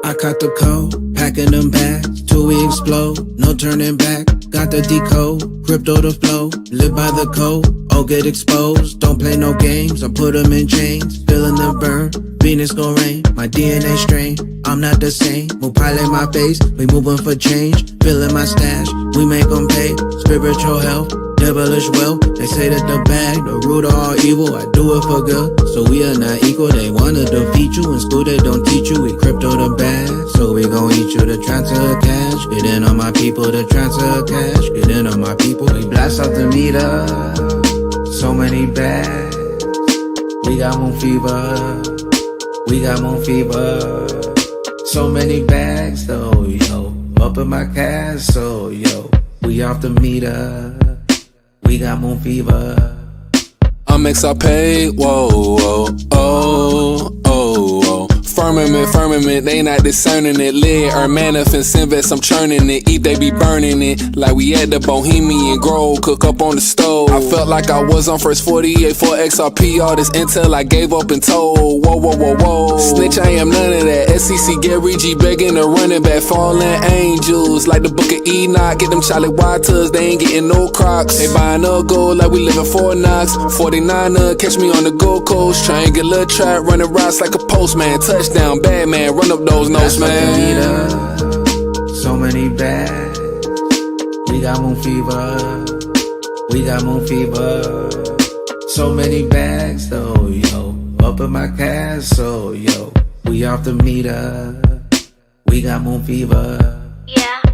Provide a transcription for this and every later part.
I caught the code, packing them bags, till we explode, no turning back. Got the decode, crypto the flow, live by the code, all get exposed. Don't play no games, I put them in chains, feeling the burn, Venus gon' rain, my DNA strain. I'm not the same, move pilot my face, we moving for change, filling my stash, we make them pay, spiritual health, devilish wealth. They say that the bag, the root of all evil, I do it for good, so we are not equal. They wanna defeat you, in school they don't teach you, we crypto the bag, so we gon' eat you to transfer cash. Get in on my people to transfer cash, get in on my people. We blast off the meter, so many bags, we got moon fever, we got moon fever. So many bags though, yo, up in my castle, yo, we off the meter, we got moon fever. I'm XRP, whoa, whoa, oh, oh, oh. Firmament, they not discerning it. Lead or manifest, invest, I'm churning it. Eat, they be burning it. Like we at the Bohemian Grove, cook up on the stove. I felt like I was on first 48 for XRP. All this intel I gave up and told. Whoa, whoa, whoa, whoa. Snitch, I am none of that. SEC Gary G begging to running back. Fallen angels, like the book of Enoch. Get them Charlie Waters, they ain't getting no Crocs. They buying up gold like we living Fort Knox. 49er, catch me on the Gold Coast. Triangular trap, running routes like a postman. Touchdown, bad man, run up those notes, man. So many bags, we got moon fever, we got moon fever. So many bags though, yo, up in my castle, yo, we off the meter, we got moon fever.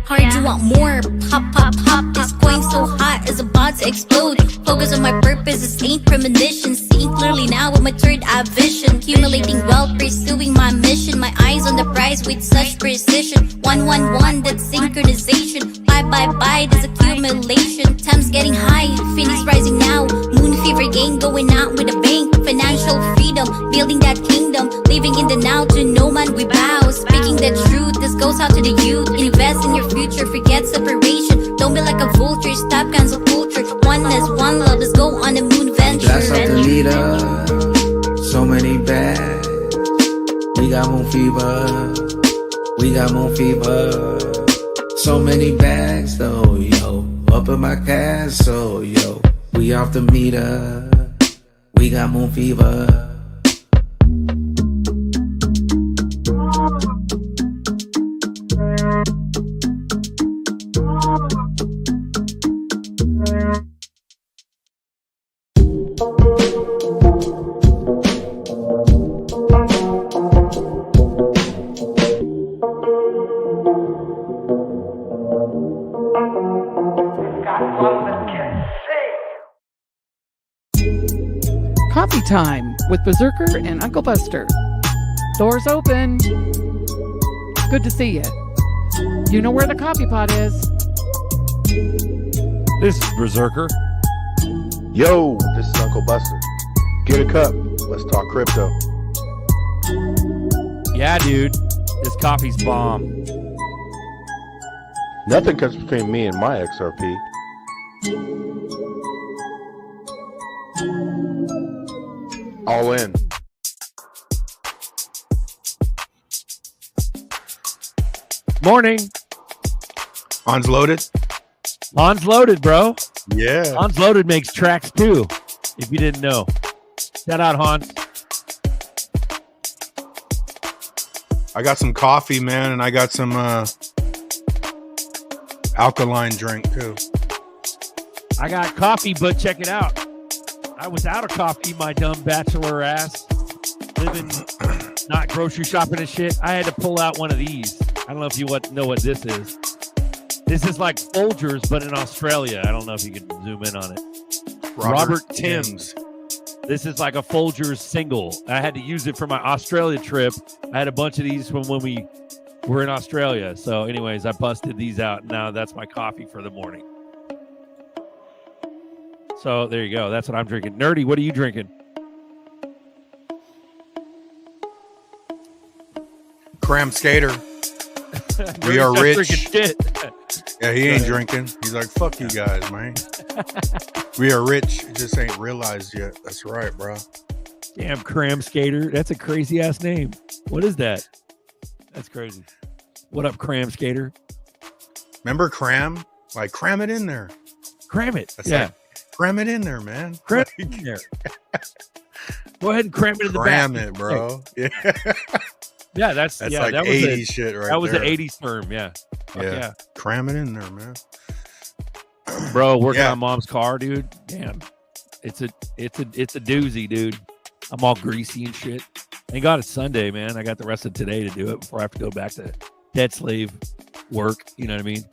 Heard you want more, pop, pop, pop. This coin so hot is about to explode. Focus on my purpose, this ain't premonition. Seeing clearly now with my third eye vision. Accumulating wealth, pursuing my mission. My eyes on the prize with such precision. 111, that's synchronization. Bye, there's accumulation. Time's getting high, Phoenix rising now. Moon fever gang going out with a bang. Financial freedom, building that kingdom. Living in the now, to no man we bow. Speaking the truth, this goes out to the youth. Invest in your future, forget separation. Don't be like a vulture, stop cancel culture. Oneness, one love, let's go on a moon venture. Blast off the leader, so many bags, we got moon fever, we got moon fever. So many bags though, yo, up in my castle, yo, we off the meter, we got moon fever. Coffee time with Berserker and Uncle Buster. Doors open. Good to see you. You know where the coffee pot is. This is Berserker. Yo, this is Uncle Buster. Get a cup. Let's talk crypto. Yeah, dude. This coffee's bomb. Nothing comes between me and my XRP. All in. Morning. Hans loaded? Hans loaded, bro. Yeah. Hans loaded makes tracks too, if you didn't know. Shout out, Hans. I got some coffee, man, and I got some alkaline drink too. I got coffee, but check it out. I was out of coffee, my dumb bachelor ass. Living, not grocery shopping and shit. I had to pull out one of these. I don't know if you know what this is. This is like Folgers, but in Australia. I don't know if you can zoom in on it. Robert Timms. This is like a Folgers single. I had to use it for my Australia trip. I had a bunch of these from when we were in Australia. So anyways, I busted these out. Now that's my coffee for the morning. So there you go. That's what I'm drinking. Nerdy, what are you drinking? Cram Skater. We are rich. Yeah, he ain't drinking. He's like, fuck you guys, man. We are rich. It just ain't realized yet. That's right, bro. Damn, Cram Skater. That's a crazy ass name. What is that? That's crazy. What up, Cram Skater? Remember cram? Like cram it in there. Cram it. That's like, cram it in there, man. Cram it in there. Go ahead and cram it in the back. Cram it, bro. Yeah. Yeah, that's like that 80s shit right there. That was an 80s term, yeah. Yeah. Cram it in there, man. Bro, working on mom's car, dude. Damn. It's a doozy, dude. I'm all greasy and shit. Thank God it's Sunday, man. I got the rest of today to do it before I have to go back to dead slave work. You know what I mean?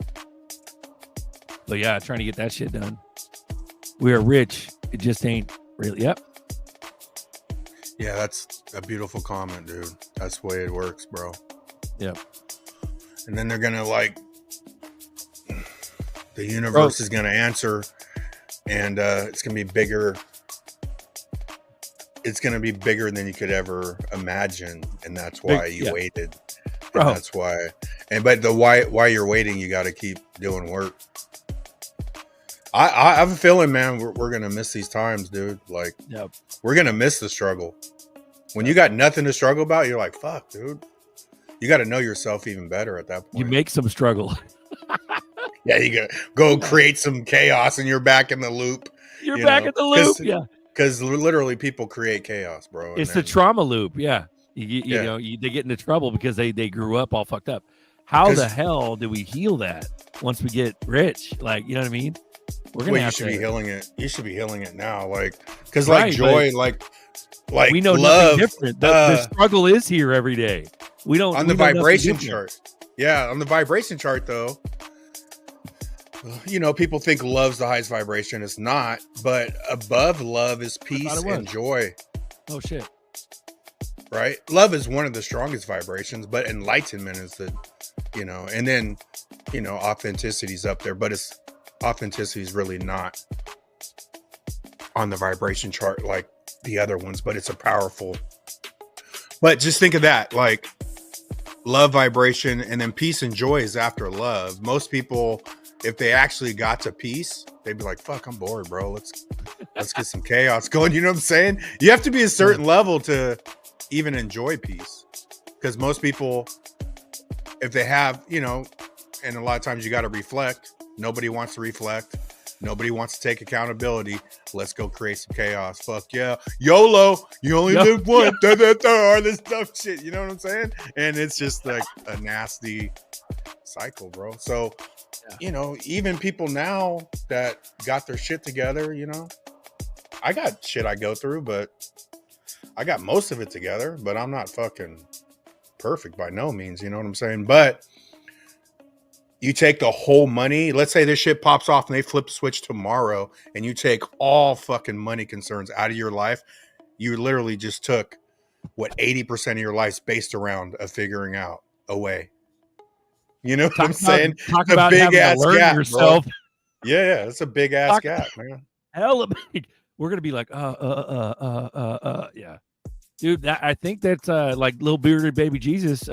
But yeah, trying to get that shit done. We are rich. It just ain't really. Yep. Yeah, that's a beautiful comment, dude. That's the way it works, bro. Yep. And then they're gonna the universe is gonna answer, and it's gonna be bigger. It's gonna be bigger than you could ever imagine, and that's why you waited. And that's why. But why you're waiting, you got to keep doing work. I have a feeling, man, we're gonna miss these times, dude. Like, we're gonna miss the struggle. When you got nothing to struggle about, you're like, fuck, dude. You got to know yourself even better at that point. You make some struggle. Yeah, you go create some chaos, and you're back in the loop. You're back in the loop, yeah. Because literally, people create chaos, bro. It's the trauma loop, yeah. You know, they get into trouble because they grew up all fucked up. How the hell do we heal that once we get rich? Like, you know what I mean? We're gonna have to be healing it. You should be healing it now, like, because like joy, like we know love, nothing different. The struggle is here every day. We don't on the vibration chart. Yeah, on the vibration chart, though. You know, people think love's the highest vibration. It's not, but above love is peace and joy. Oh shit! Right, love is one of the strongest vibrations, but enlightenment is the, you know, and then, you know, authenticity's up there, but authenticity is really not on the vibration chart like the other ones, but it's a powerful. But just think of that, like love vibration, and then peace and joy is after love. Most people, if they actually got to peace, they'd be like, fuck, I'm bored, bro. Let's get some chaos going. You know what I'm saying? You have to be a certain level to even enjoy peace. Because most people, if they have, you know, and a lot of times you got to reflect. Nobody wants to reflect. Nobody wants to take accountability. Let's go create some chaos. Fuck yeah. YOLO. You only live once. All this dumb shit. You know what I'm saying? And it's just like a nasty cycle, bro. So, you know, even people now that got their shit together, you know, I got shit I go through, but I got most of it together, but I'm not fucking perfect by no means. You know what I'm saying? But you take the whole money. Let's say this shit pops off and they flip the switch tomorrow, and you take all fucking money concerns out of your life. You literally just took what 80% of your life's based around of figuring out a way. You know what I'm saying? Talk about big ass gap, yourself. Bro. Yeah, it's a big ass gap, man. Hella big. We're gonna be like, yeah, dude. I think that's like little bearded baby Jesus.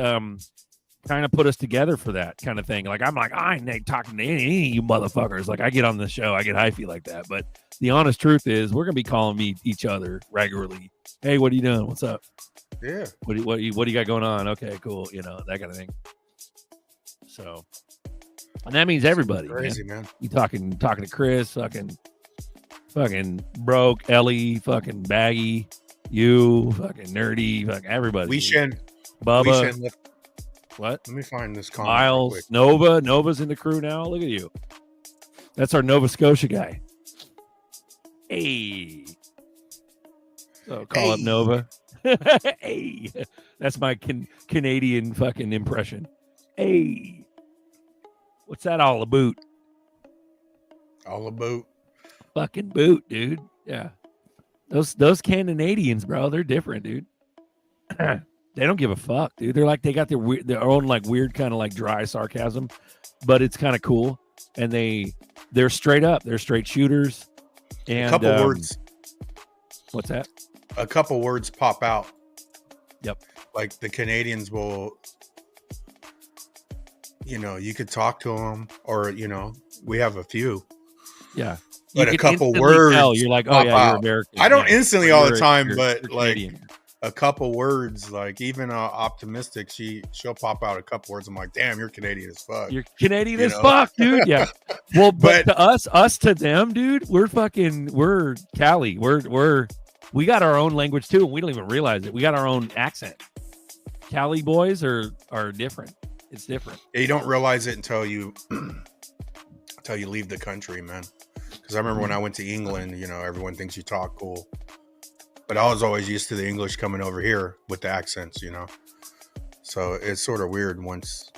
Kind of put us together for that kind of thing. Like, I'm like, I ain't talking to any of you motherfuckers. Like, I get on the show, I get hyphy like that. But the honest truth is, we're gonna be calling each other regularly. Hey, what are you doing? What's up? Yeah. What do you got going on? Okay, cool. You know, that kind of thing. So, and that means everybody. Crazy, man. You talking to Chris, fucking broke, Ellie, fucking baggy, you, fucking nerdy, fucking everybody. Bubba. What? Let me find this comment. Miles, Nova's in the crew now. Look at you. That's our Nova Scotia guy. Hey. So call up Nova. Hey. That's my Canadian fucking impression. Hey. What's that all about? All about. Fucking boot, dude. Yeah. Those Canadians, bro, they're different, dude. They don't give a fuck, dude. They're like, they got their own like weird kind of like dry sarcasm, but it's kind of cool. And they're straight up. They're straight shooters. And a couple words. What's that? A couple words pop out. Yep. Like the Canadians will, you know, you could talk to them, or, you know, we have a few. Yeah. But a couple words. You're like, oh yeah, you're American. I don't instantly all the time, but like a couple words, like even optimistic, she'll pop out a couple words. I'm like, damn, you're Canadian as fuck. You're Canadian as fuck, dude. Yeah. Well, but to us to them, dude, we're Cali. We got our own language too, and we don't even realize it. We got our own accent. Cali boys are different. It's different. Yeah, you don't realize it until you leave the country, man. Because I remember when I went to England, you know, everyone thinks you talk cool. But I was always used to the English coming over here with the accents, you know. So it's sort of weird once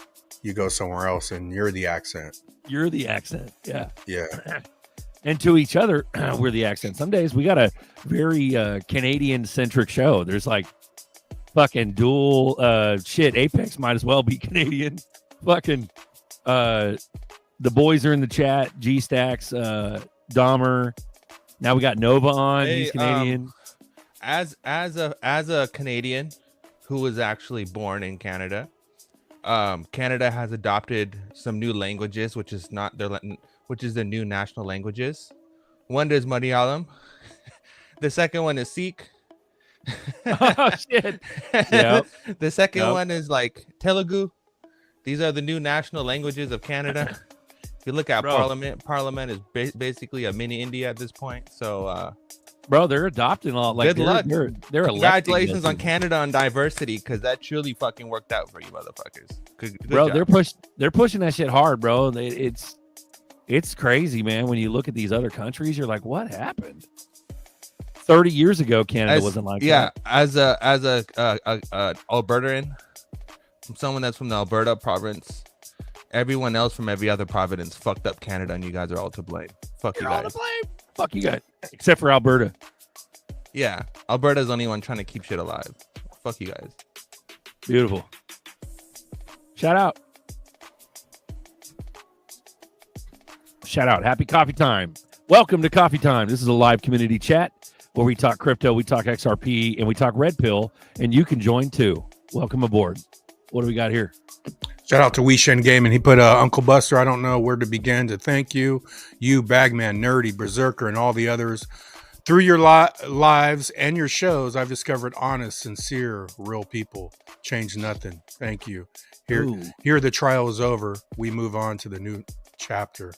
you go somewhere else and you're the accent. You're the accent, yeah. Yeah. And to each other, we're the accent. Some days we got a very Canadian-centric show. There's like fucking dual shit. Apex might as well be Canadian. Fucking the boys are in the chat. G-Stacks, Dahmer. Now we got Nova on. Hey, he's Canadian. As a Canadian who was actually born in Canada, Canada has adopted some new languages, which is the new national languages. One is Malayalam. The second one is Sikh. Oh shit! Yep. The second one is like Telugu. These are the new national languages of Canada. If you look at Parliament is basically a mini India at this point. So. Bro, they're adopting all. Like, good luck. They're congratulations on Canada on diversity, because that truly fucking worked out for you, motherfuckers. Good bro, job. they're pushing that shit hard, bro. It's crazy, man. When you look at these other countries, you're like, what happened? 30 years ago, Canada wasn't like that. Yeah, as a Albertan, from someone that's from the Alberta province, everyone else from every other province fucked up Canada, and you guys are all to blame. Fuck you guys. All to blame. Fuck you guys. Except for Alberta. Yeah, Alberta's the only one trying to keep shit alive. Fuck you guys. Beautiful. Shout out. Shout out. Happy coffee time. Welcome to Coffee Time. This is a live community chat where we talk crypto, we talk XRP, and we talk Red Pill, and you can join too. Welcome aboard. What do we got here? Shout out to Weeshen Gaming. He put Uncle Buster. I don't know where to begin to thank you, Bagman, Nerdy, Berserker, and all the others. Through your lives and your shows, I've discovered honest, sincere, real people. Change nothing. Thank you. Here the trial is over. We move on to the new chapter.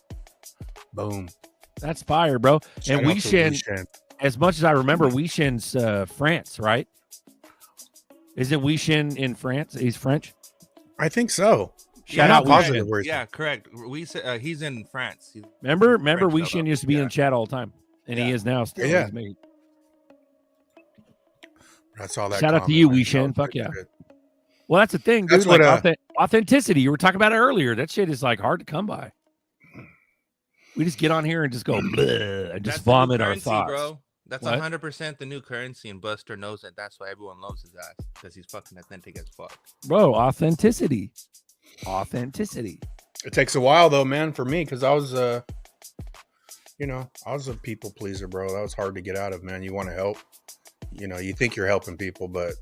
Boom. That's fire, bro. Shout and Weeshen, as much as I remember, Weeshen's France, right? Isn't Weeshen in France? He's French? I think so. Shout out positive. Yeah, correct. He's in France. Remember Weeshen used to be in chat all the time, and he is now still. Yeah. That's all that. Shout out to you, Weeshen. Fuck yeah. Good. Well, that's the thing, dude. That's what, authenticity. You were talking about it earlier. That shit is like hard to come by. We just get on here and just go bleh, and just vomit our thoughts, bro. That's 100% the new currency, and Buster knows that. That's why everyone loves his ass, because he's fucking authentic as fuck. Bro, authenticity. It takes a while though, man, for me, because I was I was a people pleaser, bro. That was hard to get out of, man. You want to help, you think you're helping people, but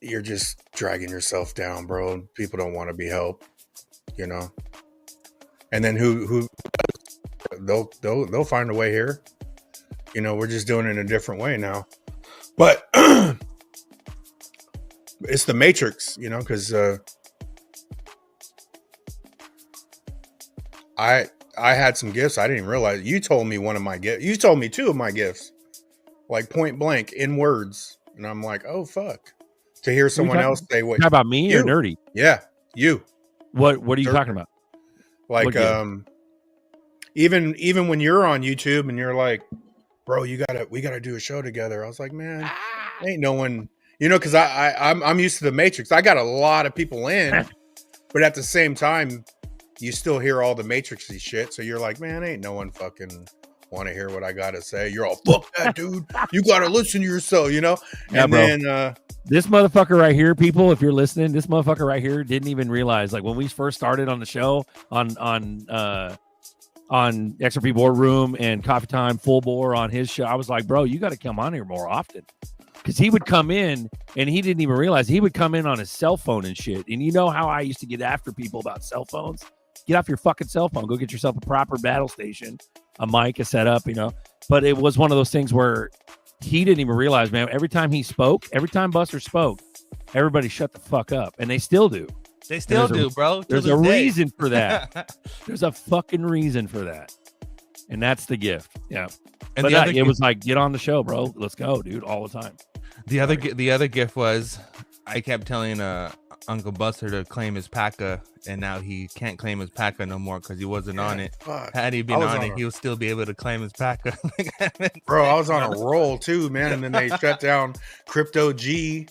you're just dragging yourself down, bro. People don't want to be helped, and then who they'll find a way here. We're just doing it in a different way now, but it's the matrix, because I had some gifts I didn't realize. You told me one of my gifts. You told me two of my gifts, like point blank in words, and I'm like, oh fuck. To hear someone else say what? How about me or Nerdy? Yeah, you. What are you talking about? Like even when you're on YouTube and you're like, bro, we gotta do a show together. I was like, man, ain't no one, because I'm used to the matrix. I got a lot of people in, but at the same time, you still hear all the matrixy shit. So you're like, man, ain't no one fucking want to hear what I gotta say. You're all, fuck that, dude. You gotta listen to yourself, Yeah, and bro. then this motherfucker right here, people, if you're listening, this motherfucker right here didn't even realize, like when we first started on the show on XRP Boardroom and Coffee Time Full Bore on his show, I was like, bro, you got to come on here more often, because he would come in and he didn't even realize he would come in on his cell phone and shit. And you know how I used to get after people about cell phones? Get off your fucking cell phone, go get yourself a proper battle station, a mic, a setup, But it was one of those things where he didn't even realize, man, every time Buster spoke, everybody shut the fuck up. And they still do. They still do, bro. There's a reason for that. There's a fucking reason for that. And that's the gift. Yeah. And it was like, get on the show, bro. Let's go, dude, all the time. The other gift was I kept telling Uncle Buster to claim his PACA, and now he can't claim his PACA no more because he wasn't on it. Had he been on it, he would still be able to claim his PACA. Bro, I was on a roll too, man. And then they shut down Crypto G.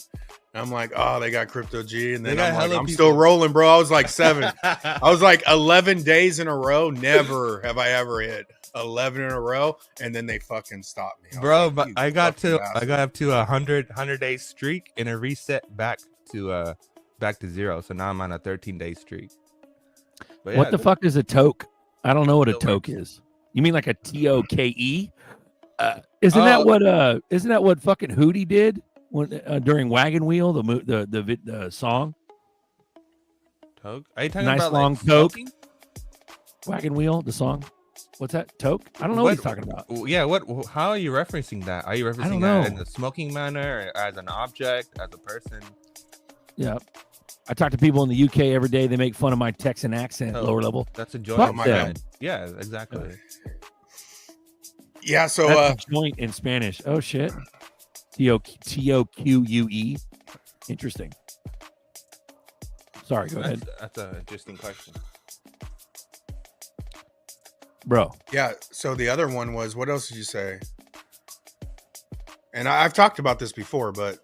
I'm like, oh, they got Crypto G. And then I'm still rolling, bro. I was like 7. I was like 11 days in a row. Never have I ever hit 11 in a row. And then they fucking stopped me. Bro, like, but I got up to 100 day streak and a reset back to 0. So now I'm on a 13-day streak. But yeah, what the fuck is a toke? I don't know what a toke is. You mean like a TOKE? Isn't that what fucking Hootie did when during Wagon Wheel, the song? Toke? Are you talking nice about long like toke? smoking? Wagon Wheel, the song. What's that? Toke? I don't know what he's talking about. Yeah, how are you referencing that? Are you referencing that in the smoking manner, or as an object, as a person? Yeah. I talk to people in the UK every day. They make fun of my Texan accent, lower level. That's a joint. Yeah, exactly. Yeah, so that's a joint in Spanish. Oh shit. TOQUE. Interesting. Sorry, go ahead. That's an interesting question. Bro. Yeah, so the other one was, what else did you say? And I've talked about this before, but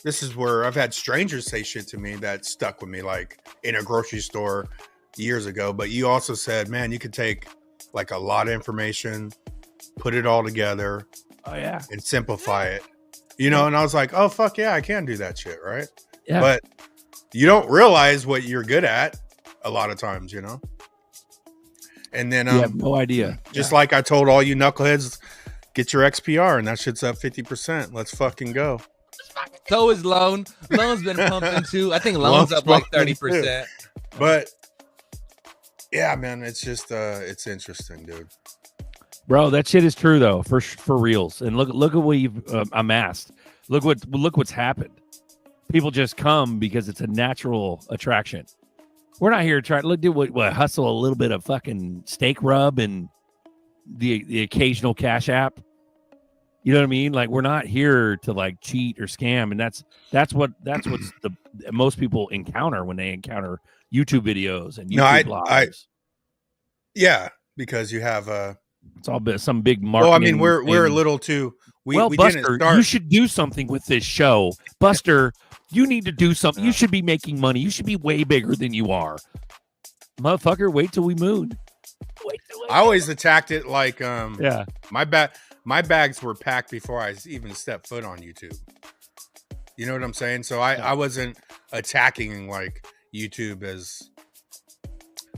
this is where I've had strangers say shit to me that stuck with me, like in a grocery store years ago. But you also said, man, you could take like a lot of information, put it all together, and simplify it. You know, and I was like, oh, fuck yeah, I can do that shit, right? Yeah. But you don't realize what you're good at a lot of times, you know? And then you have no idea. Just like I told all you knuckleheads, get your XPR, and that shit's up 50%. Let's fucking go. So is Loan. Loan's been pumping too. I think Loan's up like 30%. But yeah, man, it's just it's interesting, dude. Bro, that shit is true though, for reals. And look at what you've amassed. Look what's happened. People just come because it's a natural attraction. We're not here to try to do what hustle a little bit of fucking steak rub and the occasional cash app. You know what I mean? Like, we're not here to like cheat or scam, and that's what's the most people encounter when they encounter YouTube videos and YouTube blogs. Yeah, because you have it's all some big marketing. Well, I mean, we're a little too. We Buster, didn't start. You should do something with this show, Buster. You need to do something. You should be making money. You should be way bigger than you are, motherfucker. Wait till we moon. I always attacked it like yeah. My bags were packed before I even stepped foot on YouTube. You know what I'm saying? So I wasn't attacking like YouTube as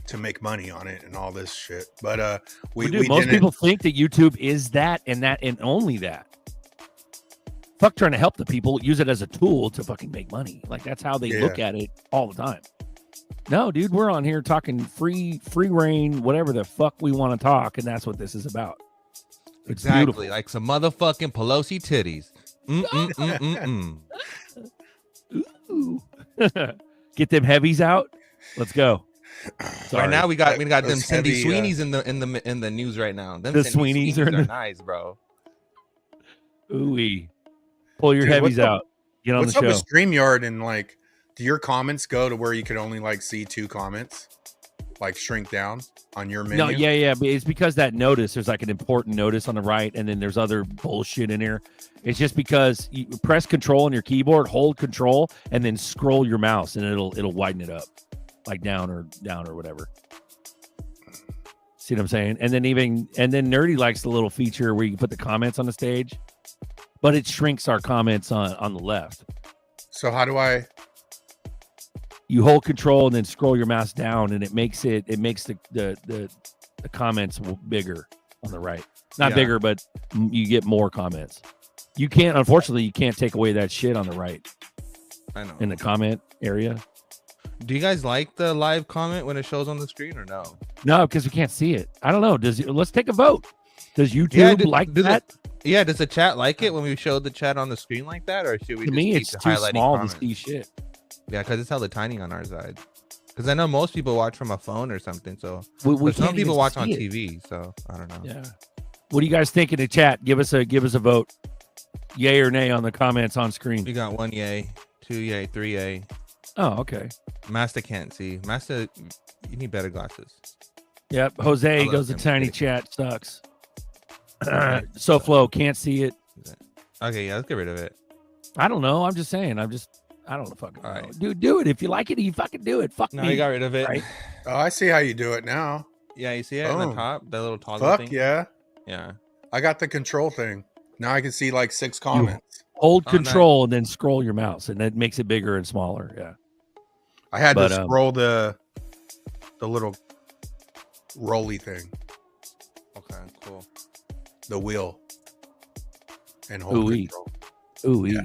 to make money on it and all this shit. But most people think that YouTube is that and only that. Fuck trying to help the people, use it as a tool to fucking make money. Like, that's how they look at it all the time. No, dude, we're on here talking free reign, whatever the fuck we want to talk, and that's what this is about. It's exactly beautiful. Like some motherfucking Pelosi titties. Get them heavies out. Let's go. Sorry. Right now we got them Cindy Sweeneys in the news right now. Them the Sweeneys are nice, bro. Ooh-wee. Pull your heavies out. Get on the show. What's up with StreamYard, and like, do your comments go to where you can only like see 2 comments, like shrink down on your menu? No, yeah, but it's because that notice, there's like an important notice on the right, and then there's other bullshit in here. It's just because you press control on your keyboard, hold control, and then scroll your mouse, and it'll widen it up, like down or whatever. See what I'm saying? And then Nerdy likes the little feature where you can put the comments on the stage, but it shrinks our comments on the left. So how do I? You hold control and then scroll your mouse down, and it makes the comments bigger on the right. Not bigger, but you get more comments. Unfortunately, you can't take away that shit on the right. I know. In the comment area. Do you guys like the live comment when it shows on the screen or no? No, because we can't see it. I don't know. Let's take a vote. Does YouTube like that? Yeah, does the chat like it when we showed the chat on the screen like that, or should we? To just me, keep it's too highlighting small comments? to see shit. Yeah, because it's hella tiny on our side. Because I know most people watch from a phone or something. So We some can't people even watch on see it. TV. So I don't know. Yeah. What do you guys think in the chat? Give us a vote, yay or nay, on the comments on screen. You got 1 yay, 2 yay, 3 yay. Oh, okay. Master can't see. Master, you need better glasses. Yep. Jose love goes, the him. tiny chat sucks. So Flo can't see it. Okay, yeah, let's get rid of it. I don't know. I'm just saying. I don't know. Fucking All know. right. Dude, do it. If you like it, you fucking do it. Fuck No, me. you got rid of it. Right? Oh, I see how you do it now. Yeah, you see it on the Boom. top, that little toggle Fuck thing. yeah. Yeah. I got the control thing. Now I can see like 6 comments. Hold Oh, control and then scroll your mouse, and that makes it bigger and smaller. Yeah. I had But, to scroll the little rolly thing, Okay, cool. the wheel, and hold Ooh-wee. control. Ooh, Yeah.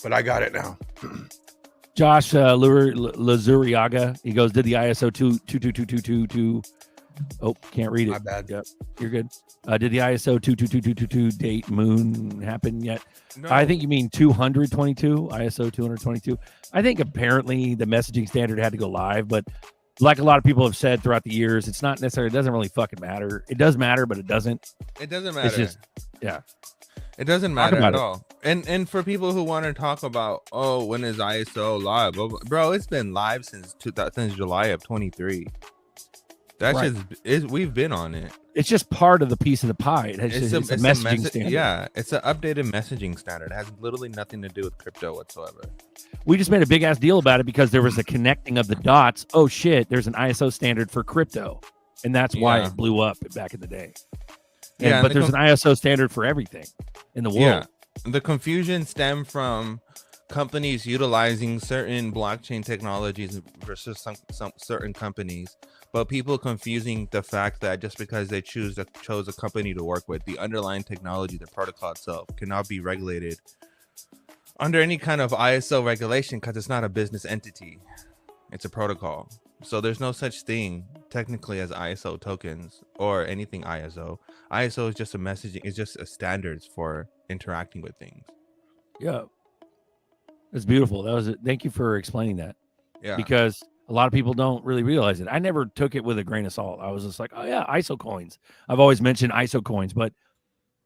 But I got it now. Josh Lazuriaga, he goes, did the ISO 2222222? Oh, can't read it. My bad. Yep, you're good. Did the ISO 22222 date moon happen yet? No. I think you mean 222, ISO 222. I think apparently the messaging standard had to go live, but like a lot of people have said throughout the years, it's not necessarily, it doesn't really fucking matter. It does matter, but it doesn't. It doesn't matter. It's just, yeah. It doesn't matter about at it. all. And for people who want to talk about, oh, when is ISO live? Bro, it's been live since July of 23. That's Right. we've been on it. It's just part of the piece of the pie. It's a messaging standard. Yeah, it's an updated messaging standard. It has literally nothing to do with crypto whatsoever. We just made a big ass deal about it because there was a connecting of the dots. Oh shit, there's an ISO standard for crypto. And that's why Yeah. it blew up back in the day. Yeah, But there's an ISO standard for everything in the world. Yeah. The confusion stemmed from companies utilizing certain blockchain technologies versus some certain companies, but people confusing the fact that just because they chose a company to work with, the underlying technology, the protocol itself, cannot be regulated under any kind of ISO regulation because it's not a business entity. It's a protocol. So there's no such thing technically as ISO tokens or anything ISO. ISO is just a messaging, it's just a standards for interacting with things. Yeah. It's beautiful. That was it. Thank you for explaining that. Yeah. Because a lot of people don't really realize it. I never took it with a grain of salt. I was just like, oh yeah, ISO coins. I've always mentioned ISO coins, but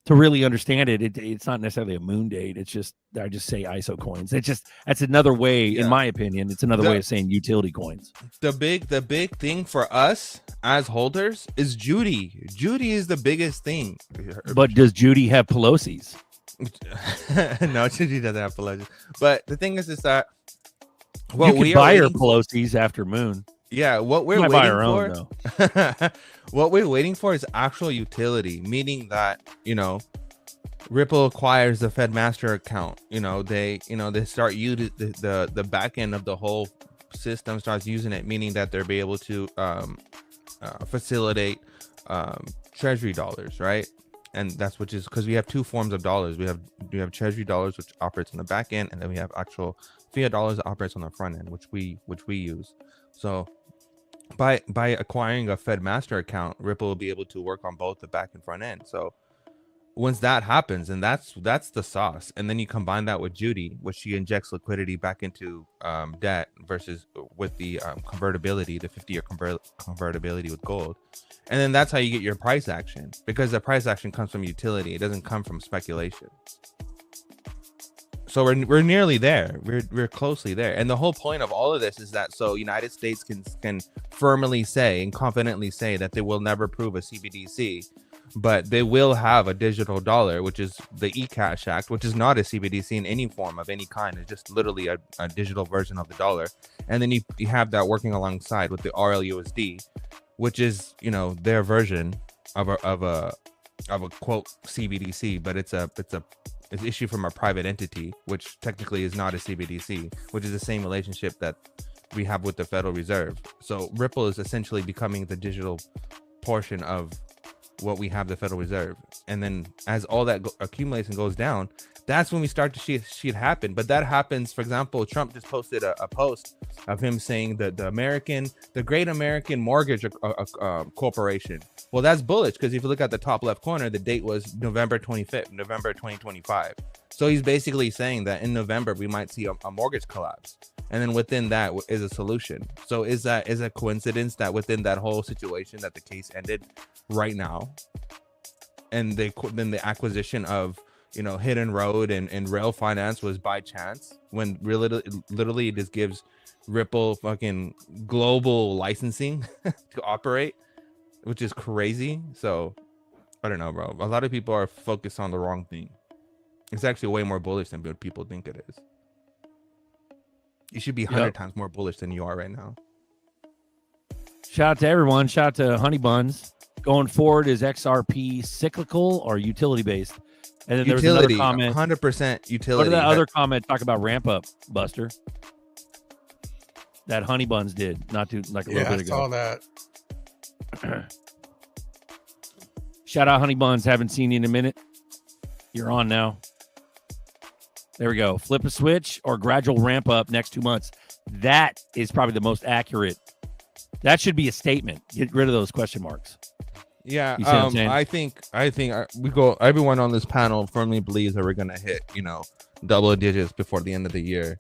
to really understand it, it's not necessarily a moon date. It's just, I just say ISO coins. That's another way, in my opinion, it's another way of saying utility coins. The big thing for us as holders is Judy. Judy is the biggest thing. But does Judy have Pelosi's? No, Judy doesn't have Pelosi. But the thing is that you can buy her Pelosi's after moon. Yeah, what we're waiting waiting buy our own, for, what we're waiting for is actual utility, meaning that, you know, Ripple acquires the FedMaster account. You know, they start using the back end of the whole system starts using it, meaning that they'll be able to facilitate treasury dollars, right? And that's which is because we have two forms of dollars. We have treasury dollars, which operates on the back end, and then we have actual fiat dollars that operates on the front end, which we use. So by acquiring a FedMaster account, Ripple will be able to work on both the back and front end. So once that happens, and that's the sauce, and then you combine that with Judy, which she injects liquidity back into debt versus with the convertibility, the 50-year convertibility with gold, and then that's how you get your price action, because the price action comes from utility. It doesn't come from speculation. So we're nearly there. We're closely there. And the whole point of all of this is that so United States can firmly say and confidently say that they will never prove a CBDC, but they will have a digital dollar, which is the eCash Act, which is not a CBDC in any form of any kind. It's just literally a digital version of the dollar. And then you have that working alongside with the RLUSD, which is, you know, their version of a quote CBDC, but it's issued from a private entity, which technically is not a CBDC, which is the same relationship that we have with the Federal Reserve. So Ripple is essentially becoming the digital portion of what we have the Federal Reserve. And then as all that accumulates and goes down, That's when we start to see it happen. But that happens, for example, Trump just posted a post of him saying that the Great American Mortgage Corporation. Well, that's bullish, because if you look at the top left corner, the date was November 25th, November 2025. So he's basically saying that in November we might see a mortgage collapse, and then within that is a solution. So is a coincidence that within that whole situation that the case ended right now, and then the acquisition of Hidden Road and rail finance was by chance, when literally it just gives Ripple fucking global licensing to operate, which is crazy. So I don't know, bro. A lot of people are focused on the wrong thing. It's actually way more bullish than what people think it is. You should be 100 times more bullish than you are right now. Shout out to everyone. Shout out to Honey Buns. Going forward, is XRP cyclical or utility based? And then there was another comment. 100% utility. What did that other comment talk about? Ramp up, Buster. That Honey Buns did not too like a little bit ago. I saw that. Shout out Honey Buns. Haven't seen you in a minute. You're on now. There we go. Flip a switch or gradual ramp up next 2 months. That is probably the most accurate. That should be a statement. Get rid of those question marks. Yeah, I think we go. Everyone on this panel firmly believes that we're gonna hit, double digits before the end of the year.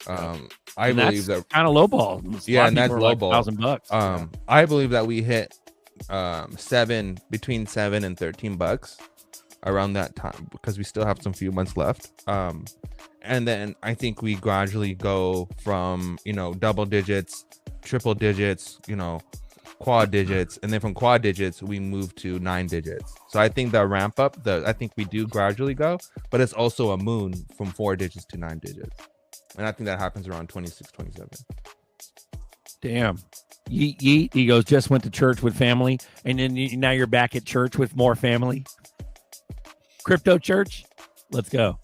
I believe that kind of lowball. Yeah, and that's lowball. $1,000. I believe that we hit between $7 and $13 around that time, because we still have some few months left. And then I think we gradually go from double digits, triple digits, quad digits, and then from quad digits we move to 9 digits. So I think the ramp up, I think we do gradually go, but it's also a moon from 4 digits to 9 digits, and I think that happens around 26, 27. Damn. Yeet. He goes, just went to church with family, and then now you're back at church with more family. Crypto church, let's go.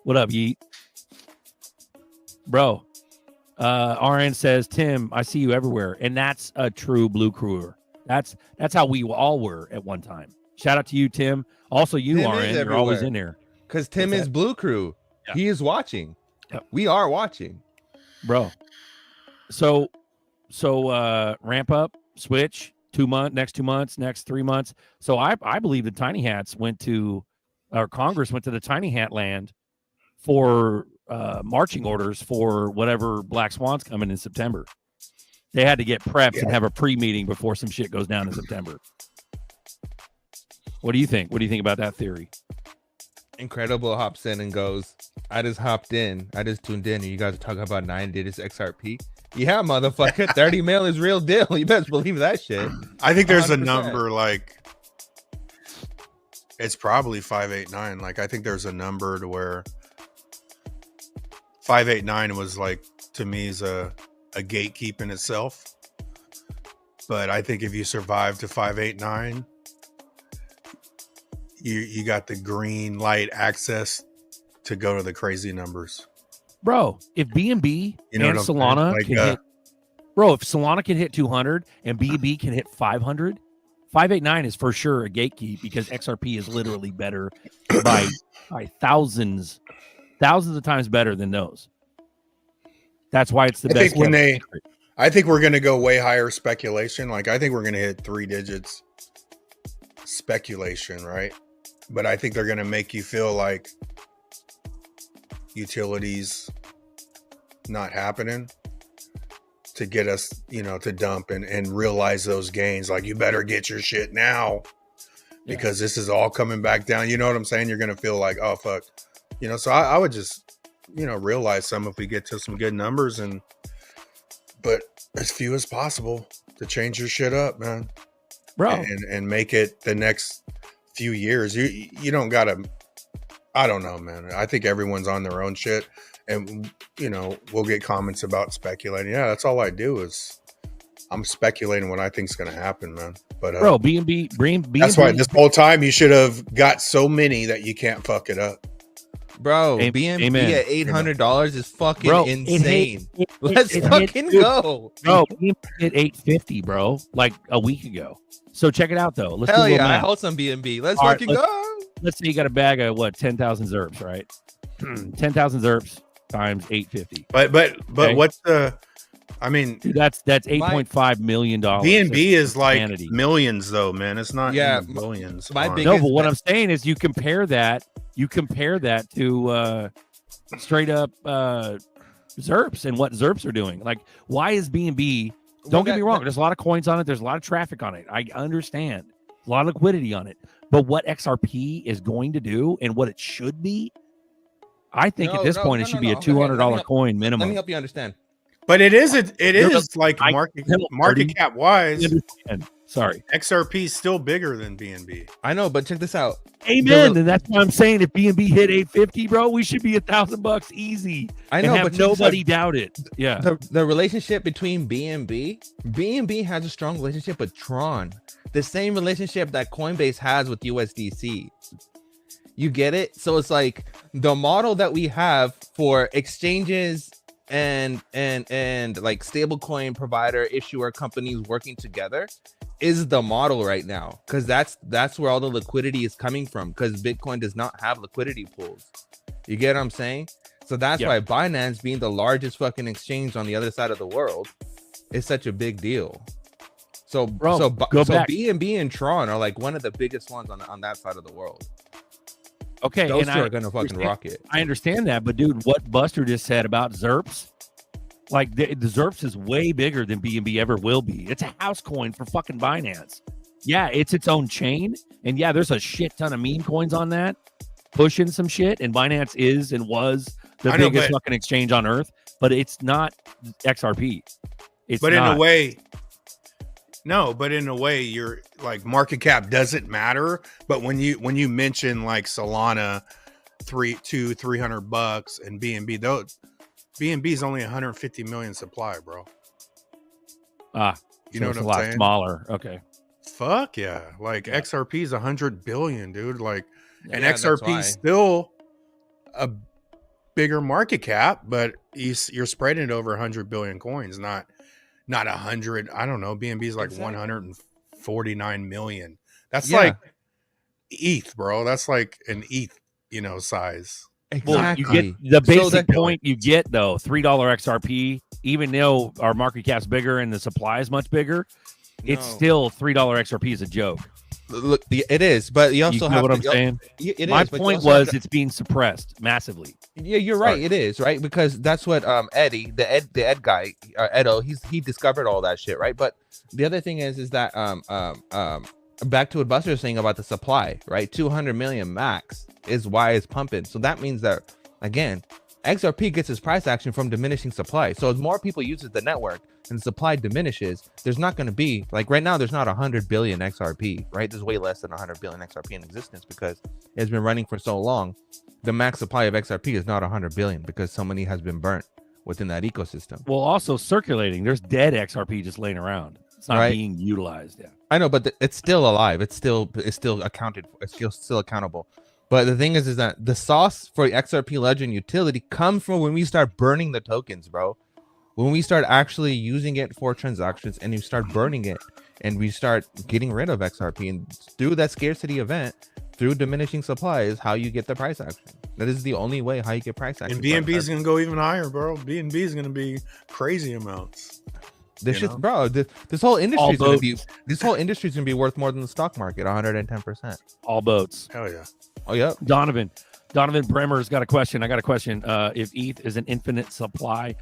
What up, Yeet? Bro. RN says, Tim, I see you everywhere. And that's a true blue crewer. That's how we all were at one time. Shout out to you, Tim. Also, you, Tim RN, you're always in there. Because Tim is blue crew. Yeah. He is watching. Yeah. We are watching. Bro. So ramp up, switch, 2 months, next 2 months, next 3 months. So I believe the Tiny Hats Congress went to the Tiny Hat land for marching orders for whatever Black Swan's coming in September. They had to get prepped and have a pre-meeting before some shit goes down in September. What do you think? What do you think about that theory? Incredible hops in and goes, I just hopped in. I just tuned in and you guys are talking about 9 digits XRP. Yeah, motherfucker. 30 mil is real deal. You best believe that shit. I think there's 100%. A number like it's probably 589. Like I think there's a number to where 589 was like, to me, is a gatekeep in itself. But I think if you survive to 589, you got the green light access to go to the crazy numbers. Bro, if BNB and Solana can hit, if Solana can hit 200 and BNB can hit 500, 589 is for sure a gatekeep, because XRP is literally better by thousands of times better than those. That's why it's the best. I think we're going to go way higher speculation. Like I think we're going to hit 3 digits speculation, right? But I think they're going to make you feel like utilities not happening to get us, to dump and realize those gains. Like you better get your shit now because this is all coming back down. You know what I'm saying? You're going to feel like, oh, fuck. So I would just, realize some if we get to some good numbers, but as few as possible to change your shit up, man. Bro. And make it the next few years. You don't gotta, I don't know, man. I think everyone's on their own shit, and we'll get comments about speculating. Yeah, that's all I do is I'm speculating what I think's gonna happen, man. But bro, BNB, that's why this whole time you should have got so many that you can't fuck it up. Bro, BNB at $800 is fucking insane. Let's fucking go. Bro, BNB hit $850, bro, like a week ago. So check it out, though. Hell yeah, I hold some BNB. Let's fucking go. let's say you got a bag of what 10,000 ZERPs, right? 10,000 ZERPs times 850. But Okay. what's the? I mean, Dude, that's $8.5 million. BNB is like insanity. millions, though, man. It's not Yeah, even billions. my on- big- No, but what I'm saying is you compare that to straight up ZERPs and what ZERPs are doing. Like, why is BNB? Don't get me wrong. There's a lot of coins on it. There's a lot of traffic on it. I understand. A lot of liquidity on it. But what XRP is going to do and what it should be, I think at this point it should be a $200 coin minimum. Let me help you understand. But it is like I- market cap wise. Sorry. XRP is still bigger than BNB. I know, but check this out. Amen. And that's why I'm saying if BNB hit 850, bro, we should be $1,000 easy. I know, and have but check this nobody out. doubt it. Yeah. The relationship between BNB has a strong relationship with Tron. The same relationship that Coinbase has with USDC. You get it? So it's like the model that we have for exchanges and like stablecoin provider issuer companies working together is the model right now, because that's where all the liquidity is coming from, because Bitcoin does not have liquidity pools. You get what I'm saying? So that's why Binance, being the largest fucking exchange on the other side of the world, is such a big deal. So BNB and Tron are like one of the biggest ones on that side of the world. Okay, Those and two are gonna fucking rock it. I understand that, but dude, what Buster just said about ZERPs, like the ZERPs is way bigger than BNB ever will be. It's a house coin for fucking Binance. Yeah, it's its own chain, and yeah, there's a shit ton of meme coins on that, pushing some shit, and Binance is and was the biggest fucking exchange on earth, but it's not XRP. It's but not. in a way, no, but in a way, you're like market cap doesn't matter. But when you mention like Solana, $300 and BNB, though, BNB is only 150 million supply, bro. You know what I'm saying? A lot smaller. Okay. Fuck yeah! Like XRP is 100 billion, dude. Like, and XRP is still a bigger market cap, but you're spreading it over 100 billion coins, not 100. I don't know. BNB is like 149 million. That's like ETH, bro. That's like an ETH, size. Exactly. Well, you get the basic point you get though, $3 XRP, even though our market cap's bigger and the supply is much bigger, it's still $3 XRP is a joke. Look, it is, but you also know have what I'm saying. My point was it's being suppressed massively. Yeah, you're right. It is, right? Because that's what Eddie, the Ed guy, Edo, he discovered all that shit, right? But the other thing is that back to what Buster was saying about the supply, right? 200 million max is why it's pumping. So that means that, again, XRP gets its price action from diminishing supply. So as more people uses the network and supply diminishes, there's not going to be, like right now, there's not 100 billion XRP, right? There's way less than 100 billion XRP in existence because it's been running for so long. The max supply of XRP is not 100 billion because so many has been burnt within that ecosystem. Well, also circulating, there's dead XRP just laying around. It's not being utilized. Yeah, I know, but it's still alive. It's still accounted for. It's still accountable. But the thing is that the sauce for XRP Ledger and utility comes from when we start burning the tokens, bro. When we start actually using it for transactions and you start burning it and we start getting rid of XRP, and through that scarcity event, through diminishing supply is how you get the price action. That is the only way how you get price action. And BNB is going to go even higher, bro. BNB is going to be crazy amounts. This shit, bro. This whole industry is gonna be worth more than the stock market, 110%. All boats. Hell yeah. Oh yeah. Donovan Bremer's got a question. I got a question. If ETH is an infinite supply,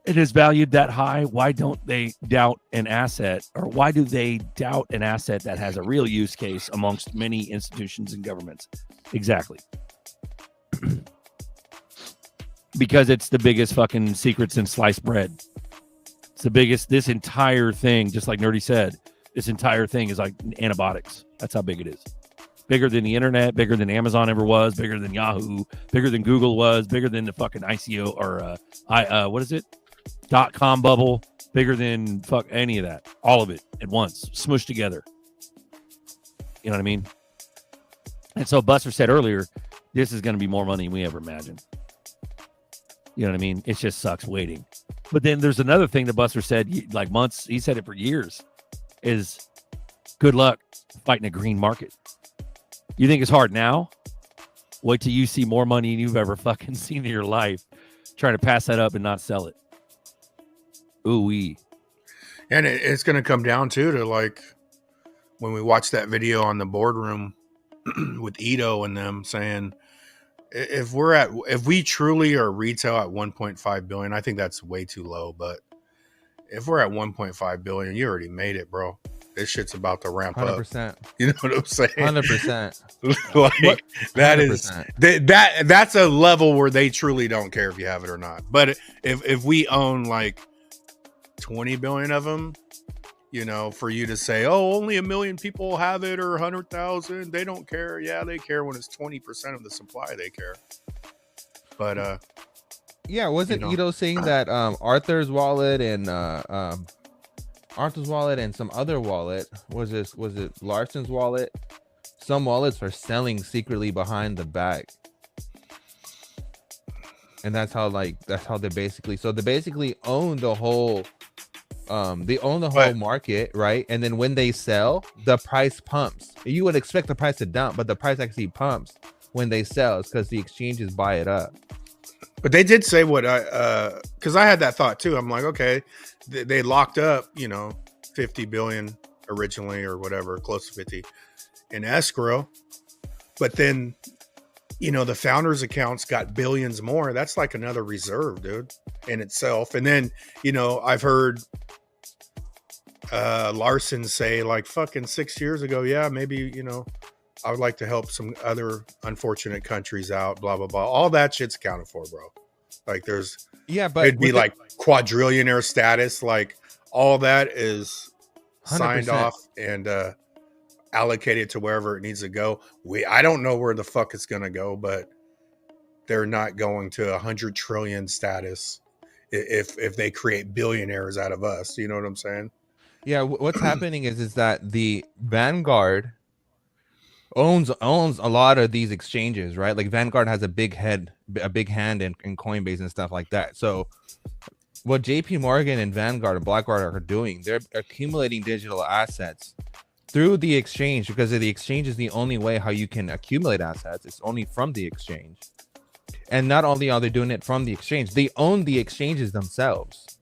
it is valued that high. Why don't they doubt an asset, or why do they doubt an asset that has a real use case amongst many institutions and governments? Exactly. Because it's the biggest fucking secrets in sliced bread. It's the biggest. This entire thing, just like Nerdy said, this entire thing is like antibiotics. That's how big it is. Bigger than the internet, bigger than Amazon ever was, bigger than Yahoo, bigger than Google was, bigger than the fucking ICO or what is it? .com bubble, bigger than fuck any of that. All of it at once, smushed together. You know what I mean? And so Buster said earlier, this is going to be more money than we ever imagined. You know what I mean? It just sucks waiting. But then there's another thing that Buster said, like months, he said it for years, is good luck fighting a green market. You think it's hard now? Wait till you see more money than you've ever fucking seen in your life. Trying to pass that up and not sell it. Ooh-wee. And it's going to come down to like when we watch that video on the boardroom with Ito and them saying, if we truly are retail at 1.5 billion, I think that's way too low. But if we're at 1.5 billion, you already made it, bro. This shit's about to ramp 100%. up. You know what I'm saying? 100%. Like that 100%. Is that's a level where they truly don't care if you have it or not. But if we own like 20 billion of them, you know, for you to say, oh, only 1 million people have it or 100,000, they don't care. Yeah, they care when it's 20% of the supply. They care. But yeah, wasn't Ito saying that Arthur's wallet and some other wallet was it Larson's wallet? Some wallets are selling secretly behind the back, and that's how they basically own the whole. They own the whole market, right? And then when they sell, the price pumps. You would expect the price to dump, but the price actually pumps when they sell. It's because the exchanges buy it up. But they did say because I had that thought too. I'm like, okay, they locked up, 50 billion originally or whatever, close to 50 in escrow. But then, the founders' accounts got billions more. That's like another reserve, dude, in itself. And then, I've heard Larson say like fucking 6 years ago, yeah, maybe, I would like to help some other unfortunate countries out, blah, blah, blah. All that shit's accounted for, bro. Like but it'd be like quadrillionaire status. Like all that is 100%. signed off and allocated to wherever it needs to go. I don't know where the fuck it's going to go, but they're not going to 100 trillion status if they create billionaires out of us. You know what I'm saying? Yeah. What's happening is that the Vanguard owns a lot of these exchanges, right? Like Vanguard has a big hand in Coinbase and stuff like that. So what JP Morgan and Vanguard and Blackguard are doing, they're accumulating digital assets through the exchange, because the exchange is the only way how you can accumulate assets. It's only from the exchange. And not only are they doing it from the exchange, they own the exchanges themselves.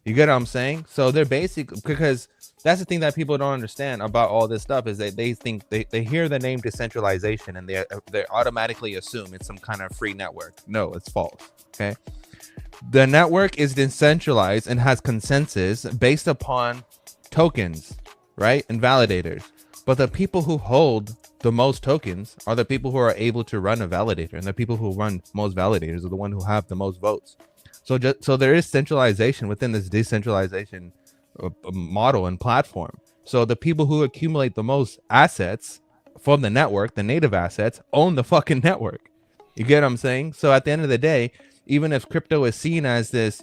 You get what I'm saying? So they're basically, because that's the thing that people don't understand about all this stuff, is that they think they hear the name decentralization and they automatically assume it's some kind of free network. No, it's false. Okay. The network is decentralized and has consensus based upon tokens, right? And validators. But the people who hold the most tokens are the people who are able to run a validator, and the people who run most validators are the one who have the most votes. So there is centralization within this decentralization model and platform. So the people who accumulate the most assets from the network, the native assets, own the fucking network. You get what I'm saying? So at the end of the day, even if crypto is seen as this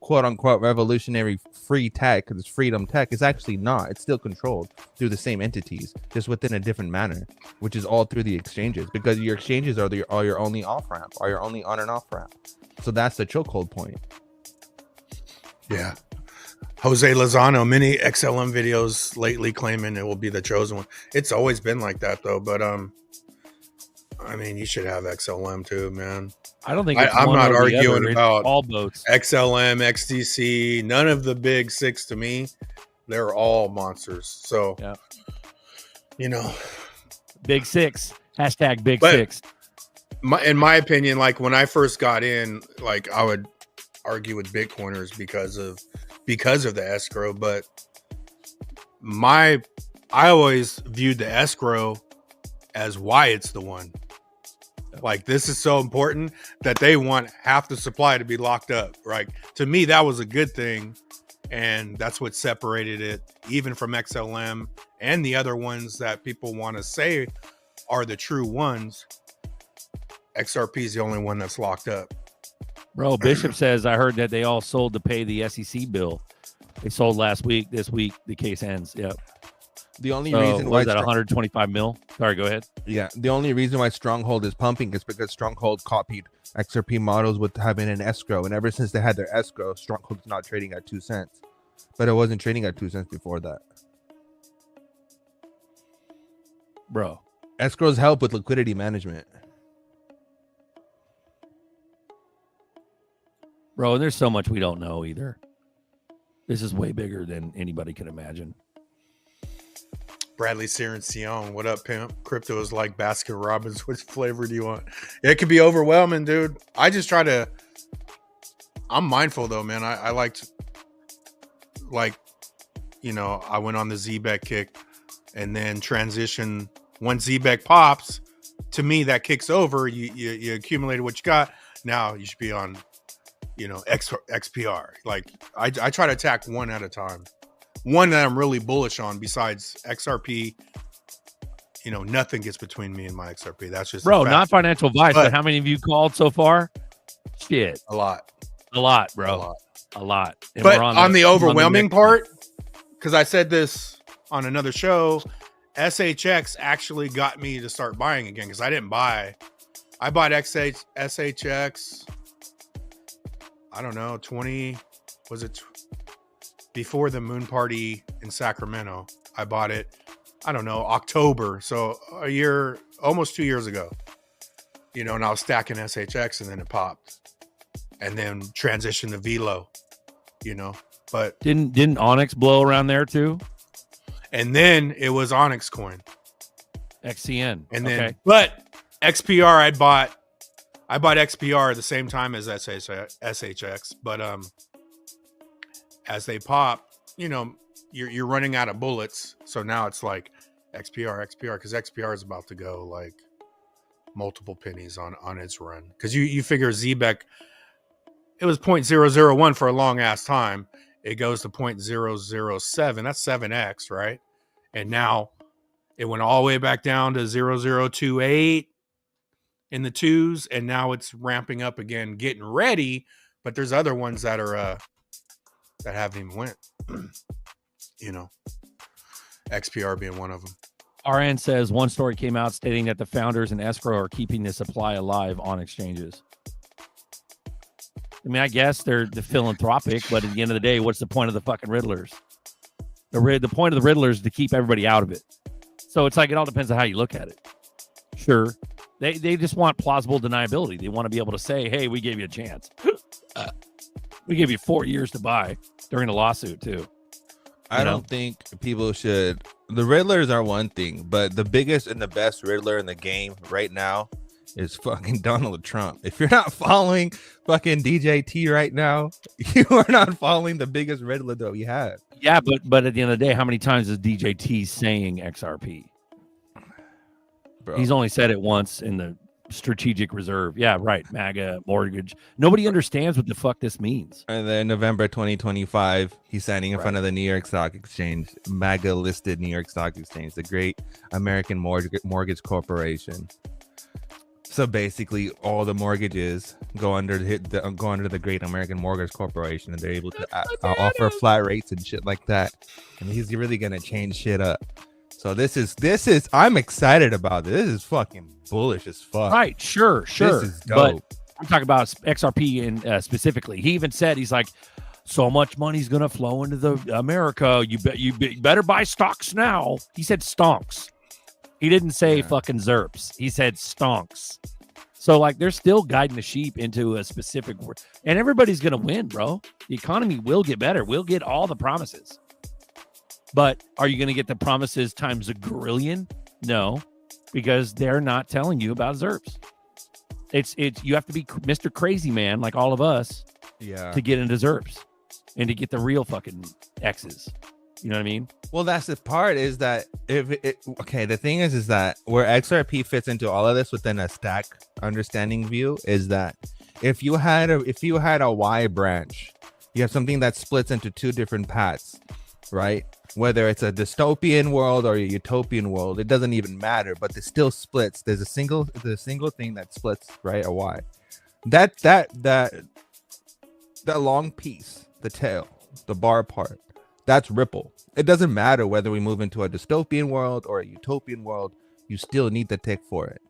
quote unquote revolutionary free tech, this freedom tech, it's actually not. It's still controlled through the same entities, just within a different manner, which is all through the exchanges, because your exchanges are your only off ramp, are your only on and off ramp. So that's the chokehold point. Yeah. Jose Lozano, many XLM videos lately claiming it will be the chosen one. It's always been like that though, but I mean, you should have XLM too, man. I don't think I'm not arguing about all boats. XLM, XDC, none of the big six to me. They're all monsters. So, yeah. Big six. Hashtag big six. In my opinion, like when I first got in, like I would argue with Bitcoiners because of the escrow, but I always viewed the escrow as why it's the one. Like this is so important that they want half the supply to be locked up. Right? To me, that was a good thing, and that's what separated it even from XLM and the other ones that people want to say are the true ones. XRP is the only one that's locked up. Bro, Bishop says, I heard that they all sold to pay the SEC bill. They sold last week. This week, the case ends. Yep. The only reason why is that 125 mil? Sorry, go ahead. Yeah. The only reason why Stronghold is pumping is because Stronghold copied XRP models with having an escrow. And ever since they had their escrow, Stronghold's not trading at 2 cents. But it wasn't trading at 2 cents before that. Bro, Escrows help with liquidity management. Bro, there's so much we don't know either. This is way bigger than anybody can imagine. Bradley Ciencion, what up, pimp? Crypto is like Baskin Robbins. Which flavor do you want? It can be overwhelming, dude. I just try to. I'm mindful though, man. I like to, I went on the ZBEC kick, and then transition. Once ZBEC pops, to me that kicks over. You accumulated what you got. Now you should be on, XPR. Like I try to attack one at a time. One that I'm really bullish on besides XRP, nothing gets between me and my XRP. That's just not financial advice, but how many of you called so far? Shit. A lot, bro. A lot. And but on the overwhelming part, because I said this on another show, SHX actually got me to start buying again because I didn't buy. I bought SHX, I don't know, before the moon party in Sacramento. I bought it, I don't know, October. So a year, almost 2 years ago, and I was stacking SHX and then it popped and then transitioned to Velo, but didn't Onyx blow around there too? And then it was Onyx coin. XCN. And then, but XPR, I bought XPR at the same time as SHX, but, as they pop, you're running out of bullets. So now it's like XPR, because XPR is about to go like multiple pennies on its run. Because you figure ZBEC, it was 0.001 for a long ass time. It goes to 0.007. That's 7x, right? And now it went all the way back down to 0.0028 in the twos, and now it's ramping up again, getting ready. But there's other ones that are that haven't even went. XPR being one of them. RN says one story came out stating that the founders and escrow are keeping the supply alive on exchanges. I mean, I guess they're philanthropic, but at the end of the day, what's the point of the fucking Riddlers? The point of the Riddlers is to keep everybody out of it. So it's like, it all depends on how you look at it. Sure. They just want plausible deniability. They want to be able to say, hey, we gave you a chance. We gave you 4 years to buy during the lawsuit too. I don't think people should. The Riddlers are one thing, but the biggest and the best Riddler in the game right now is fucking Donald Trump. If you're not following fucking DJT right now, you are not following the biggest Riddler that we have. Yeah, but at the end of the day, how many times is DJT saying XRP? Bro. He's only said it once in the strategic reserve. Yeah, right. MAGA, mortgage. Nobody understands what the fuck this means. And then November 2025, he's standing in front of the New York Stock Exchange, MAGA listed New York Stock Exchange, the Great American Mortgage Corporation. So basically, all the mortgages go under the Great American Mortgage Corporation, and they're able to offer flat rates and shit like that. And he's really gonna change shit up. So this is I'm excited about this. This is fucking bullish as fuck. Right? Sure. This is dope. But I'm talking about XRP and specifically. He even said, he's like, so much money's gonna flow into the America. You better buy stocks now. He said stonks. He didn't say fucking ZERPs. He said stonks. So like, they're still guiding the sheep into a specific word, and everybody's gonna win, bro. The economy will get better. We'll get all the promises. But are you going to get the promises times a grillion? No, because they're not telling you about ZERPs. It's you have to be Mr. Crazy Man like all of us, to get into ZERPs and to get the real fucking X's. You know what I mean? Well, that's the part, is that the thing is that where XRP fits into all of this within a stack understanding view is that if you had a Y branch, you have something that splits into two different paths, right? Whether it's a dystopian world or a utopian world, it doesn't even matter, but it still splits. There's a single thing that splits, right? A Y. That long piece, the tail, the bar part, that's Ripple. It doesn't matter whether we move into a dystopian world or a utopian world, you still need the tick for it.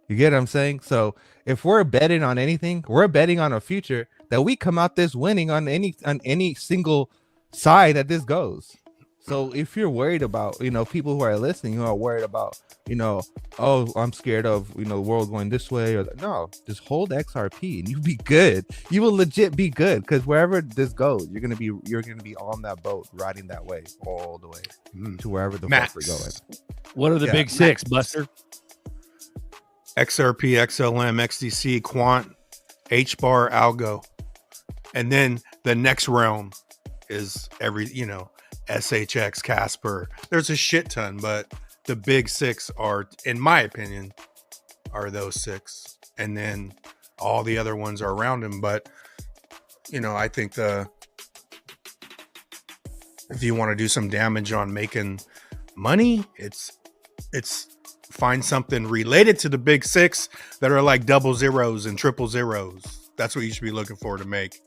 You get what I'm saying? So if we're betting on anything, we're betting on a future that we come out this winning on any single side that this goes. So if you're worried about, people who are listening who are worried about, oh, I'm scared of, the world going this way or no, just hold XRP and you'll be good. You will legit be good because wherever this goes, you're gonna be on that boat riding that way all the way to wherever the fuck we're going. What are the big six, Buster? XRP, XLM, XDC, Quant, HBAR, Algo, and then the next realm is SHX, Casper. There's a shit ton, but the big six are, in my opinion, are those six. And then all the other ones are around them. But, I think if you want to do some damage on making money, it's find something related to the big six that are like double zeros and triple zeros. That's what you should be looking for to make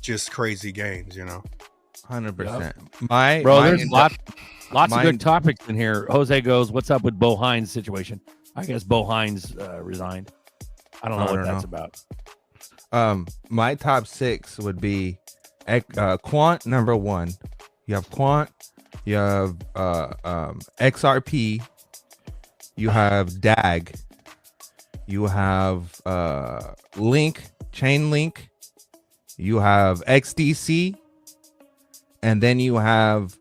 just crazy gains, 100%. There's lots of good topics in here. Jose goes, "What's up with Bo Hines' situation?" I guess Bo Hines resigned. I don't know what that's about. My top six would be Quant number one. You have Quant. You have XRP. You have DAG. You have Chain Link. You have XDC. And then you have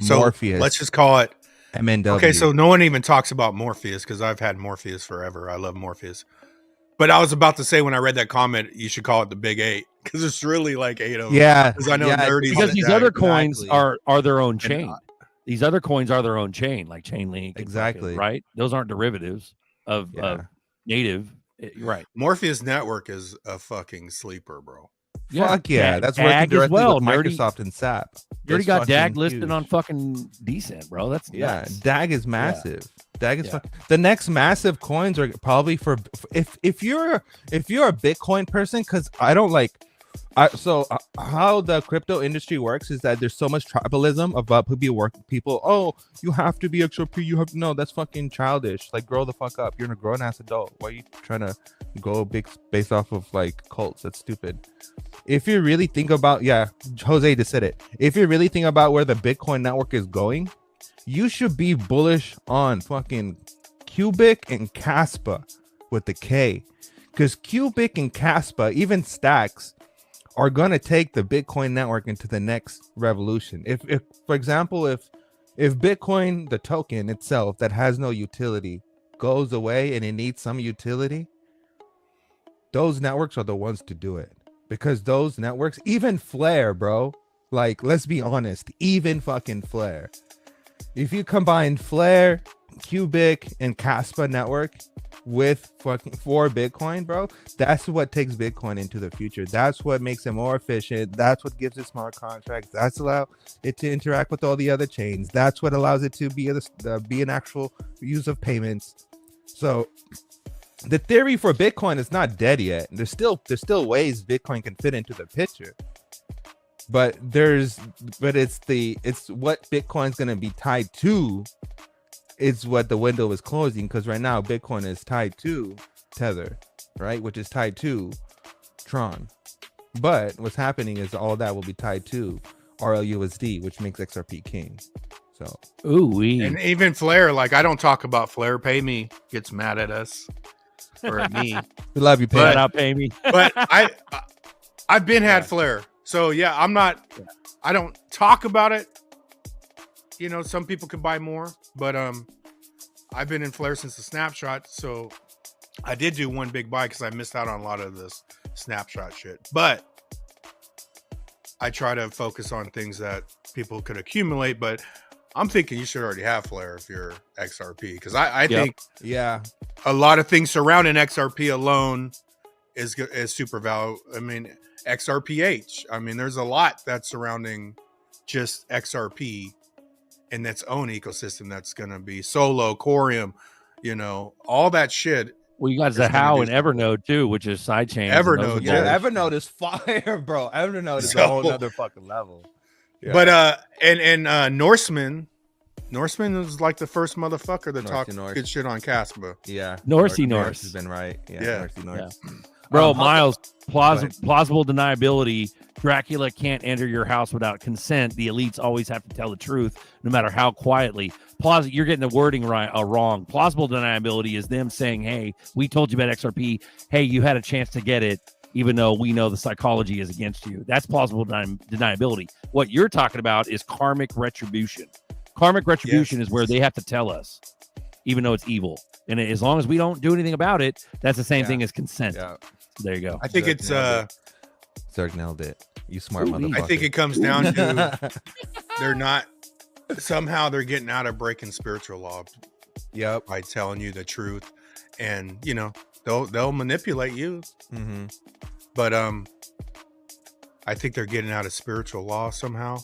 Morpheus. Let's just call it MNW. Okay, so no one even talks about Morpheus because I've had Morpheus forever. I love Morpheus. But I was about to say when I read that comment, you should call it the Big Eight because it's really like 8 of them. Yeah, because I know nerdy. Because these other coins are their own chain. These other coins are their own chain, like Chainlink. Exactly. Right? Those aren't derivatives of native. Right. Morpheus Network is a fucking sleeper, bro. Yeah. Fuck yeah. That's working directly with Microsoft and SAP. You already got DAG listed on fucking Decent, bro. That's nuts. DAG is massive. DAG is the next massive coins are probably for if you're a Bitcoin person, because I don't like how the crypto industry works is that there's so much tribalism about people. Oh, you have to be XRP. No, that's fucking childish. Like, grow the fuck up. You're a grown ass adult. Why are you trying to go big based off of like cults? That's stupid. If you really think about, Jose just said it. If you really think about where the Bitcoin network is going, you should be bullish on fucking Cubic and Caspa with the K, because Cubic and Caspa, even Stacks, are gonna take the Bitcoin network into the next revolution. If for example, if Bitcoin, the token itself that has no utility, goes away and it needs some utility, those networks are the ones to do it. Because those networks, even Flare, bro, like, let's be honest, even fucking Flare. If you combine Flare, Cubic, and Caspa network with fucking for Bitcoin, bro, that's what takes Bitcoin into the future. That's what makes it more efficient. That's what gives it smart contracts. That's allow it to interact with all the other chains. That's what allows it to be an actual use of payments. So the theory for Bitcoin is not dead yet. There's still ways Bitcoin can fit into the picture. But it's what Bitcoin's gonna be tied to. It's what the window is closing, because right now Bitcoin is tied to Tether, right, which is tied to Tron. But what's happening is all that will be tied to RLUSD, which makes XRP king. So and even Flare, like, I don't talk about Flare. Pay me gets mad at us or at me. We love you, Pay. Out, pay me. But I've been had Flare. So yeah, I don't talk about it. You know, some people could buy more, but I've been in Flare since the snapshot. So I did do one big buy because I missed out on a lot of this snapshot shit. But I try to focus on things that people could accumulate. But I'm thinking you should already have Flare if you're XRP, because I think a lot of things surrounding XRP alone is super value. I mean, XRPH. I mean, there's a lot that's surrounding just XRP in its own ecosystem that's going to be Solo, Corium, you know, all that shit. Well, you got Zahao and Evernote too, which is sidechain. Evernote, Evernote is fire, bro. Evernote is a whole other fucking level. Yeah. But and Norseman was like the first motherfucker that talked good shit on Caspa. Yeah, Norse has been right. Yeah. Bro, Miles, plausible deniability Dracula can't enter your house without consent. The elites always have to tell the truth, no matter how quietly. You're getting the wording wrong. Plausible deniability is them saying, hey, we told you about XRP. Hey, you had a chance to get it, even though we know the psychology is against you. That's plausible deniability. What you're talking about is karmic retribution. Karmic retribution is where they have to tell us, even though it's evil. And as long as we don't do anything about it, that's the same thing as consent. Yeah. There you go. I think it's Zerk nailed it. You smart motherfucker. I think it comes down to they're not somehow they're getting out of breaking spiritual law. Yep. By telling you the truth, and you know they'll manipulate you. Mm-hmm. But I think they're getting out of spiritual law somehow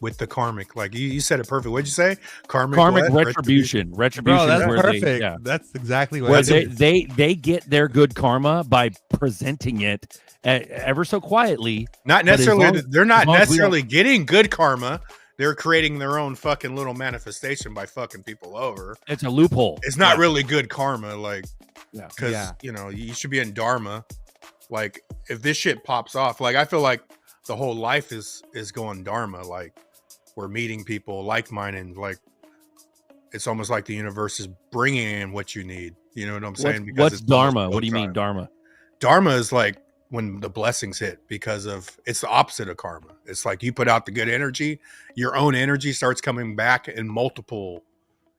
with the karmic. Like you said it perfect. What'd you say? Karmic retribution. Retribution. Bro, that's where perfect. That's exactly what where they get their good karma by presenting it ever so quietly. Not necessarily. They're not necessarily getting good karma. They're creating their own fucking little manifestation by fucking people over. It's a loophole. It's not really good karma, like, because you know you should be in dharma. Like, if this shit pops off, like I feel like the whole life is going dharma. Like, we're meeting people like-minded. Like, it's almost like the universe is bringing in what you need. You know what I'm saying? What's dharma? What do you mean dharma? Dharma is like when the blessings hit, because of it's the opposite of karma. It's like you put out the good energy, your own energy starts coming back in multiple,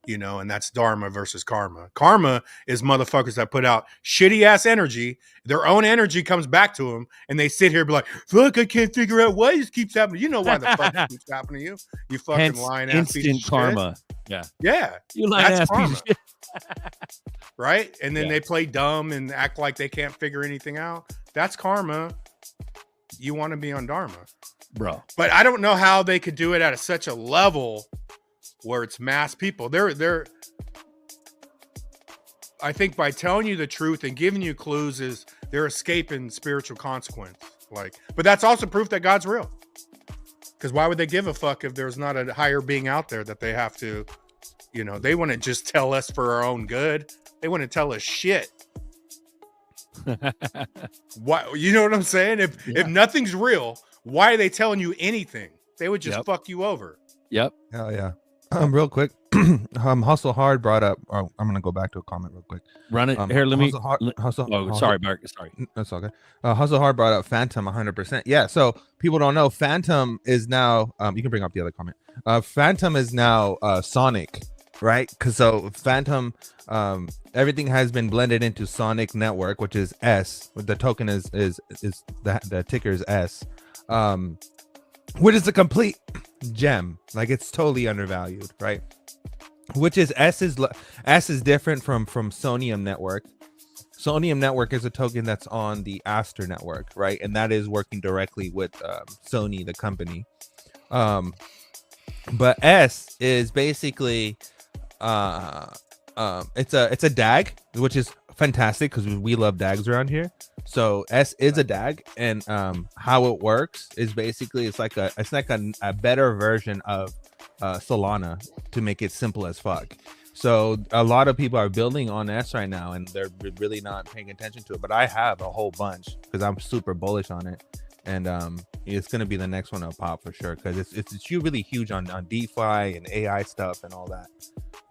you know, and that's dharma versus karma. Karma is motherfuckers that put out shitty ass energy. Their own energy comes back to them, and they sit here and be like, "Fuck, I can't figure out why this keeps happening." You know why the fuck it keeps happening to you? You fucking lying ass piece of shit. Karma. Yeah. You lying ass piece of shit. Right? And then they play dumb and act like they can't figure anything out. That's karma. You want to be on dharma, bro. But I don't know how they could do it at such a level where it's mass people. They're I think by telling you the truth and giving you clues is they're escaping spiritual consequence. Like, but that's also proof that God's real. Because why would they give a fuck if there's not a higher being out there that they have to, you know, they want to just tell us for our own good. They want to tell us shit. Why, you know what I'm saying? If nothing's real, why are they telling you anything? They would just fuck you over. Yep. Hell yeah. Real quick, Hustle Hard brought up. Oh, I'm gonna go back to a comment real quick. Run it here. Let me. Sorry, Mark. Sorry. That's okay. Hustle Hard brought up Phantom 100%. Yeah. So people don't know Phantom is now. You can bring up the other comment. Phantom is now Sonic, right? Because so Phantom, everything has been blended into Sonic Network, which is S. The token is the ticker is S. Which is a complete gem. Like, it's totally undervalued, right? Which is S is different from Sonium Network. Sonium Network is a token that's on the Aster network, right? And that is working directly with Sony, the company. But S is basically it's a DAG, which is fantastic because we love DAGs around here. So S is a DAG, and how it works is basically it's like a better version of Solana, to make it simple as fuck. So a lot of people are building on S right now, and they're really not paying attention to it. But I have a whole bunch because I'm super bullish on it, and it's gonna be the next one to pop for sure because it's really huge on DeFi and AI stuff and all that.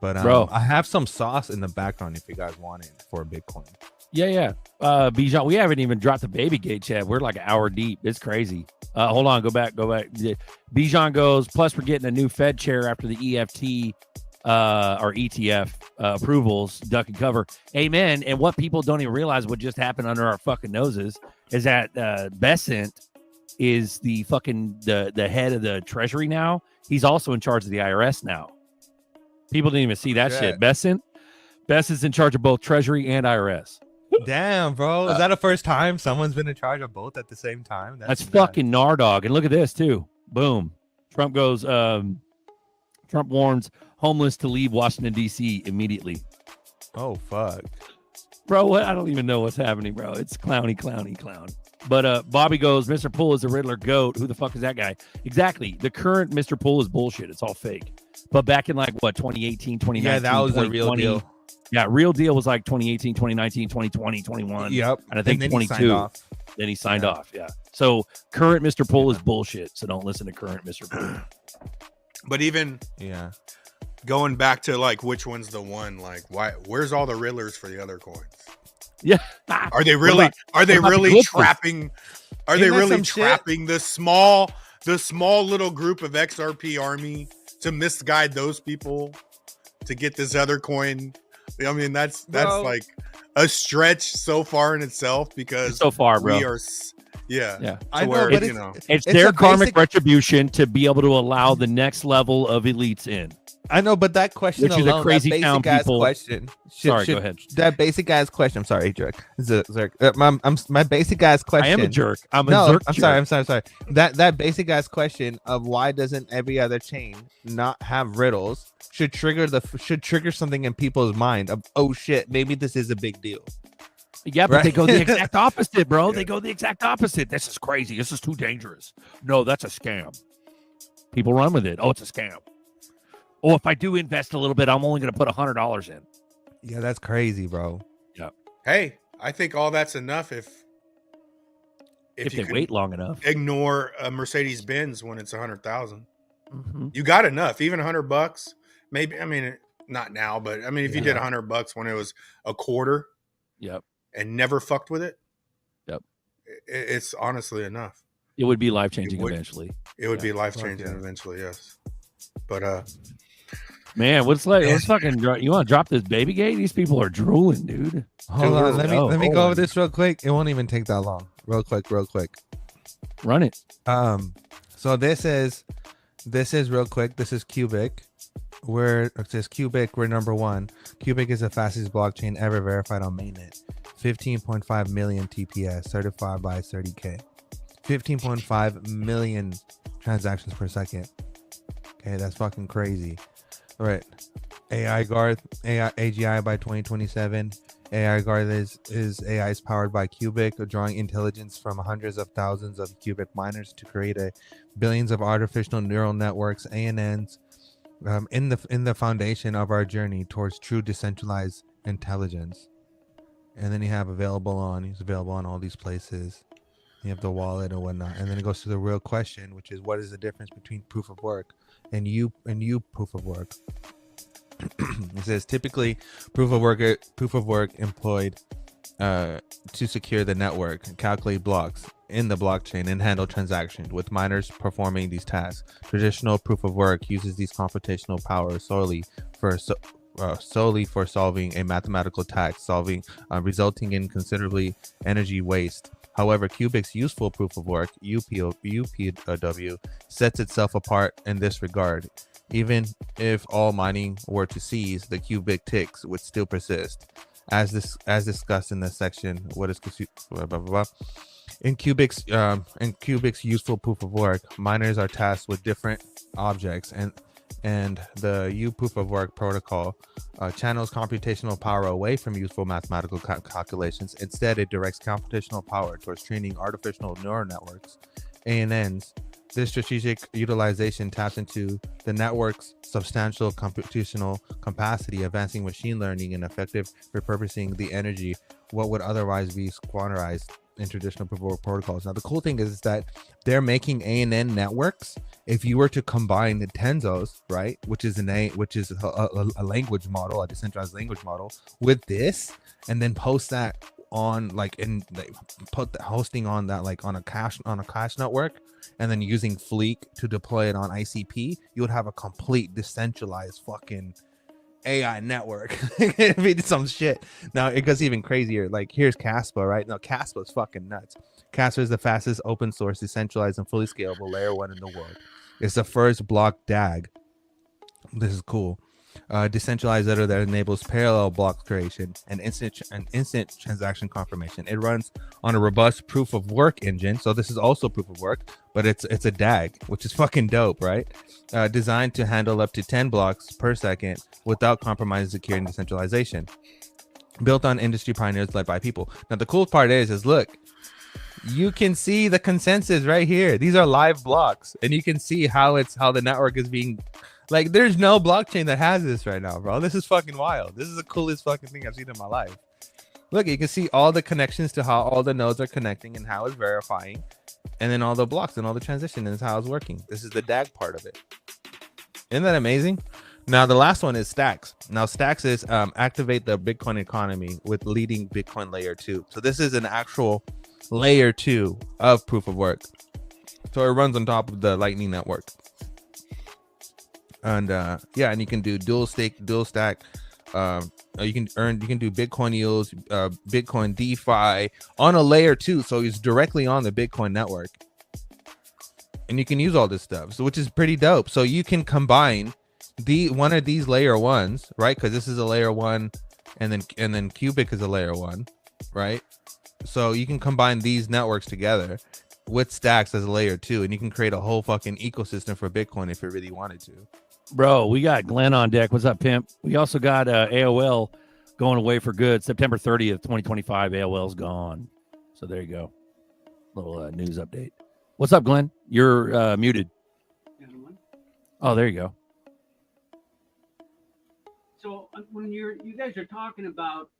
But bro, I have some sauce in the background if you guys want it for Bitcoin. Yeah. Bijan, we haven't even dropped the baby gate yet. We're like an hour deep. It's crazy. Hold on, go back. Bijan goes, plus we're getting a new Fed chair after the EFT or ETF approvals, duck and cover. Amen. And what people don't even realize what just happened under our fucking noses is that Besant is the fucking the head of the Treasury now. He's also in charge of the IRS now. People didn't even see that shit. Besant's in charge of both Treasury and IRS. Damn, bro. Is that the first time someone's been in charge of both at the same time? That's fucking Nardog. And look at this, too. Boom. Trump goes, Trump warns homeless to leave Washington, D.C. immediately. Oh, fuck. Bro, what? I don't even know what's happening, bro. It's clown. But Bobby goes, Mr. Poole is the Riddler goat. Who the fuck is that guy? Exactly. The current Mr. Poole is bullshit. It's all fake. But back in like, what, 2018, 2019, yeah, that was a real deal. Yeah, Real Deal was like 2018, 2019, 2020, 21. Yep. And I think then he 22. signed off. Then he signed off. Yeah. So current Mr. Pool is bullshit. So don't listen to current Mr. Pool. But even going back to like which one's the one, like where's all the Riddlers for the other coins? Yeah. Are they really trapping the small little group of XRP army to misguide those people to get this other coin? I mean, that's like a stretch so far in itself, because so far, bro. we are I know, but it's their karmic retribution to be able to allow the next level of elites in. I know, but that question Which is alone, a crazy that town basic ass people. question. Sorry, go ahead. That basic ass question. I'm sorry, jerk. My basic ass question. I am a jerk. I'm sorry. That basic ass question of why doesn't every other chain not have riddles should trigger something in people's mind of, oh shit, maybe this is a big deal. Yeah, but they go the exact opposite, bro. They go the exact opposite. This is crazy. This is too dangerous. No, that's a scam. People run with it. Oh, it's a scam. Oh, if I do invest a little bit, I'm only going to put $100 in. Yeah, that's crazy, bro. Yeah. Hey, I think all that's enough if they wait long enough. Ignore a Mercedes Benz when it's 100,000. Mm-hmm. You got enough, even $100. Maybe, I mean, not now, but I mean, if you did $100 when it was a quarter, and never fucked with it, it's honestly enough. It would be life changing eventually. It would be life changing eventually, yes. But man, let's fucking. You want to drop this baby gate? These people are drooling, dude. Hold on, let me go over this real quick. It won't even take that long. Real quick. Run it. So this is real quick. This is Cubic. It says Cubic. We're number one. Cubic is the fastest blockchain ever verified on mainnet. 15.5 million TPS, certified by 30K. 15.5 million transactions per second. Okay, that's fucking crazy. All right. AI Guard, AGI by 2027. AI Guard is AIs powered by Cubic, drawing intelligence from hundreds of thousands of Cubic miners to create billions of artificial neural networks, ANNs, in the foundation of our journey towards true decentralized intelligence. And then he's available on all these places. You have the wallet and whatnot, and then it goes to the real question, which is what is the difference between proof of work and you proof of work? It says typically proof of work employed to secure the network and calculate blocks in the blockchain and handle transactions, with miners performing these tasks. Traditional proof of work uses these computational powers solely for solving a mathematical task, resulting in considerably energy waste. However, Cubic's useful proof of work, UPW, sets itself apart in this regard. Even if all mining were to cease, the Cubic ticks would still persist. As discussed in this section, what is blah, blah, blah. In Cubic's useful proof of work, miners are tasked with different objects, and the proof of work protocol channels computational power away from useful mathematical calculations. Instead, it directs computational power towards training artificial neural networks, ANNs. This strategic utilization taps into the network's substantial computational capacity, advancing machine learning and effective repurposing the energy what would otherwise be squandered in traditional proof of work protocols. Now, the cool thing is that they're making ANN networks. If you were to combine the Tenzos, right, which is a language model, a decentralized language model, with this, and then post that on put the hosting on that on a cache network, and then using Fleek to deploy it on ICP, you would have a complete decentralized fucking AI network. It'd be some shit. Now it goes even crazier. Like, here's Caspa, right? Now Caspa is fucking nuts. Caspa is the fastest open source, decentralized, and fully scalable layer 1 in the world. It's the first block DAG. This is cool. Decentralized letter that enables parallel block creation and instant transaction confirmation. It runs on a robust proof of work engine, so this is also proof of work, but it's a DAG, which is fucking dope, right? Designed to handle up to 10 blocks per second without compromising security and decentralization. Built on industry pioneers led by people. Now the cool part is look, you can see the consensus right here. These are live blocks, and you can see how the network is being Like, there's no blockchain that has this right now, bro. This is fucking wild. This is the coolest fucking thing I've seen in my life. Look, you can see all the connections to how all the nodes are connecting and how it's verifying, and then all the blocks and all the transition and how it's working. This is the DAG part of it. Isn't that amazing? Now, the last one is Stacks. Now, Stacks is activate the Bitcoin economy with leading Bitcoin layer 2. So this is an actual layer 2 of proof of work. So it runs on top of the Lightning Network. And yeah, and you can do dual stake, dual stack. You can do Bitcoin yields, Bitcoin DeFi on a layer 2. So it's directly on the Bitcoin network. And you can use all this stuff, so which is pretty dope. So you can combine one of these layer 1s, right? Because this is a layer 1, and then Cubic is a layer 1, right? So you can combine these networks together with Stacks as a layer 2, and you can create a whole fucking ecosystem for Bitcoin if you really wanted to. Bro, we got Glenn on deck. What's up, pimp? We also got AOL going away for good. September 30th, 2025. AOL's gone. So there you go. Little news update. What's up, Glenn? You're muted. Oh, there you go. So when you guys are talking about,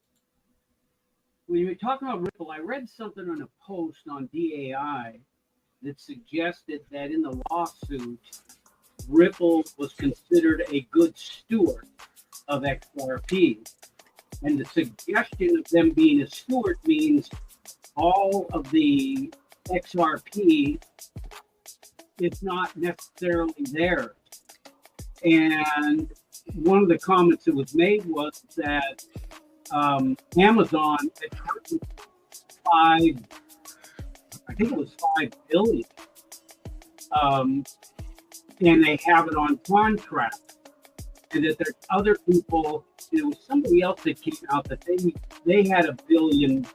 when you're talking about Ripple, I read something on a post on DAI that suggested that in the lawsuit, Ripple was considered a good steward of XRP. And the suggestion of them being a steward means all of the XRP is not necessarily theirs. And one of the comments that was made was that Amazon had purchased I think it was 5 billion. And they have it on contract. And that there's other people, it was somebody else that came out that they had 1 billion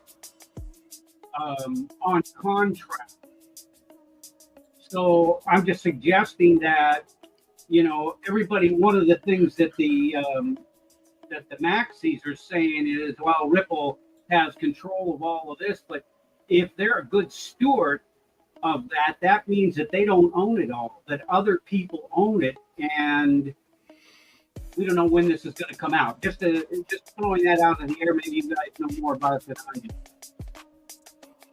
on contract. So I'm just suggesting that, you know, everybody, one of the things that the maxis are saying is, well, Ripple has control of all of this, but if they're a good steward of that, that means that they don't own it all, that other people own it, and we don't know when this is going to come out. Just throwing that out in the air. Maybe you guys know more about it than I do.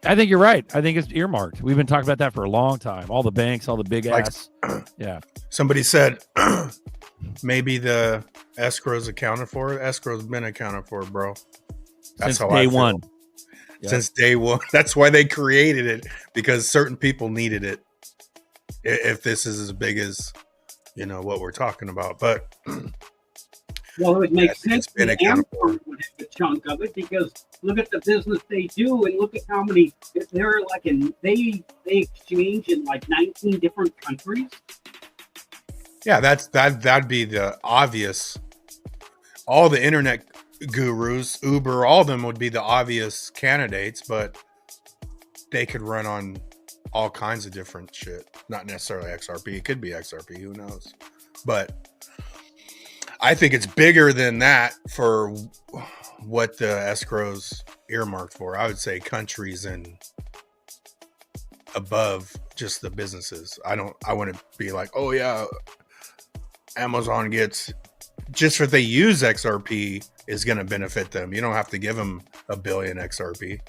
I think you're right. I think it's earmarked. We've been talking about that for a long time. All the banks, all the big ass. Yeah. Somebody said maybe the escrow's accounted for. Escrow's been accounted for, bro. That's Since how day I feel. one. Yep. Since day one. That's why they created it, because certain people needed it. If this is as big as, you know, what we're talking about. But well, it would make sense been that Amazon would have a chunk of it, because look at the business they do, and look at how many they're like they exchange in like 19 different countries. Yeah, that'd be the obvious. All the internet gurus, Uber, all of them would be the obvious candidates, but they could run on all kinds of different shit. Not necessarily XRP. It could be XRP. Who knows? But I think it's bigger than that for what the escrow's earmarked for. I would say countries and above just the businesses. I wouldn't be like, oh yeah, Amazon gets, just for they use XRP is going to benefit them. You don't have to give them 1 billion XRP.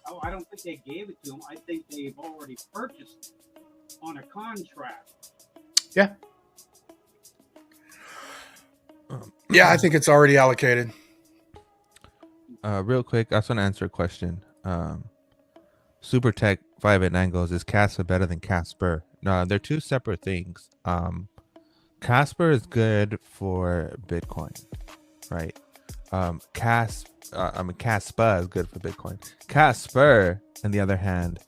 Oh, I don't think they gave it to them. I think they've already purchased it on a contract. Yeah. Yeah, I think it's already allocated. Real quick, I just want to answer a question. Super Tech 589 goes, is Casper better than Casper? No, they're two separate things. Casper is good for Bitcoin, right? Casper is good for Bitcoin. Casper, on the other hand,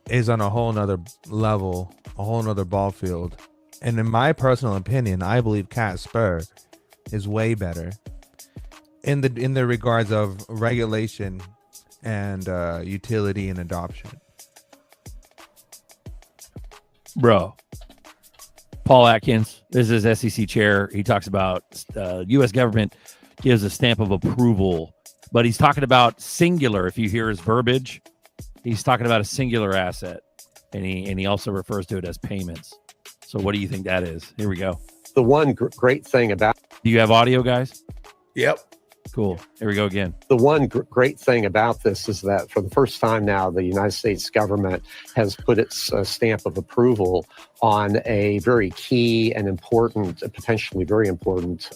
is on a whole nother level, a whole nother ball field. And in my personal opinion, I believe Casper is way better in the regards of regulation and utility and adoption. Bro, Paul Atkins, this is SEC chair. He talks about U.S. government gives a stamp of approval, but he's talking about singular. If you hear his verbiage, he's talking about a singular asset, and he also refers to it as payments. So what do you think that is? Here we go. The one great thing about... Do you have audio, guys? Yep. Cool. Here we go again. The one great thing about this is that for the first time now, the United States government has put its stamp of approval on a very key and important, potentially very important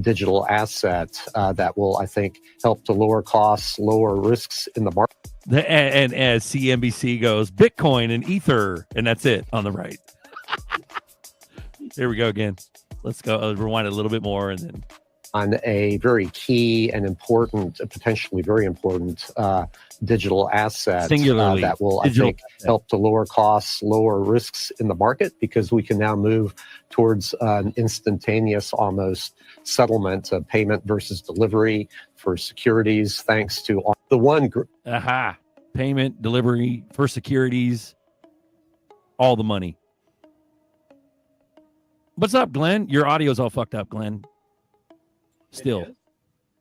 digital asset that will, I think, help to lower costs, lower risks in the market. And as CNBC goes, Bitcoin and Ether, and that's it on the right. Here we go again. Let's go. Rewind it a little bit more and then... On a very key and important, potentially very important digital asset that will, I think, help to lower costs, lower risks in the market, because we can now move towards an instantaneous almost settlement of payment versus delivery for securities, thanks to the one... Payment, delivery, for securities, all the money. What's up, Glenn? Your audio's all fucked up, Glenn. Still.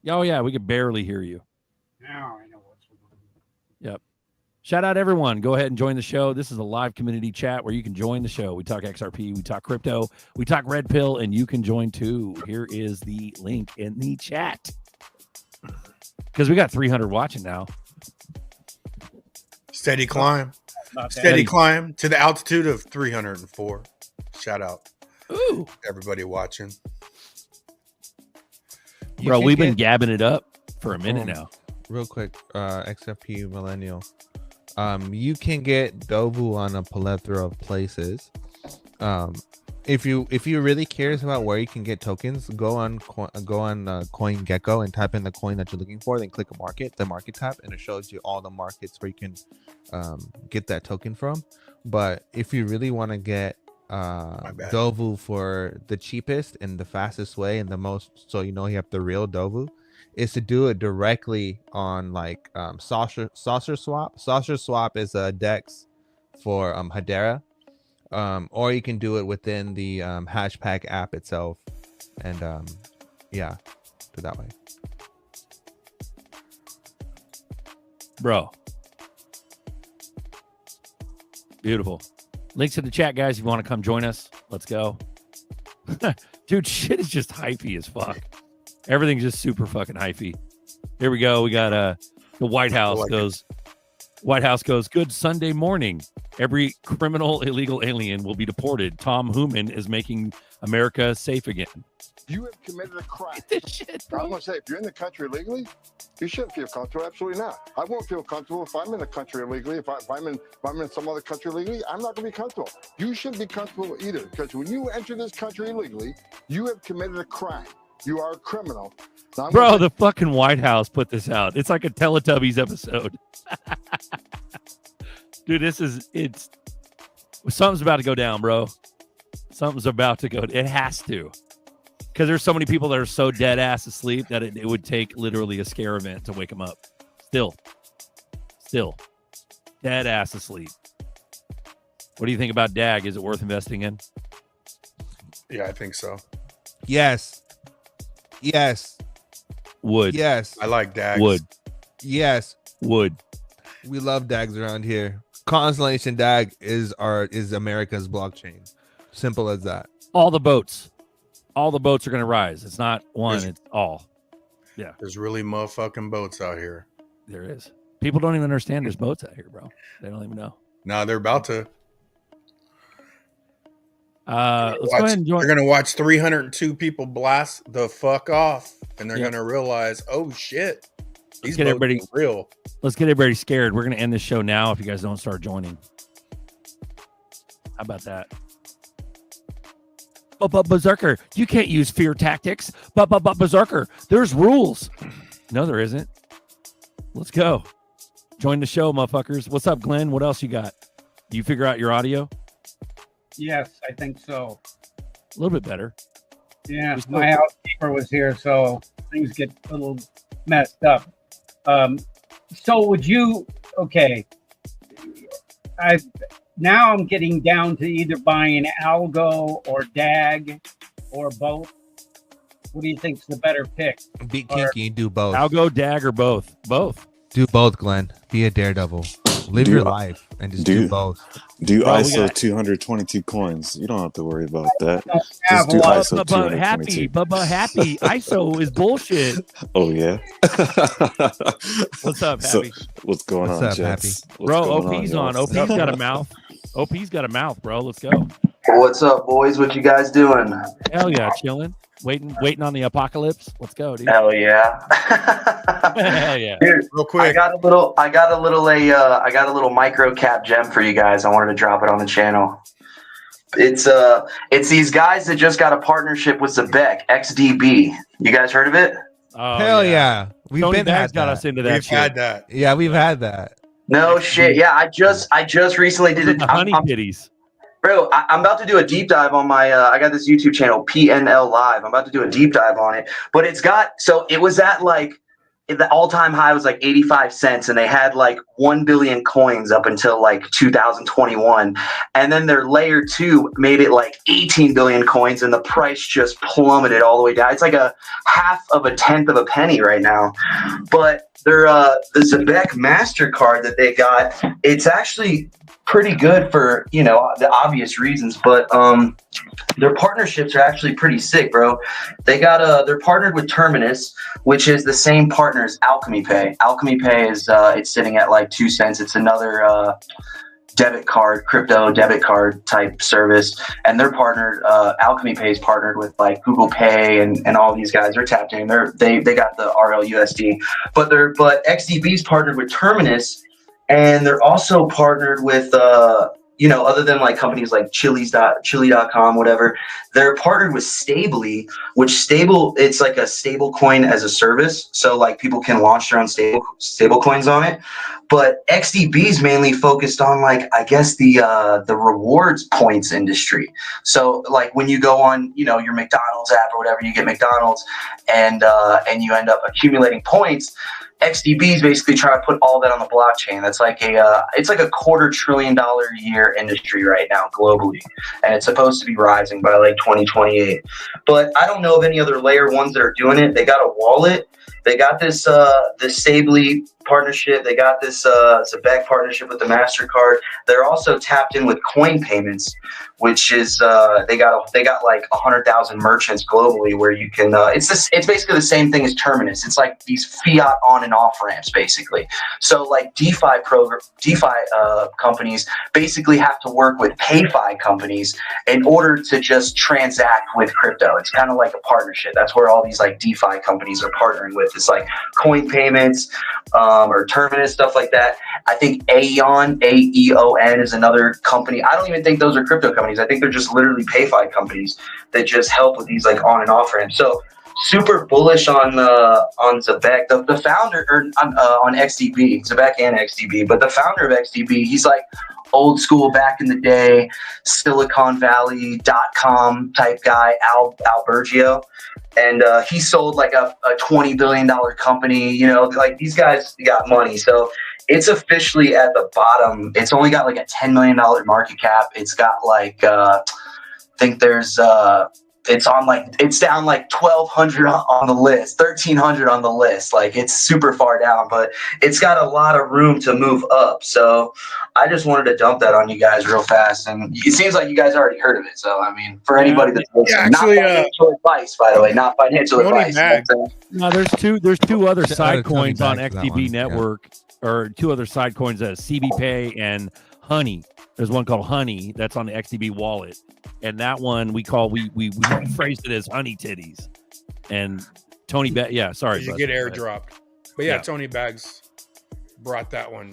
Oh, yeah, we could barely hear you. Now I know what's going on. Yep. Shout out everyone. Go ahead and join the show. This is a live community chat where you can join the show. We talk XRP, we talk crypto, we talk red pill, and you can join too. Here is the link in the chat. Because we got 300 watching now. Steady climb. Steady climb to the altitude of 304. Shout out. Ooh. Everybody watching. Bro, we've been gabbing it up for a minute now. Real quick, XRP Millennial. You can get Dovu on a plethora of places. If you're really curious about where you can get tokens, go on CoinGecko and type in the coin that you're looking for. Then click the market tab, and it shows you all the markets where you can get that token from. But if you really want to get Dovu for the cheapest and the fastest way and the most, so you have the real Dovu, is to do it directly on like Saucer Swap. Saucer Swap is a DEX for Hedera, or you can do it within the Hashpack app itself, and yeah, do that way. Bro, beautiful. Links in the chat, guys. If you want to come join us, let's go. Dude, shit is just hypey as fuck. Everything's just super fucking hypey. Here we go. We got the White House goes. White House goes, good Sunday morning. Every criminal illegal alien will be deported. Tom Hooman is making America safe again. You have committed a crime. This shit, bro. I was going to say, if you're in the country illegally, you shouldn't feel comfortable. Absolutely not. I won't feel comfortable if I'm in the country illegally. If I'm in some other country illegally, I'm not going to be comfortable. You shouldn't be comfortable either, because when you enter this country illegally, you have committed a crime. You are a criminal. Now, bro, the fucking White House put this out. It's like a Teletubbies episode. Dude, something's about to go down, bro. Something's about to go. It has to. Because there's so many people that are so dead ass asleep that it would take literally a scare event to wake them up. Still. Dead ass asleep. What do you think about DAG? Is it worth investing in? Yeah, I think so. Yes. Would. Yes. I like DAGs. Would. Yes. Would. We love DAGs around here. Constellation DAG is America's blockchain. Simple as that. All the boats are going to rise. It's not one, it's all. Yeah. There's really motherfucking boats out here. There is. People don't even understand there's boats out here, bro. They don't even know. No, they're about to. Let's go ahead and join. They're going to watch 302 people blast the fuck off, and they're going to realize, oh, shit. These boats are real. Let's get everybody scared. We're going to end this show now if you guys don't start joining. How about that? But Berserker, you can't use fear tactics. But Berserker, there's rules. No, there isn't. Let's go. Join the show, motherfuckers. What's up, Glenn? What else you got? Do you figure out your audio? Yes, I think so. A little bit better. Yeah, my housekeeper was here, so things get a little messed up. So would you? Okay, now I'm getting down to either buying Algo or DAG or both. What do you think's the better pick? Be kinky, do both. Algo, DAG, or both? Both. Do both, Glenn. Be a daredevil. live your life and just do both. Do ISO 222 coins. You don't have to worry about that. Just do Bubba, ISO 222. Bubba happy. ISO is bullshit. Oh yeah. What's up, So, Happy? what's going on, up, Jets? What's Bro, going OP's y'all? on. OP's got a mouth. OP's got a mouth, bro. Let's go. What's up, boys? What you guys doing? Hell yeah, chilling. Waiting on the apocalypse. Let's go, dude. Hell yeah. Hell yeah. Dude, Real quick. I got a little micro cap gem for you guys. I wanted to drop it on the channel. It's these guys that just got a partnership with ZRK XDB. You guys heard of it? Oh, Hell yeah. We've Tony been Bags had got that. us into that. We've shit. had that. Yeah, we've had that. No shit. Yeah, I just recently did it. The honey titties. Bro, I'm about to do a deep dive on my, I got this YouTube channel, PNL Live. I'm about to do a deep dive on it. But it was at like, the all-time high was like 85 cents, and they had like 1 billion coins up until like 2021. And then their layer 2 made it like 18 billion coins, and the price just plummeted all the way down. It's like a tenth of a penny right now. But their the ZRK MasterCard that they got, it's actually pretty good for, you know, the obvious reasons, but their partnerships are actually pretty sick, bro. They're partnered with Terminus, which is the same partner as Alchemy Pay. Alchemy Pay is it's sitting at like 2 cents. It's another crypto debit card type service, and they're partnered. Alchemy Pay is partnered with like Google Pay and all these guys. They're tapped in. They got the RLUSD, but XDB's partnered with Terminus. And they're also partnered with, you know, other than like companies like Chili.com, whatever, they're partnered with Stably, it's like a stable coin as a service. So like people can launch their own stable coins on it. But XDB is mainly focused on like, I guess the rewards points industry. So like when you go on, you know, your McDonald's app or whatever, you get McDonald's and you end up accumulating points. XDB is basically trying to put all that on the blockchain. That's like it's like a $250 billion a year industry right now globally, and it's supposed to be rising by like 2028. But I don't know of any other layer ones that are doing it. They got a wallet. They got this Stably partnership. They got this ZRK partnership with the MasterCard. They're also tapped in with coin payments, which is they got like 100,000 merchants globally where you can. It's basically the same thing as Terminus. It's like these fiat on and off ramps basically. So like DeFi companies basically have to work with PayFi companies in order to just transact with crypto. It's kind of like a partnership. That's where all these like DeFi companies are partnering with. It's like coin payments or Terminus, stuff like that. I think Aeon is another company. I don't even think those are crypto companies. I think they're just literally PayFi companies that just help with these like on and off ramps. So super bullish on ZRK. The founder on XDB, ZRK and XDB, but the founder of XDB, he's like old school back in the day, Silicon Valley.com type guy, Al Bergio. And he sold like a $20 billion company, you know, like these guys got money. So it's officially at the bottom. It's only got like a $10 million market cap. It's got like, I think there's, it's down like 1,200 on the list, 1,300 on the list. Like it's super far down, but it's got a lot of room to move up. So I just wanted to dump that on you guys real fast. And it seems like you guys already heard of it. So, I mean, for anybody that's listening, actually, not financial advice, by the way, not financial advice. No, there's two other side coins on Bags, that XDB one, network, or two other side coins, CB Pay and Honey. There's one called Honey that's on the XDB wallet, and that one we phrased it as Honey Titties. And Tony sorry, You get airdropped. But yeah, Tony Bags brought that one.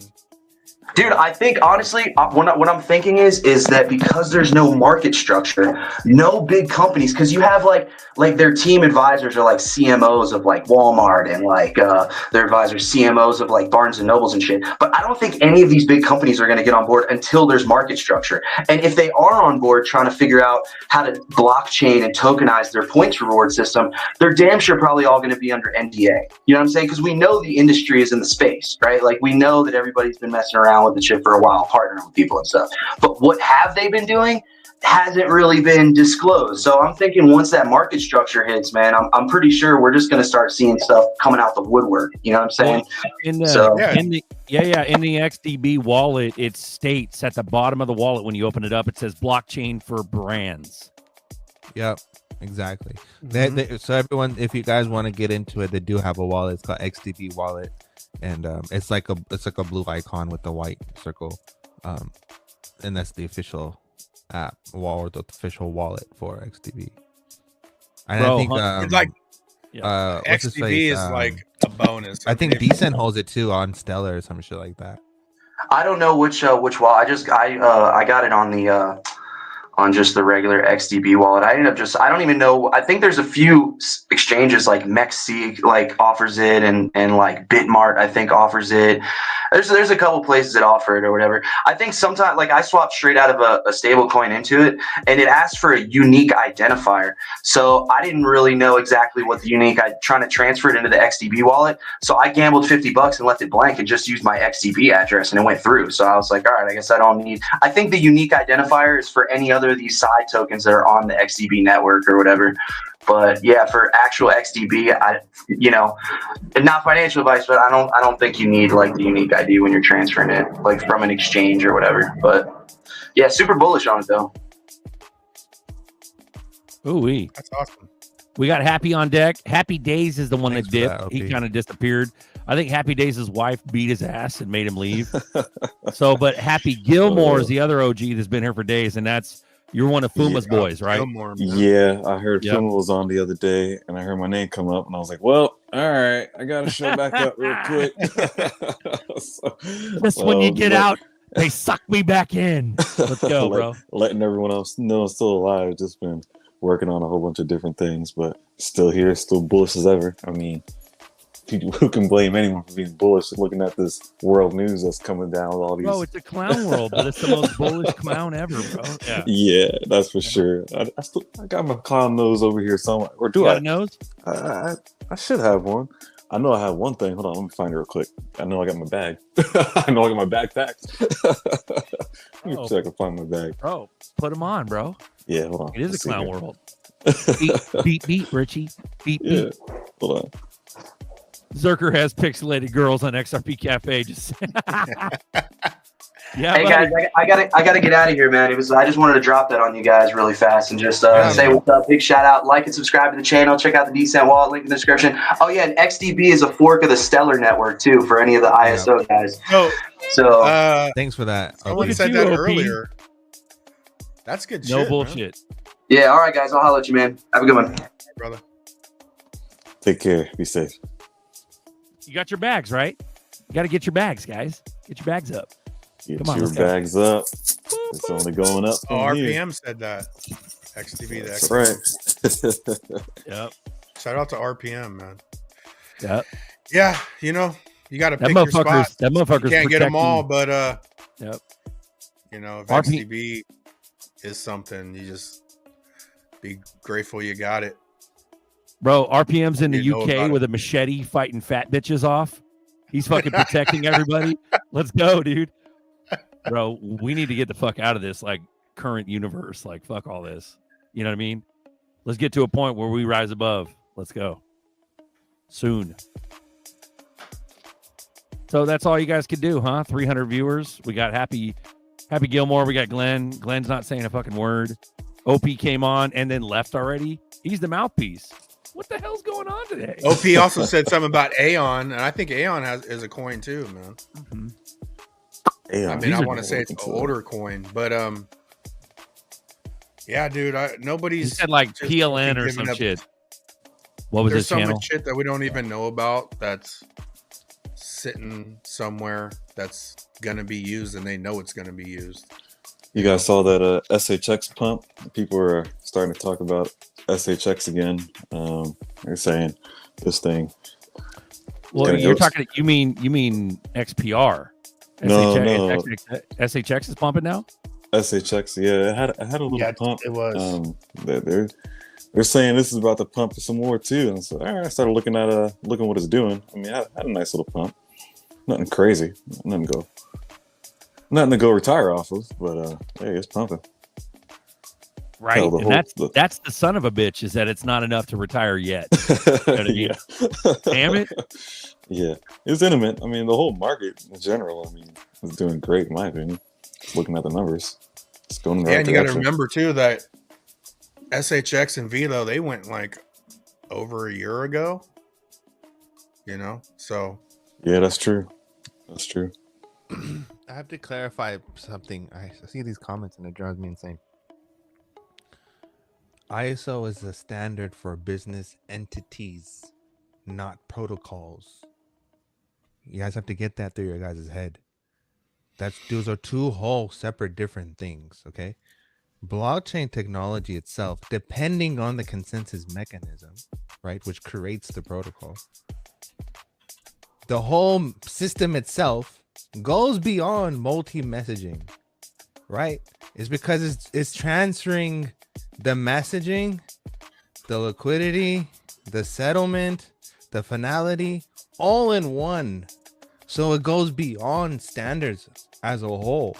Dude, I think honestly, what I'm thinking is that because there's no market structure, no big companies, because you have like their team advisors are like CMOs of like Walmart and like their advisors CMOs of like Barnes and Nobles and shit. But I don't think any of these big companies are going to get on board until there's market structure. And if they are on board trying to figure out how to blockchain and tokenize their points reward system, they're damn sure probably all going to be under NDA. You know what I'm saying? Because we know the industry is in the space, right? Like we know that everybody's been messing around around with the shit for a while, partnering with people and stuff. But what have they been doing hasn't really been disclosed. So I'm thinking once that market structure hits, man, I'm pretty sure we're just going to start seeing stuff coming out the woodwork. You know what I'm saying? In the XDB wallet, it states at the bottom of the wallet when you open it up, it says blockchain for brands. Yep. Exactly. So everyone, if you guys want to get into it, they do have a wallet. It's called XDB wallet, and it's like a blue icon with the white circle, and that's the official app or the official wallet for XDB. And I think it's like XDB is like a bonus. I think Decent holds it too on Stellar or some shit like that. I don't know which wallet. I got it on the on just the regular XDB wallet. I don't even know. I think there's a few exchanges like MEXC like offers it, and like Bitmart I think offers it. There's a couple places that offer it or whatever. I think sometimes like I swapped straight out of a stable coin into it, and it asked for a unique identifier. So I didn't really know exactly what the unique. I trying to transfer it into the XDB wallet. So I gambled $50 and left it blank and just used my XDB address, and it went through. So I was like, all right, I guess I don't need. I think the unique identifier is for any other of these side tokens that are on the XDB network or whatever. But yeah, for actual XDB, not financial advice, but I don't think you need like the unique ID when you're transferring it, like from an exchange or whatever. But yeah, super bullish on it though. Ooh-wee. That's awesome. We got Happy on deck. Happy Days is the one Thanks that dipped. He kind of disappeared. I think Happy Days' wife beat his ass and made him leave. But Happy Gilmore is the other OG that's been here for days, and you're one of Fuma's boys, right? Gilmore, yeah, I heard Fuma was on the other day, and I heard my name come up, and I was like, well, all right, I got to show back up real quick. When you get out, they suck me back in. Let's go, bro. Letting everyone else know I'm still alive. Just been working on a whole bunch of different things, but still here, still bullish as ever. I mean, who can blame anyone for being bullish looking at this world news that's coming down with all these? Bro, it's a clown world, but it's the most bullish clown ever, bro. Yeah, that's for sure. I got my clown nose over here somewhere. Or do I? Got a nose? I should have one. I know I have one thing. Hold on, let me find it real quick. I know I got my bag. I know I got my backpack. Let me see if I can find my bag. Bro, put them on, bro. Yeah, hold on. It is a clown world. Beat, Richie. Beat. Hold on. Zerker has pixelated girls on XRP Cafe. Just yeah. Hey guys, I gotta get out of here, man. I just wanted to drop that on you guys really fast and just say what's up. Big shout out, like and subscribe to the channel. Check out the Decent Wallet link in the description. Oh yeah, and XDB is a fork of the Stellar network too for any of the ISO guys. So thanks for that. Someone said that earlier. That's good. No shit, bullshit. Man. Yeah. All right, guys. I'll holler at you, man. Have a good one, brother. Take care. Be safe. You got your bags, right? You got to get your bags, guys. Get your bags up. Get your bags up. It's only going up. RPM said that. XDB. That's right. Yep. Shout out to RPM, man. Yep. Yeah, you got to pick your spots. That motherfucker's you can't get them all, but yep. If XDB is something, you just be grateful you got it. Bro, RPM's in the UK with a machete fighting fat bitches off. He's fucking protecting everybody. Let's go, dude. Bro, we need to get the fuck out of this, like, current universe. Like, fuck all this. You know what I mean? Let's get to a point where we rise above. Let's go. Soon. So that's all you guys could do, huh? 300 viewers. We got Happy Gilmore. We got Glenn. Glenn's not saying a fucking word. OP came on and then left already. He's the mouthpiece. What the hell's going on today? OP also said something about Aeon, and I think Aeon is a coin too, man. Mm-hmm. Aeon. I mean, I want to say it's an older coin, but yeah, dude, nobody's. He said like PLN or some shit. What was There's his so channel? much shit that we don't even know about that's sitting somewhere that's gonna be used, and they know it's gonna be used. You guys saw that SHX pump? People were starting to talk about SHX again. They're saying this thing. Well, you're talking. You mean XPR? No. SHX is pumping now. SHX, yeah, it had a little pump. It was. They're saying this is about to pump some more too, and so I started looking what it's doing. I mean, I had a nice little pump. Nothing crazy. Nothing go Nothing to go retire off of, but hey, it's pumping. Right, and that's the son of a bitch, is that it's not enough to retire yet. You know what I mean? Yeah. Damn it. Yeah, it's intimate. I mean, the whole market in general, I mean, is doing great in my opinion. Looking at the numbers, it's going in the right And you got to direction. remember too that SHX and Velo, they went like over a year ago. You know, so yeah, that's true. That's true. I have to clarify something. I see these comments and it drives me insane. ISO is a standard for business entities, not protocols. You guys have to get that through your guys' head. Those are two whole separate different things, okay? Blockchain technology itself, depending on the consensus mechanism, right, which creates the protocol, the whole system itself goes beyond multi-messaging, right? It's because it's transferring the messaging, the liquidity, the settlement, the finality, all in one. So it goes beyond standards as a whole.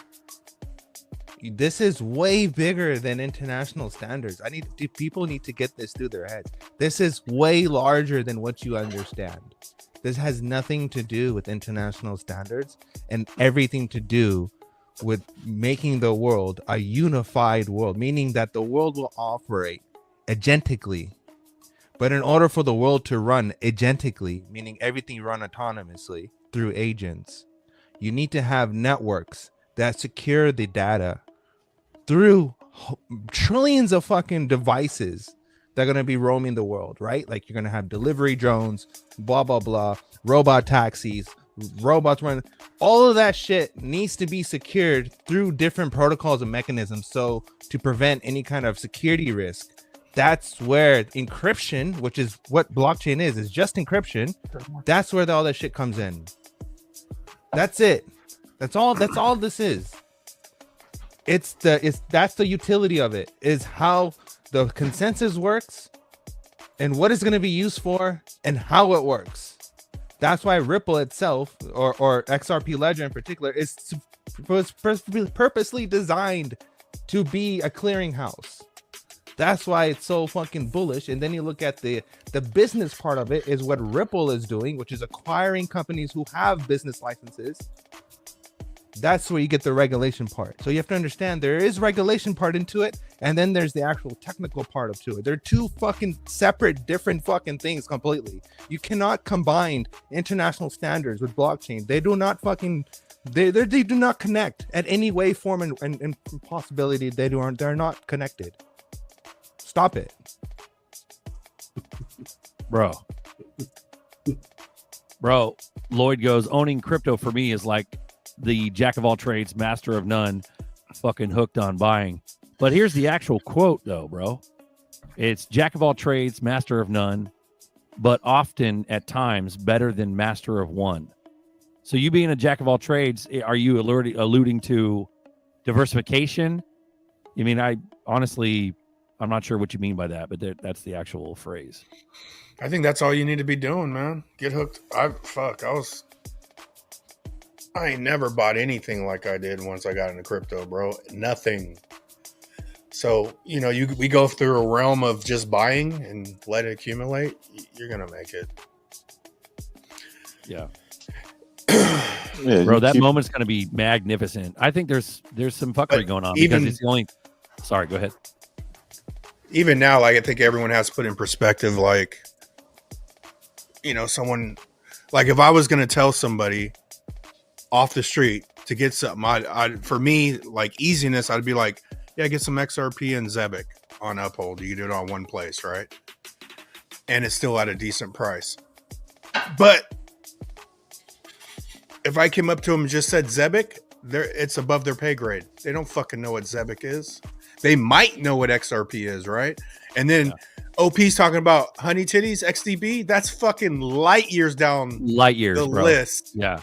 This is way bigger than international standards. People need to get this through their heads. This is way larger than what you understand. This has nothing to do with international standards and everything to do with making the world a unified world, meaning that the world will operate agentically. But in order for the world to run agentically, meaning everything run autonomously through agents, you need to have networks that secure the data through trillions of fucking devices that are going to be roaming the world, right? Like you're going to have delivery drones, blah, blah, blah, robot taxis, robots running. All of that shit needs to be secured through different protocols and mechanisms. So to prevent any kind of security risk, that's where encryption, which is what blockchain is just encryption. That's where all that shit comes in. That's it. That's all this is. That's the utility of it, is how the consensus works and what it's going to be used for and how it works. That's why Ripple itself, or XRP Ledger in particular, was purposely designed to be a clearinghouse. That's why it's so fucking bullish. And then you look at the business part of it, is what Ripple is doing, which is acquiring companies who have business licenses. That's where you get the regulation part. So you have to understand there is regulation part into it, and then there's the actual technical part of it. They're two fucking separate, different fucking things completely. You cannot combine international standards with blockchain. They do not fucking they do not connect at any way, form, and possibility. They're not connected. Stop it, bro. Lloyd goes, owning crypto for me is like the jack of all trades, master of none, fucking hooked on buying. But here's the actual quote though, bro. It's jack of all trades, master of none, but often at times better than master of one. So you being a jack of all trades, are you alluding to diversification? I mean, I'm not sure what you mean by that, but that's the actual phrase. I think that's all you need to be doing, man. Get hooked. I ain't never bought anything like I did once I got into crypto, bro. Nothing. So, we go through a realm of just buying and let it accumulate. You're going to make it. Yeah. Bro, that moment's going to be magnificent. I think there's some fuckery going on because it's the only... Sorry, go ahead. Even now, I think everyone has to put in perspective, someone... if I was going to tell somebody off the street to get something, for me, easiness, I'd be like, yeah, get some XRP and Zebic on Uphold. You can do it on one place, right? And it's still at a decent price. But if I came up to them and just said Zebic, it's above their pay grade. They don't fucking know what Zebic is. They might know what XRP is, right? And then OP's talking about honey titties, XDB. That's fucking light years down the list. Yeah.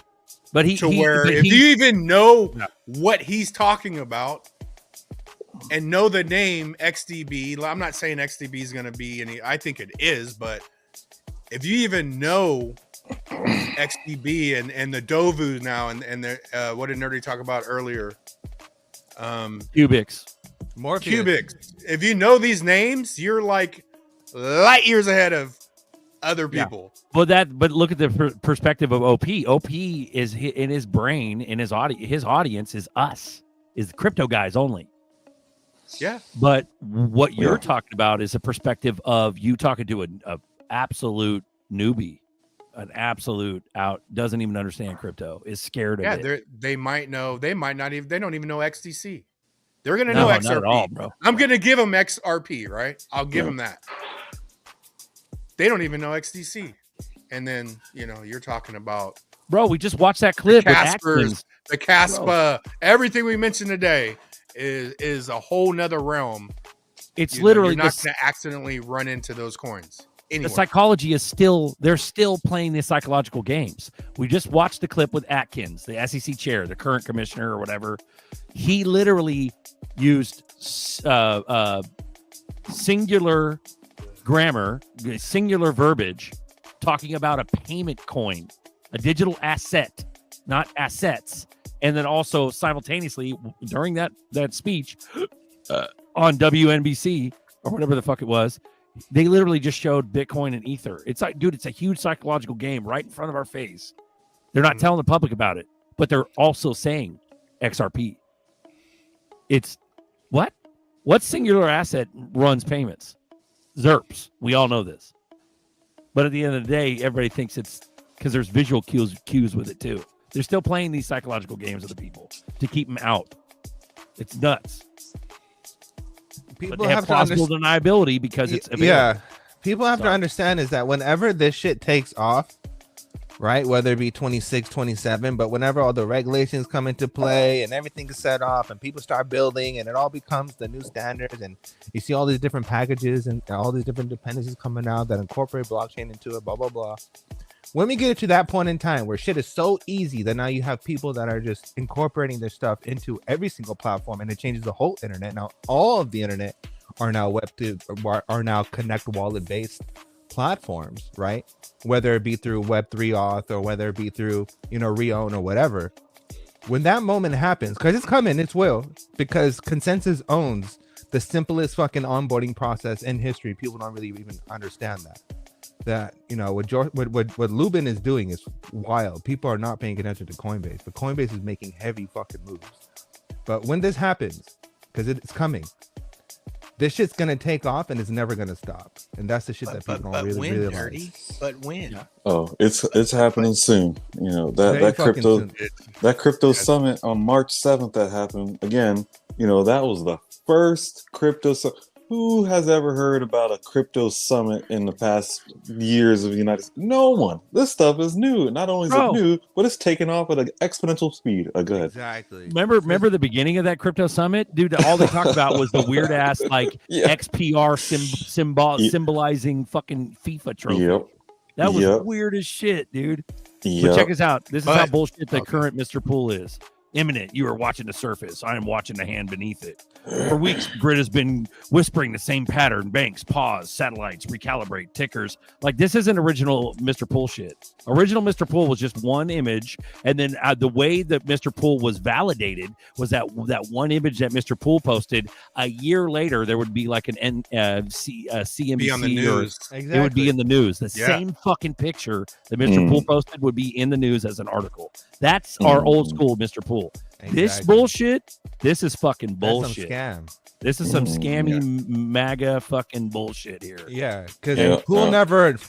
But if you even know what he's talking about and know the name XDB, I'm not saying XDB is going to be any, I think it is, but if you even know XDB and the Dovu now and the what did Nerdy talk about earlier? Cubics. Cubics. If you know these names, you're like light years ahead of other people. Yeah. But look at the perspective of OP. OP is in his brain, in his audience is us, is crypto guys only. Yeah. But what you're talking about is a perspective of you talking to an absolute newbie, an absolute doesn't even understand crypto, is scared of it. Yeah, they might know. They might not even. They don't even know XDC. They're gonna know XRP. Not at all, bro. I'm gonna give them XRP, right? I'll give them that. They don't even know XDC, and then you're talking about, bro. We just watched that clip. The Caspers, the Caspa, everything we mentioned today is a whole nother realm. It's literally you're not gonna accidentally run into those coins. Anywhere. The psychology is they're still playing these psychological games. We just watched the clip with Atkins, the SEC chair, the current commissioner or whatever. He literally used singular grammar, singular verbiage, talking about a payment coin, a digital asset, not assets. And then also simultaneously during that speech on WNBC or whatever the fuck it was, they literally just showed Bitcoin and Ether. It's like, dude, it's a huge psychological game right in front of our face. They're not telling the public about it, but they're also saying XRP. It's what singular asset runs payments? ZERPs. We all know this. But at the end of the day, everybody thinks it's because there's visual cues with it too. They're still playing these psychological games with the people to keep them out. It's nuts. People have plausible deniability because it's available. Yeah. People have to understand is that whenever this shit takes off, right, whether it be 26, 27, but whenever all the regulations come into play and everything is set off and people start building and it all becomes the new standards and you see all these different packages and all these different dependencies coming out that incorporate blockchain into it, blah, blah, blah. When we get to that point in time where shit is so easy that now you have people that are just incorporating their stuff into every single platform and it changes the whole internet. Now, all of the internet are now are now Connect wallet based platforms, right? Whether it be through Web3 auth or whether it be through, Reown or whatever. When that moment happens, because it's coming, it's will, because consensus owns the simplest fucking onboarding process in history. People don't really even understand that. What Lubin is doing is wild. People are not paying attention to Coinbase, but Coinbase is making heavy fucking moves. But when this happens, because it's coming, this shit's gonna take off and it's never gonna stop. And that's the shit that people don't really realize. But when? Oh, it's happening soon. That crypto summit on March 7th that happened again. That was the first crypto summit. Who has ever heard about a crypto summit in the past years of the United States? No one. This stuff is new. Not only is it new, but it's taking off at an exponential speed. Go ahead. Exactly. Remember the beginning of that crypto summit? Dude, all they talked about was the weird ass XPR symbolizing fucking FIFA trophy. Yep. That was weird as shit, dude. But check us out. This is how bullshit the current Mr. Pool is. Imminent. You are watching the surface. I am watching the hand beneath it. For weeks, Grid has been whispering the same pattern. Banks, pause, satellites, recalibrate, tickers. Like, this isn't original Mr. Pool shit. Original Mr. Pool was just one image. And then the way that Mr. Pool was validated was that one image that Mr. Pool posted. A year later, there would be like an CNBC be on the news. It would be in the news. The same fucking picture that Mr. Pool posted would be in the news as an article. That's our old school Mr. Pool. Exactly. This bullshit, this is fucking bullshit. That's some scam. This is some scammy MAGA fucking bullshit here. Yeah, because Pool never ever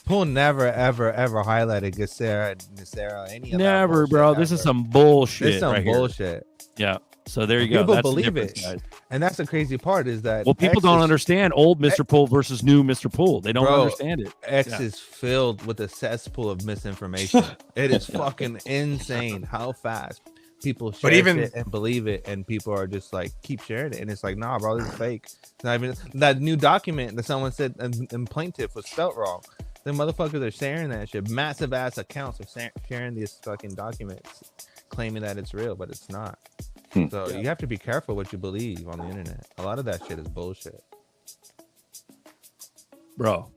highlighted Gacera, any of never, bro. This is some bullshit. This is some right bullshit. Here. Yeah. So there you go. People That's believe it, guys. and that's the crazy part is that people don't understand old Mr. Pool versus new Mr. Pool. They don't understand it. X is filled with a cesspool of misinformation. It is fucking insane how fast people share it and believe it, and people are just like keep sharing it, and it's like, nah, bro, this is fake. It's not even that new document that someone said in plaintiff was spelt wrong. The motherfuckers are sharing that shit. Massive ass accounts are sharing these fucking documents, claiming that it's real, but it's not. So you have to be careful what you believe on the internet. A lot of that shit is bullshit, bro.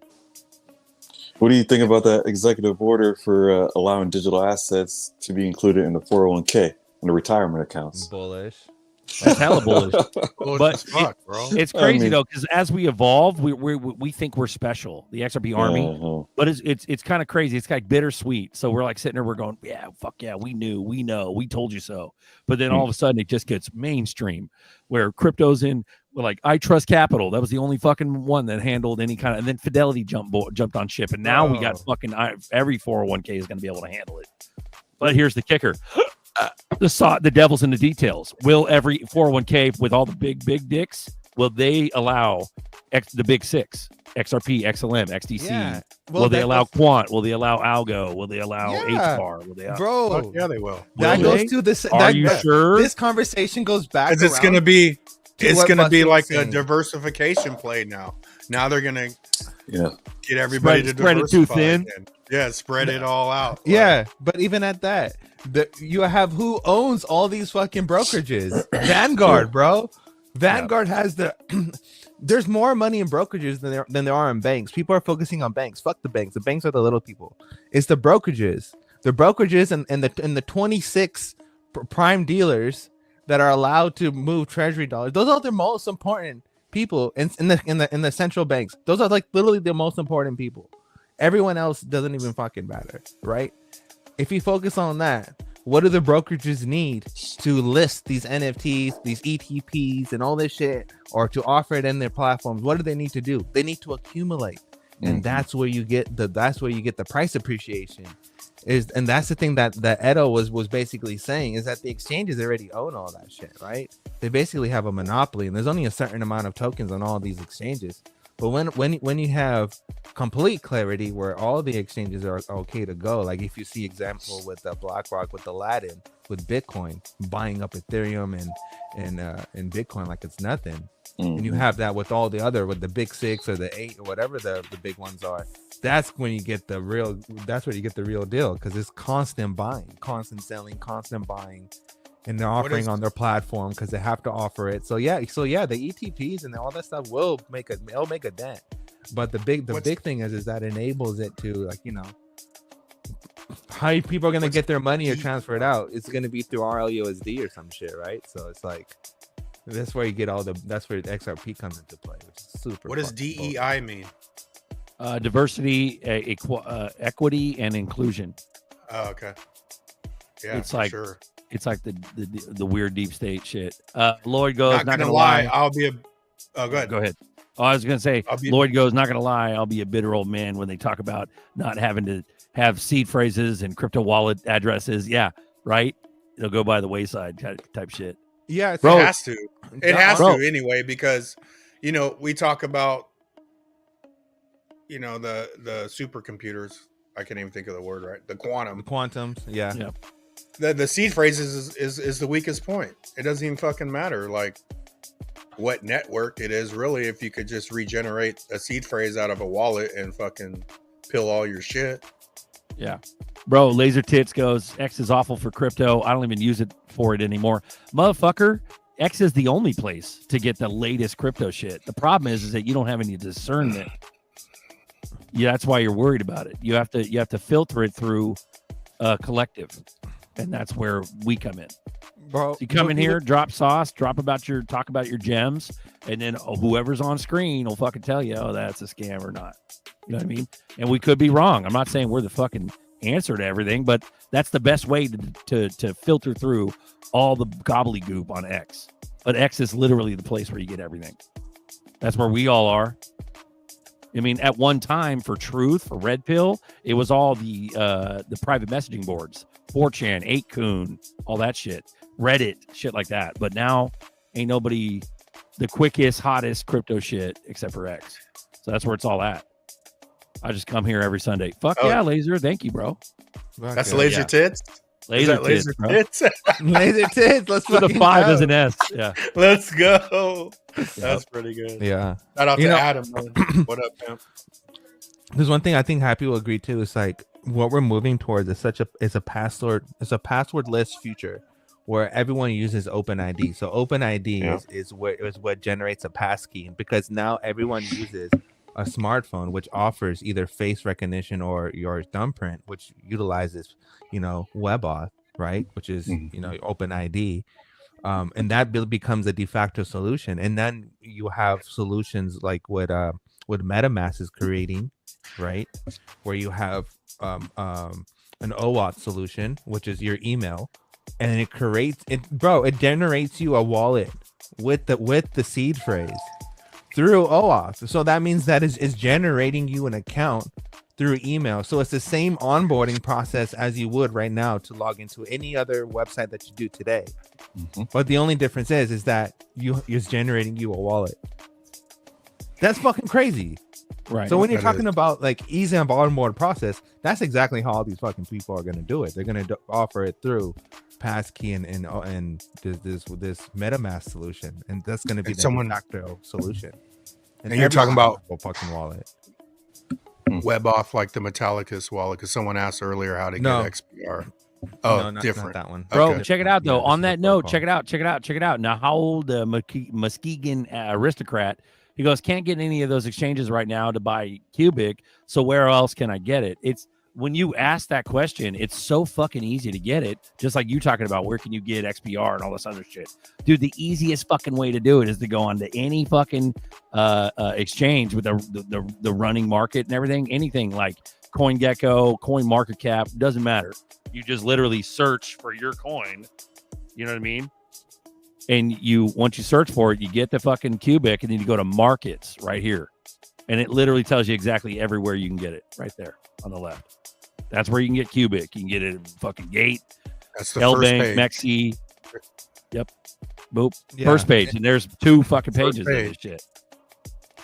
What do you think about that executive order for allowing digital assets to be included in the 401k and the retirement accounts? Bullish. That's hella bullish. But fuck, bro. It's crazy though, because as we evolve, we think we're special, the XRP Army. But it's kind of crazy. It's like bittersweet. So we're like sitting there, we're going, yeah, fuck yeah, we knew, we know, we told you so. But then all of a sudden, it just gets mainstream, where crypto's in. Like I Trust Capital, that was the only fucking one that handled any kind of. And then Fidelity jumped on ship, and now we got fucking every 401k is going to be able to handle it. But here's the kicker. The devil's in the details. Will every 401k with all the big dicks, will they allow the big six, XRP, XLM, XDC? Yeah. Will they allow Quant? Will they allow Algo? Will they allow HBAR? Will they allow... Bro, yeah, they will. That goes to this. Are you sure? This conversation goes back. Because it's going to be like a diversification play now. Now they're going to get everybody to spread it too thin. Again. Yeah, spread it all out. Yeah, but even at that, you have who owns all these fucking brokerages? Vanguard, bro. Vanguard has the. There's more money in brokerages than there are in banks. People are focusing on banks. Fuck the banks. The banks are the little people. It's the brokerages. The brokerages and the 26 prime dealers that are allowed to move treasury dollars. Those are the most important people in the central banks. Those are like literally the most important people. Everyone else doesn't even fucking matter, right? If you focus on that, what do the brokerages need to list these NFTs, these ETPs, and all this shit, or to offer it in their platforms? What do they need to do? They need to accumulate, and that's where you get the price appreciation. And that's the thing that Edo was basically saying, is that the exchanges already own all that shit, right? They basically have a monopoly, and there's only a certain amount of tokens on all these exchanges. But when you have complete clarity where all the exchanges are okay to go, like if you see example with the BlackRock, with Aladdin, with Bitcoin buying up Ethereum and Bitcoin like it's nothing, and you have that with all the other, with the big six or the 8 or whatever the big ones are, that's when you get the real. That's where you get the real deal, because it's constant buying, constant selling, constant buying. And they're offering on their platform because they have to offer it. So yeah, the ETPs and all that stuff will make a dent. But the big thing is that enables it to, like, you know, how people are gonna get their money or transfer it out. It's gonna be through RLUSD or some shit, right? So it's like that's where you get that's where the XRP comes into play, which is super. What does DEI mean? Diversity, equity, and inclusion. Oh, okay. Yeah, it's like sure. It's like the weird deep state shit. Lloyd goes, not gonna lie. I'll be oh, go ahead. Go ahead. Oh, I was gonna say, Lloyd goes, not gonna lie, I'll be a bitter old man when they talk about not having to have seed phrases and crypto wallet addresses. Yeah, right. It'll go by the wayside type shit. Yeah, it has to. It has to anyway, because you know we talk about the supercomputers. I can't even think of the word right. The quantums. Yeah. The seed phrases is the weakest point. It doesn't even fucking matter like what network it is, really, if you could just regenerate a seed phrase out of a wallet and fucking pill all your shit. Yeah. Bro, Laser Tits goes, X is awful for crypto. I don't even use it for it anymore. Motherfucker, X is the only place to get the latest crypto shit. The problem is that you don't have any discernment. Yeah, that's why you're worried about it. You have to filter it through collective. And that's where we come in. Bro, you come in here, drop sauce, talk about your gems, and then whoever's on screen will fucking tell you, oh, that's a scam or not. You know what I mean? And we could be wrong. I'm not saying we're the fucking answer to everything, but that's the best way to filter through all the gobbledygook on X. But X is literally the place where you get everything. That's where we all are. I mean, at one time for Truth, for Red Pill, it was all the private messaging boards, 4chan, 8kun, all that shit, Reddit, shit like that. But now ain't nobody the quickest, hottest crypto shit except for X. So that's where it's all at. I just come here every Sunday. Fuck yeah, Laser. Thank you, bro. That's Laser Tits? Laser Tits. Laser Tits. Let's put a 5 as an S. Yeah. Let's go. That's pretty good. Yeah. Shout out to Adam. What up, man? There's one thing I think Happy will agree to, is like what we're moving towards is a passwordless future where everyone uses OpenID. So OpenID is what generates a passkey, because now everyone uses a smartphone which offers either face recognition or your thumbprint, which utilizes, WebAuth, right, which is OpenID, and that becomes a de facto solution. And then you have solutions like what MetaMask is creating, right, where you have an OAuth solution, which is your email, and it generates you a wallet with the seed phrase through OAuth. So that means that is generating you an account through email. So it's the same onboarding process as you would right now to log into any other website that you do today. But the only difference is that it's generating you a wallet. That's fucking crazy. Right. So when you're talking about like easy on onboard process, that's exactly how all these fucking people are going to do it. They're going to offer it through passkey and this MetaMask solution, and that's going to be the de facto solution. And you're talking about a fucking wallet. WebAuth, like the Metallicus wallet, because someone asked earlier how to get XPR. Oh, no, different. Not that one, bro. Check it out though. On that note, check it out. Now, how old Muskegon aristocrat? He goes, can't get any of those exchanges right now to buy Cubic. So where else can I get it? It's when you ask that question, it's so fucking easy to get it. Just like you talking about where can you get XPR and all this other shit, dude. The easiest fucking way to do it is to go on to any fucking exchange with the running market and everything. Anything like CoinGecko, CoinMarketCap, doesn't matter. You just literally search for your coin. You know what I mean? And once you search for it, you get the fucking Cubic, and then you go to markets right here, and it literally tells you exactly everywhere you can get it right there on the left. That's where you can get Cubic. You can get it in fucking Gate, that's the first page. Mexi. Yep. Boop. Yeah. First page, and there's 2 fucking pages of this shit.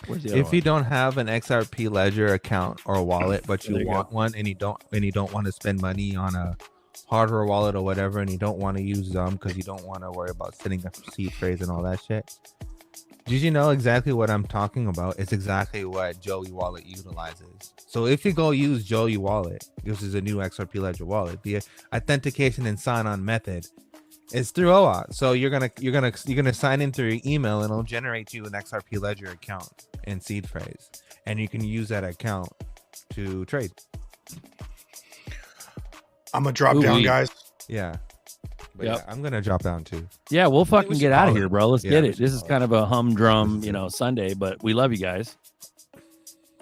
If you don't have an XRP Ledger account or a wallet, but you want one, and you don't want to spend money on a hardware wallet or whatever, and you don't want to use them because you don't want to worry about setting up seed phrase and all that shit. Did you know exactly what I'm talking about? It's exactly what Joey Wallet utilizes. So if you go use Joey Wallet, this is a new XRP Ledger wallet, the authentication and sign-on method is through OAuth. So you're gonna sign in through your email, and it'll generate you an XRP Ledger account and seed phrase, and you can use that account to trade. I'm gonna drop down, guys. Yeah. But yeah, I'm gonna drop down too. Yeah, we'll fucking get out of here, bro. Let's get it. This is kind of a humdrum, Sunday, but we love you guys.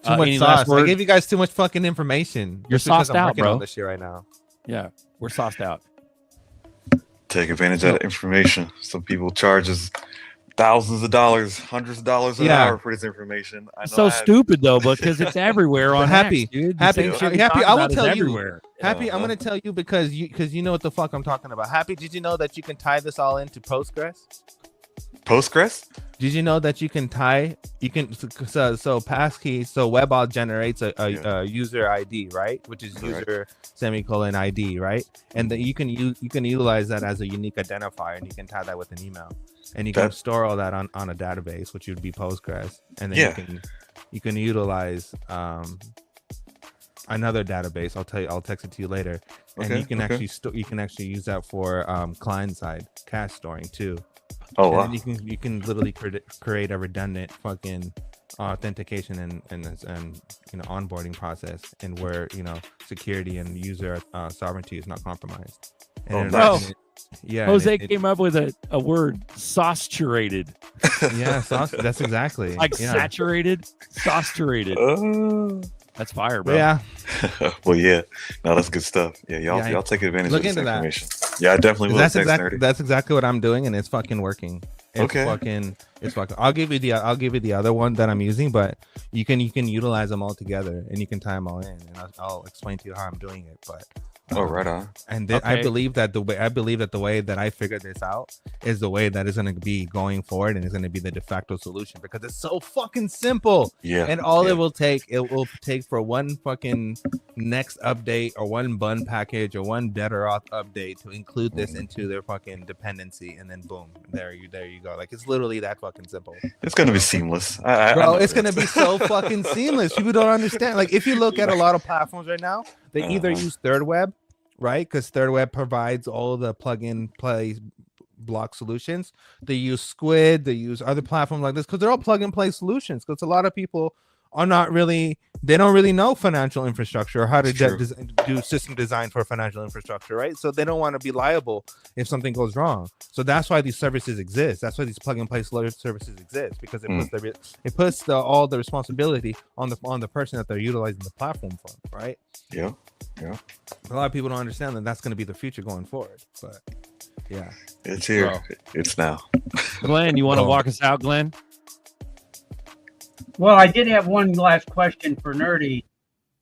Too much sauce. I gave you guys too much fucking information. You're sauced out, bro. On this shit right now. Yeah, we're sauced out. Take advantage of that information. Some people charge us thousands of dollars, hundreds of dollars an hour for this information. I know so stupid though, because it's everywhere on Happy, X, dude. Happy. I will tell you. Everywhere. Happy, I'm gonna tell you because you know what the fuck I'm talking about. Happy, did you know that you can tie this all into Postgres? Postgres? Did you know that so passkey, so WebAuth generates a user ID, right? Which is user semicolon ID, right? And then you can utilize that as a unique identifier, and you can tie that with an email, and you can store all that on a database, which would be Postgres, and then you can utilize another database. I'll text it to you later, and you can actually use that for client side cache storing too. Oh, wow. And you can literally create a redundant fucking authentication and onboarding process, and where security and user sovereignty is not compromised. And Jose came up with a word, sauce-turated. Yeah, sauce. That's exactly saturated, sauce-turated. That's fire, bro. Yeah. Well, yeah. No, that's good stuff. Yeah, y'all take advantage of this information. Yeah, I definitely will. That's exactly what I'm doing, and it's fucking working. It's fucking. I'll give you the other one that I'm using, but you can utilize them all together, and you can tie them all in, and I'll explain to you how I'm doing it. But right on. And I believe that the way that I figured this out is the way that is going to be going forward, and is going to be the de facto solution, because it's so fucking simple. Yeah. And all it will take for one fucking next update, or one bun package, or one better auth update to include this into their fucking dependency, and then boom, there you go. Like, it's literally that fucking simple. It's gonna be seamless. Bro, it's gonna be so fucking seamless. People don't understand. Like, if you look at a lot of platforms right now, they either use Third Web, right? Because Third Web provides all the plug-in play block solutions. They use Squid, they use other platforms like this because they're all plug-and-play solutions. Because a lot of people are not really, they don't really know financial infrastructure or how to True. do system design for financial infrastructure, right? So they don't want to be liable if something goes wrong. So that's why these services exist. That's why these plug and play services exist, because it puts all the responsibility on the person that they're utilizing the platform for, right? Yeah. A lot of people don't understand that that's going to be the future going forward, but yeah, it's here. Bro. It's now. Glenn, you want to walk us out, Glenn? Well, I did have one last question for Nerdy.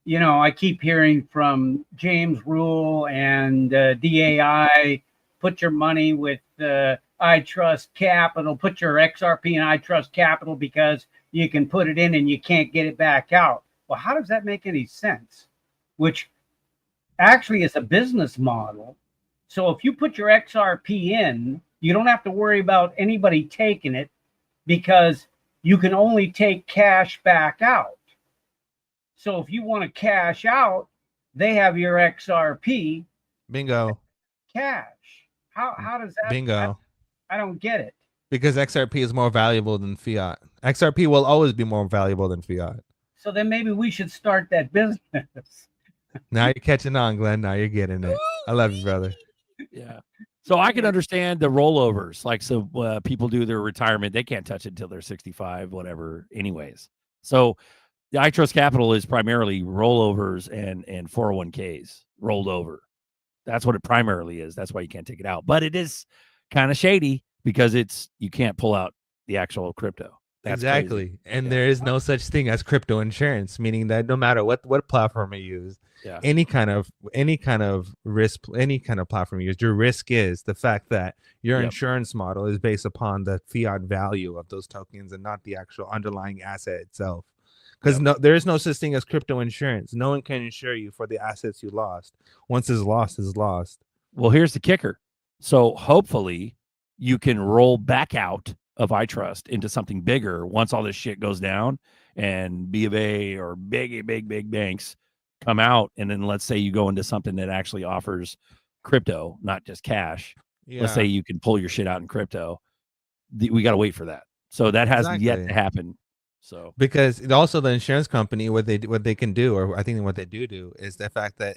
You know, I keep hearing from James Rule and DAI, put your money with iTrust Capital, put your XRP in iTrust Capital because you can put it in and you can't get it back out. Well, how does that make any sense? Which actually is a business model. So if you put your XRP in, you don't have to worry about anybody taking it because you can only take cash back out. So if you want to cash out, they have your XRP. Bingo. Cash. How does that? Bingo. I don't get it. Because XRP is more valuable than fiat. XRP will always be more valuable than fiat. So then maybe we should start that business. Now you're catching on, Glenn. Now you're getting it. I love you, brother. Yeah. So I can understand the rollovers. Like, so people do their retirement. They can't touch it until they're 65, whatever, anyways. So the iTrust Capital is primarily rollovers and 401ks rolled over. That's what it primarily is. That's why you can't take it out. But it is kind of shady because you can't pull out the actual crypto. That's exactly. crazy. And there is no such thing as crypto insurance, meaning that no matter what platform you use, any kind of risk, any kind of platform you use, your risk is the fact that your insurance model is based upon the fiat value of those tokens and not the actual underlying asset itself. Because there is no such thing as crypto insurance. No one can insure you for the assets you lost. Once it's lost, it's lost. Well, here's the kicker. So hopefully you can roll back out of iTrust into something bigger once all this shit goes down and B of A or big banks come out. And then let's say you go into something that actually offers crypto, not just cash. Yeah. Let's say you can pull your shit out in crypto. We got to wait for that. So that has yet to happen. So because also the insurance company, what they can do, or I think what they do is the fact that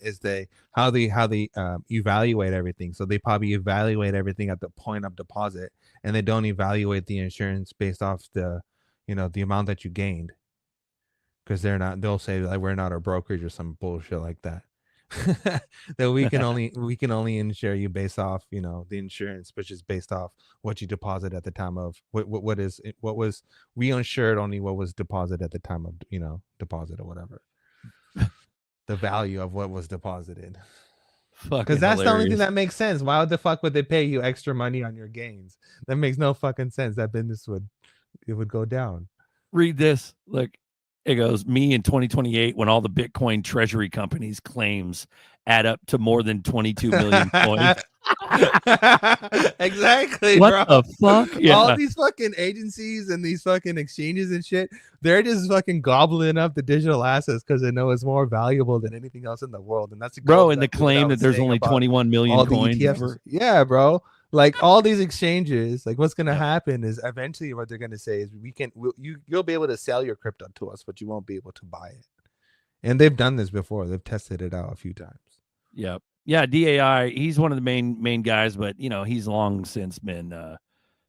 how they evaluate everything. So they probably evaluate everything at the point of deposit, and they don't evaluate the insurance based off the amount that you gained, because they'll say like we're not a brokerage or some bullshit like that. That we can only insure you based off the insurance, which is based off what you deposit at the time of what was we insured only what was deposited at the time of deposit or whatever, the value of what was deposited. Because that's the only thing that makes sense. Why the fuck would they pay you extra money on your gains? That makes no fucking sense. That business would go down. Read this. Look. It goes, me in 2028 when all the Bitcoin treasury companies' claims add up to more than 22 million coins. Exactly, what bro. the fuck? Yeah. All these fucking agencies and these fucking exchanges and shit, they're just fucking gobbling up the digital assets because they know it's more valuable than anything else in the world. And that's and the claim that there's only 21 million coins. Yeah, bro. Like all these exchanges, like what's gonna happen is eventually what they're gonna say is you'll be able to sell your crypto to us, but you won't be able to buy it. And they've done this before. They've tested it out a few times. Yep. Yeah, DAI, he's one of the main guys, but he's long since been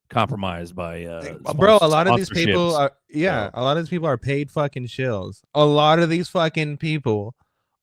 compromised by bro, a lot of these people are a lot of these people are paid fucking shills. A lot of these fucking people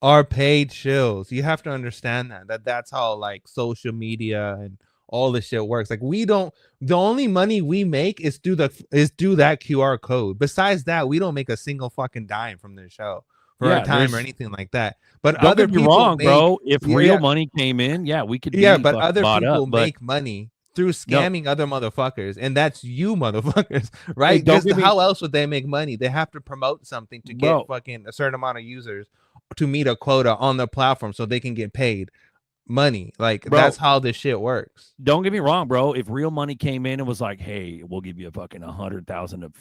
are paid shills. You have to understand that's how like social media and all this shit works. Like the only money we make is through that QR code. Besides that, we don't make a single fucking dime from this show for a time or anything like that. But don't other get me people wrong, bro. If real money came in, we could. But other people make money through scamming other motherfuckers, and that's you motherfuckers, right? Because how else would they make money? They have to promote something to get fucking a certain amount of users to meet a quota on the platform so they can get paid money. Like that's how this shit works. Don't get me wrong, bro. If real money came in and was like, hey, we'll give you a fucking 100,000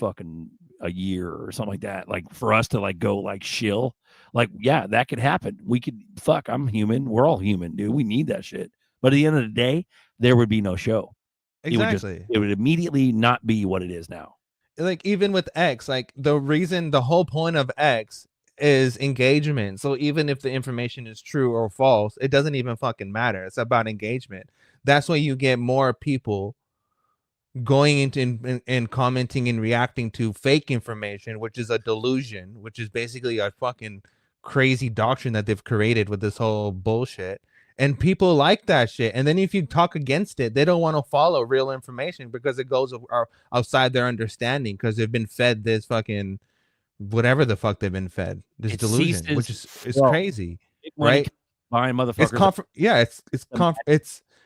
a year or something like that, like for us to like go like shill, like that could happen. We could I'm human. We're all human, dude. We need that shit. But at the end of the day, there would be no show. Exactly. It would immediately not be what it is now. like even with X, like the whole point of X is engagement. So even if the information is true or false, it doesn't even fucking matter. It's about engagement. That's why you get more people going into and commenting and reacting to fake information, which is a delusion, which is basically a fucking crazy doctrine that they've created with this whole bullshit. And people like that shit. And then if you talk against it, they don't want to follow real information because it goes outside their understanding because they've been fed this fucking whatever the fuck they've been fed, this delusion, which is crazy, right? Buying motherfuckers.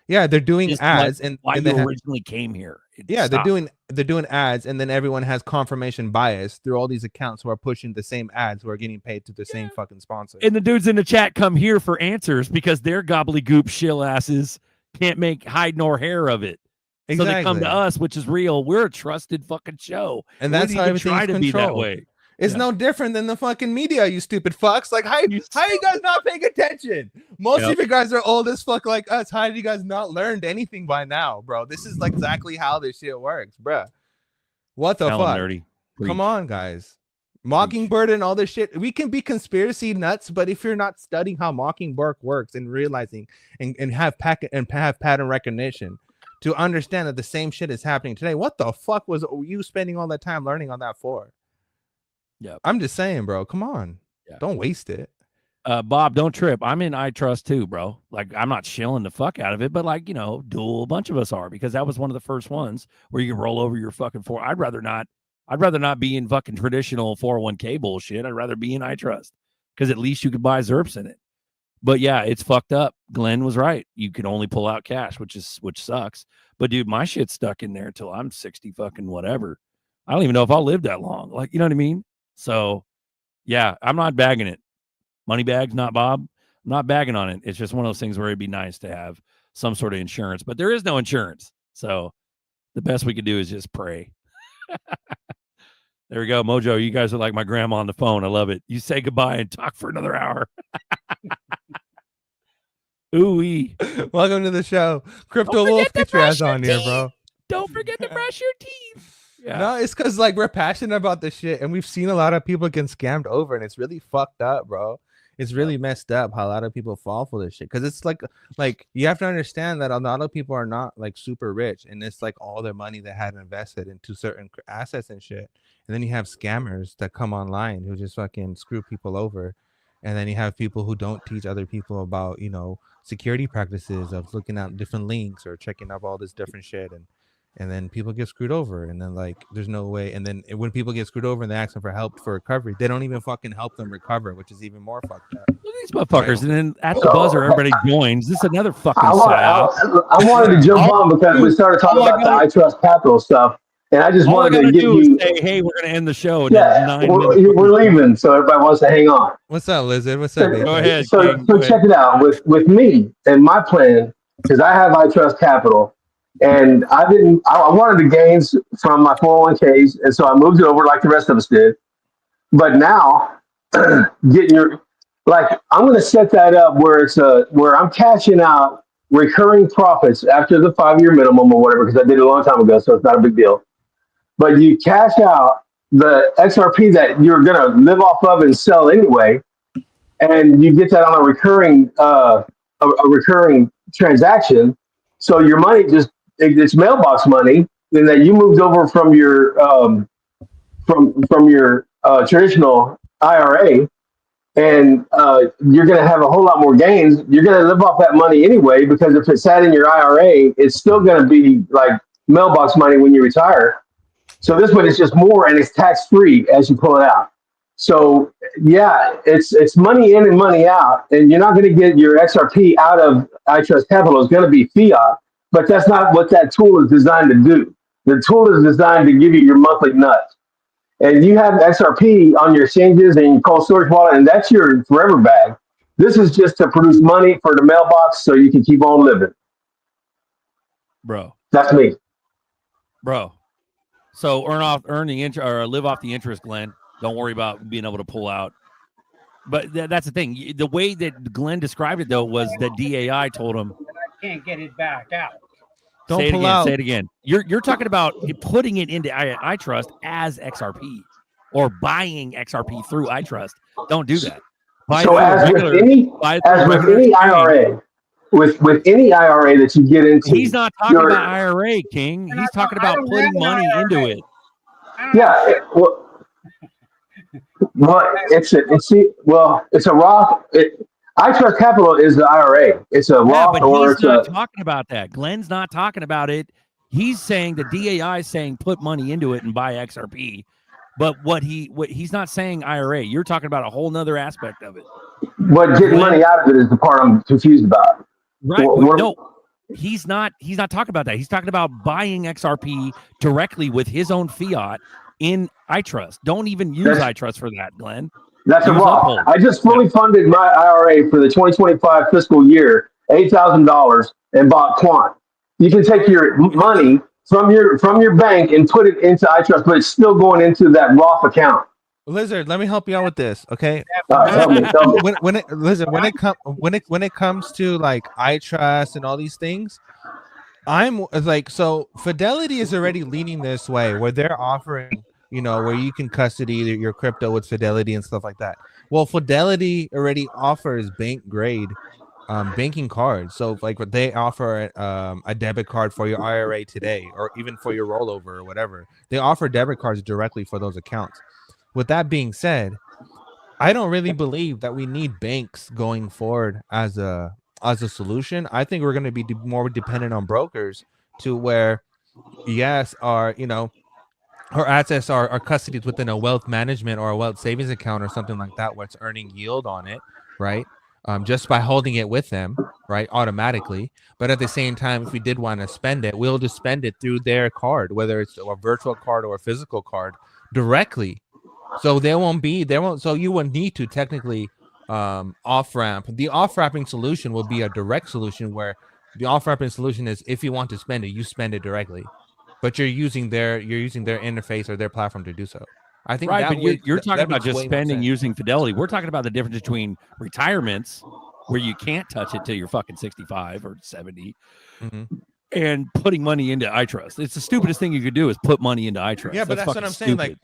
They're doing ads and why they you originally came here. They're doing ads, and then everyone has confirmation bias through all these accounts who are pushing the same ads, who are getting paid to the same fucking sponsor. And the dudes in the chat come here for answers because their gobbledygook shill asses can't make hide nor hair of it. Exactly. So they come to us, which is real. We're a trusted fucking show, and that's how everything's try to controlled. be that way. It's no different than the fucking media, you stupid fucks. Like, how you guys not paying attention? Most of you guys are old as fuck like us. How did you guys not learned anything by now, bro? This is like exactly how this shit works, bro. What the fuck? Nerdy. Come on, guys. Mockingbird and all this shit. We can be conspiracy nuts, but if you're not studying how Mockingbird works and realizing and have pattern recognition to understand that the same shit is happening today, what the fuck was you spending all that time learning on that for? Yeah, I'm just saying, bro. Come on, don't waste it. Bob, don't trip. I'm in iTrust too, bro. Like, I'm not shilling the fuck out of it, but like, you know, a bunch of us are, because that was one of the first ones where you can roll over your fucking I'd rather not be in fucking traditional 401k bullshit. I'd rather be in iTrust because at least you could buy ZERPs in it. But yeah, it's fucked up. Glenn was right. You can only pull out cash, which sucks. But dude, my shit's stuck in there until I'm 60 fucking whatever. I don't even know if I'll live that long. Like, you know what I mean? So, yeah, I'm not bagging it. Money bags, not Bob. I'm not bagging on it. It's just one of those things where it'd be nice to have some sort of insurance, but there is no insurance. So the best we could do is just pray. There we go. Mojo, you guys are like my grandma on the phone. I love it. You say goodbye and talk for another hour. Ooh-wee. Welcome to the show. Crypto Wolf, get your ass on here, bro. Don't forget to brush your teeth. Yeah. No, it's because like we're passionate about this shit, and we've seen a lot of people get scammed over, and it's really fucked up, bro. It's really messed up how a lot of people fall for this shit. Because it's like you have to understand that a lot of people are not like super rich, and it's like all their money they had invested into certain assets and shit. And then you have scammers that come online who just fucking screw people over. And then you have people who don't teach other people about, you know, security practices of looking at different links or checking up all this different shit. And then people get screwed over, and then like there's no way. And then when people get screwed over and they ask them for help for recovery, they don't even fucking help them recover, which is even more fucked up. Look at these motherfuckers. And then at the buzzer, everybody joins. This is another fucking I wanted to jump on because we started talking about the iTrust Capital stuff, and I just wanted to give you say, hey, we're going to end the show. We're leaving, so everybody wants to hang on. What's up, Lizard? What's up? Go ahead. So check it out. With me and my plan, because I have iTrust Capital. And I wanted the gains from my 401ks, and so I moved it over like the rest of us did. But now, I'm going to set that up where I'm cashing out recurring profits after the 5-year minimum or whatever, because I did it a long time ago, so it's not a big deal. But you cash out the XRP that you're going to live off of and sell anyway, and you get that on a recurring transaction. So your money it's mailbox money that you moved over from your from your traditional IRA, and you're going to have a whole lot more gains. You're going to live off that money anyway, because if it sat in your IRA, it's still going to be like mailbox money when you retire. So this one is just more, and it's tax free as you pull it out. So yeah, it's money in and money out, and you're not going to get your XRP out of iTrust Capital. It's going to be fiat. But that's not what that tool is designed to do. The tool is designed to give you your monthly nuts. And you have XRP on your exchanges and your cold storage wallet, and that's your forever bag. This is just to produce money for the mailbox so you can keep on living. Bro. That's me. Bro. So earn the interest, or live off the interest, Glenn. Don't worry about being able to pull out. But that's the thing. The way that Glenn described it, though, was that DAI told him, can't get it back out. Don't say pull it again, out. Say it again. You're talking about putting it into iTrust as XRP or buying XRP through iTrust. Don't do that. Buy So through as with any exchange. IRA, with any IRA that you get into, He's not talking about IRA, King. He's talking about putting money into it. Yeah, it's a Roth. iTrust Capital is the IRA. It's a Roth, but or he's it's not talking about that. Glenn's not talking about it. He's saying the DAI is saying put money into it and buy XRP. But what he's not saying IRA. You're talking about a whole nother aspect of it. But getting money out of it is the part I'm confused about. Right. No, he's not talking about that. He's talking about buying XRP directly with his own fiat in iTrust. Don't even use iTrust for that, Glenn. That's a Use Roth. Uphold. I just fully funded my IRA for the 2025 fiscal year, $8,000, and bought Quant. You can take your money from your bank and put it into iTrust, but it's still going into that Roth account. Lizard, let me help you out with this, okay? Tell me. When it comes to like iTrust and all these things, I'm like, so Fidelity is already leaning this way where they're offering, where you can custody your crypto with Fidelity and stuff like that. Well, Fidelity already offers bank grade banking cards. So like what they offer a debit card for your IRA today, or even for your rollover or whatever. They offer debit cards directly for those accounts. With that being said, I don't really believe that we need banks going forward as a solution. I think we're going to be more dependent on brokers to where, yes, our assets are custodied within a wealth management or a wealth savings account or something like that, where it's earning yield on it, right? Just by holding it with them, right, automatically. But at the same time, if we did want to spend it, we'll just spend it through their card, whether it's a virtual card or a physical card, directly. So so you wouldn't need to technically off-ramp. The off-ramping solution will be a direct solution, where the off-ramping solution is if you want to spend it, you spend it directly. But you're using their interface or their platform to do so. I think right, but you're talking about just spending using Fidelity. We're talking about the difference between retirements, where you can't touch it till you're fucking 65 or 70, and putting money into iTrust. It's the stupidest thing you could do is put money into iTrust. Yeah, but that's what I'm saying. Stupid. Like,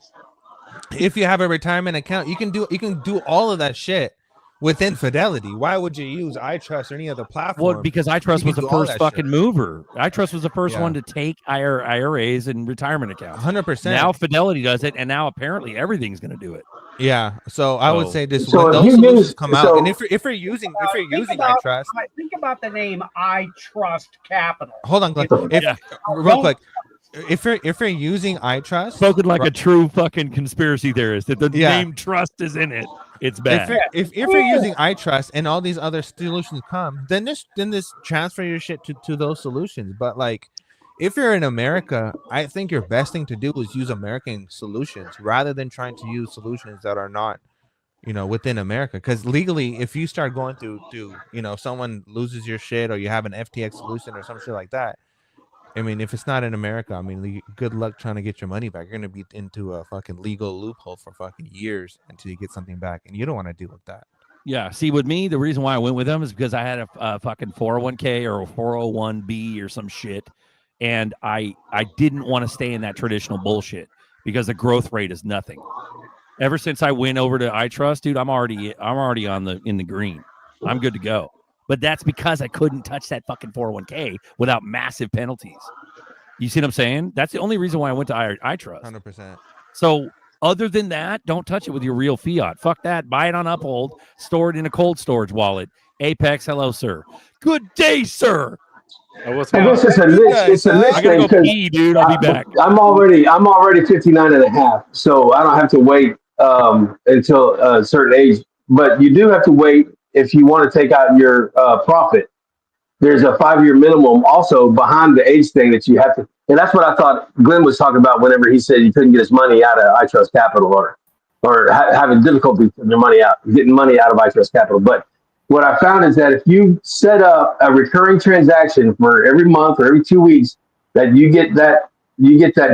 if you have a retirement account, you can do all of that shit within Fidelity. Why would you use iTrust or any other platform? Well, because iTrust was the first fucking mover. iTrust was the first one to take IRAs and retirement accounts. 100%. Now Fidelity does it, and now apparently everything's going to do it. Yeah. So I would say this: So when if those you solutions use- come out, so- and if you're using iTrust, Think about the name iTrust Capital. hold on, Glenn. Real quick. If you're using iTrust, spoken like a true fucking conspiracy theorist, that the name trust is in it, it's bad. If you're using iTrust and all these other solutions come, then this transfer your shit to those solutions. But like, if you're in America, I think your best thing to do is use American solutions rather than trying to use solutions that are not, within America. Because legally, if you start going through, someone loses your shit or you have an FTX solution or some shit like that. I mean, if it's not in America, I mean, good luck trying to get your money back. You're going to be into a fucking legal loophole for fucking years until you get something back. And you don't want to deal with that. Yeah. See, with me, the reason why I went with them is because I had a fucking 401k or a 401b or some shit. And I didn't want to stay in that traditional bullshit because the growth rate is nothing. Ever since I went over to iTrust, dude, I'm already in the green. I'm good to go. But that's because I couldn't touch that fucking 401k without massive penalties. You see what I'm saying? That's the only reason why I went to iTrust. 100%. So other than that, don't touch it with your real fiat. Fuck that. Buy it on Uphold. Store it in a cold storage wallet. Apex, hello, sir. Good day, sir. I guess it's a niche thing. Go pee, dude. I'll be back. I'm already 59 and a half, so I don't have to wait until a certain age. But you do have to wait if you want to take out your profit. There's a 5-year minimum also behind the age thing that you have to. And that's what I thought Glenn was talking about whenever he said he couldn't get his money out of iTrust Capital or having difficulty getting money out of iTrust Capital. But what I found is that if you set up a recurring transaction for every month or every 2 weeks, that you get that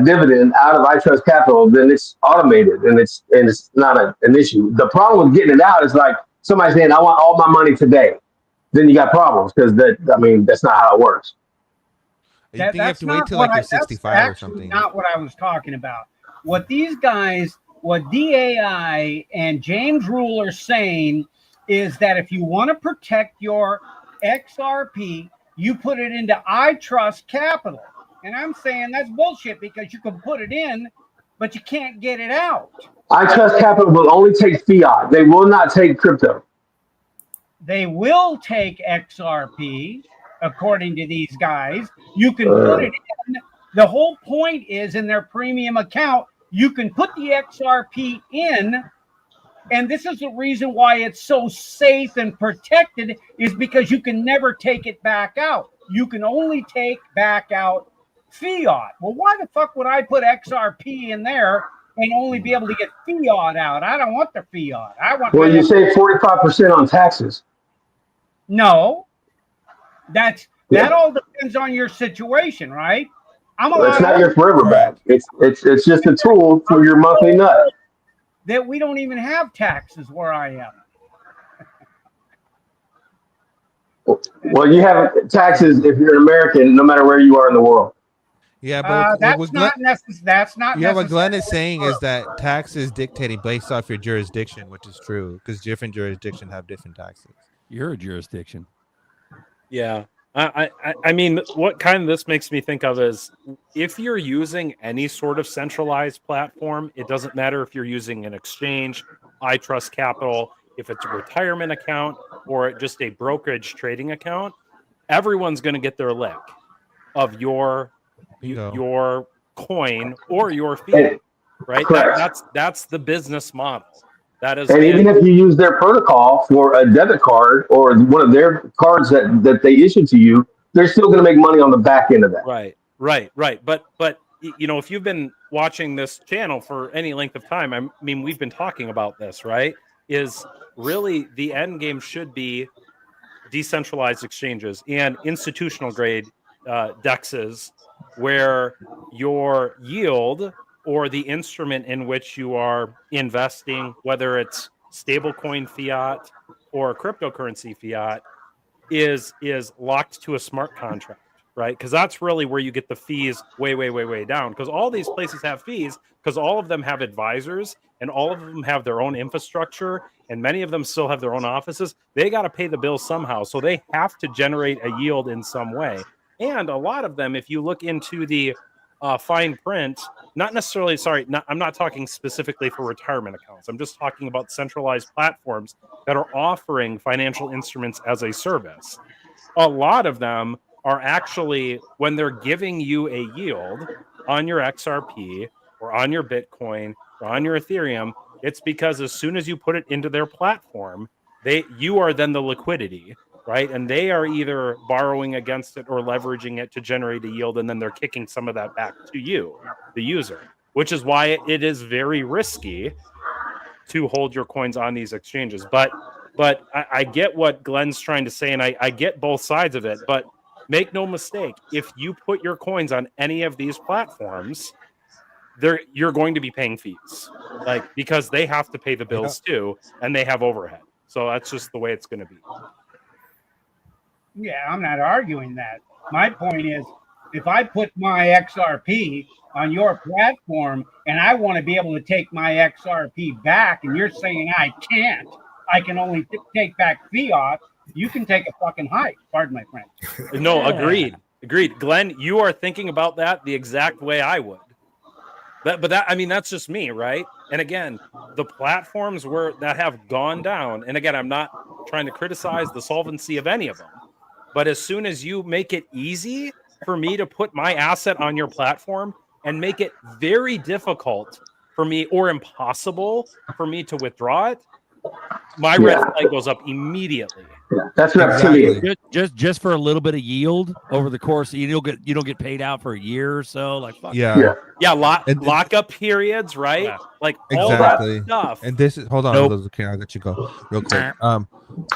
dividend out of iTrust Capital, then it's automated and it's not an issue. The problem with getting it out is like somebody saying, "I want all my money today." Then you got problems because that's not how it works. You think you have to wait till like you're 65 or that's something? Not what I was talking about. What these guys, what DAI and James Rule are saying is that if you want to protect your XRP, you put it into I Trust Capital. And I'm saying that's bullshit because you can put it in, but you can't get it out. I Trust Capital will only take fiat. They will not take crypto. They will take XRP, according to these guys. You can put it in. The whole point is in their premium account, you can put the XRP in. And this is the reason why it's so safe and protected is because you can never take it back out. You can only take back out fiat. Well, why the fuck would I put XRP in there and only be able to get fiat out? I don't want the fiat. I want. Well, you save 45% on taxes. No, that all depends on your situation, right? It's not your forever bag. It's just a tool for your monthly nut. That we don't even have taxes where I am. Well, you have taxes if you're an American, no matter where you are in the world. Yeah, but that's not necessary. That's not. Yeah, what Glenn is saying is that tax is dictating based off your jurisdiction, which is true because different jurisdictions have different taxes. You're a jurisdiction. Yeah. I mean, what kind of this makes me think of is if you're using any sort of centralized platform, it doesn't matter if you're using an exchange, I Trust Capital, if it's a retirement account or just a brokerage trading account, everyone's going to get their lick of your coin or your fee, right? That's the business model. That is, and even if you use their protocol for a debit card or one of their cards that they issue to you, they're still going to make money on the back end of that. Right. But you know, if you've been watching this channel for any length of time, I mean, we've been talking about this, right? Is really the end game should be decentralized exchanges and institutional grade DEXs where your yield or the instrument in which you are investing, whether it's stablecoin fiat or cryptocurrency fiat, is locked to a smart contract, right? Because that's really where you get the fees way down. Because all these places have fees because all of them have advisors and all of them have their own infrastructure and many of them still have their own offices. They got to pay the bill somehow. So they have to generate a yield in some way. And a lot of them, if you look into the fine print, not necessarily, I'm not talking specifically for retirement accounts. I'm just talking about centralized platforms that are offering financial instruments as a service. A lot of them are actually, when they're giving you a yield on your XRP or on your Bitcoin or on your Ethereum, it's because as soon as you put it into their platform, you are then the liquidity, right? And they are either borrowing against it or leveraging it to generate a yield, and then they're kicking some of that back to you, the user, which is why it is very risky to hold your coins on these exchanges. But I get what Glenn's trying to say, and I get both sides of it, but make no mistake, if you put your coins on any of these platforms, you're going to be paying fees, like, because they have to pay the bills too, and they have overhead. So that's just the way it's going to be. Yeah, I'm not arguing that. My point is, if I put my XRP on your platform and I want to be able to take my XRP back, and you're saying I can't, I can only take back fiat, you can take a fucking hike. Pardon my French. No, agreed. Glenn, you are thinking about that the exact way I would. But that, I mean, that's just me, right? And again, the platforms that have gone down, and again, I'm not trying to criticize the solvency of any of them, but as soon as you make it easy for me to put my asset on your platform and make it very difficult for me or impossible for me to withdraw it, my red flag goes up immediately. That's reptilian. Just for a little bit of yield over the course, you don't get paid out for a year or so. Like fuck. Lockup periods, right? Yeah. Like all that stuff. And this is hold on, okay, I'll let you go real quick.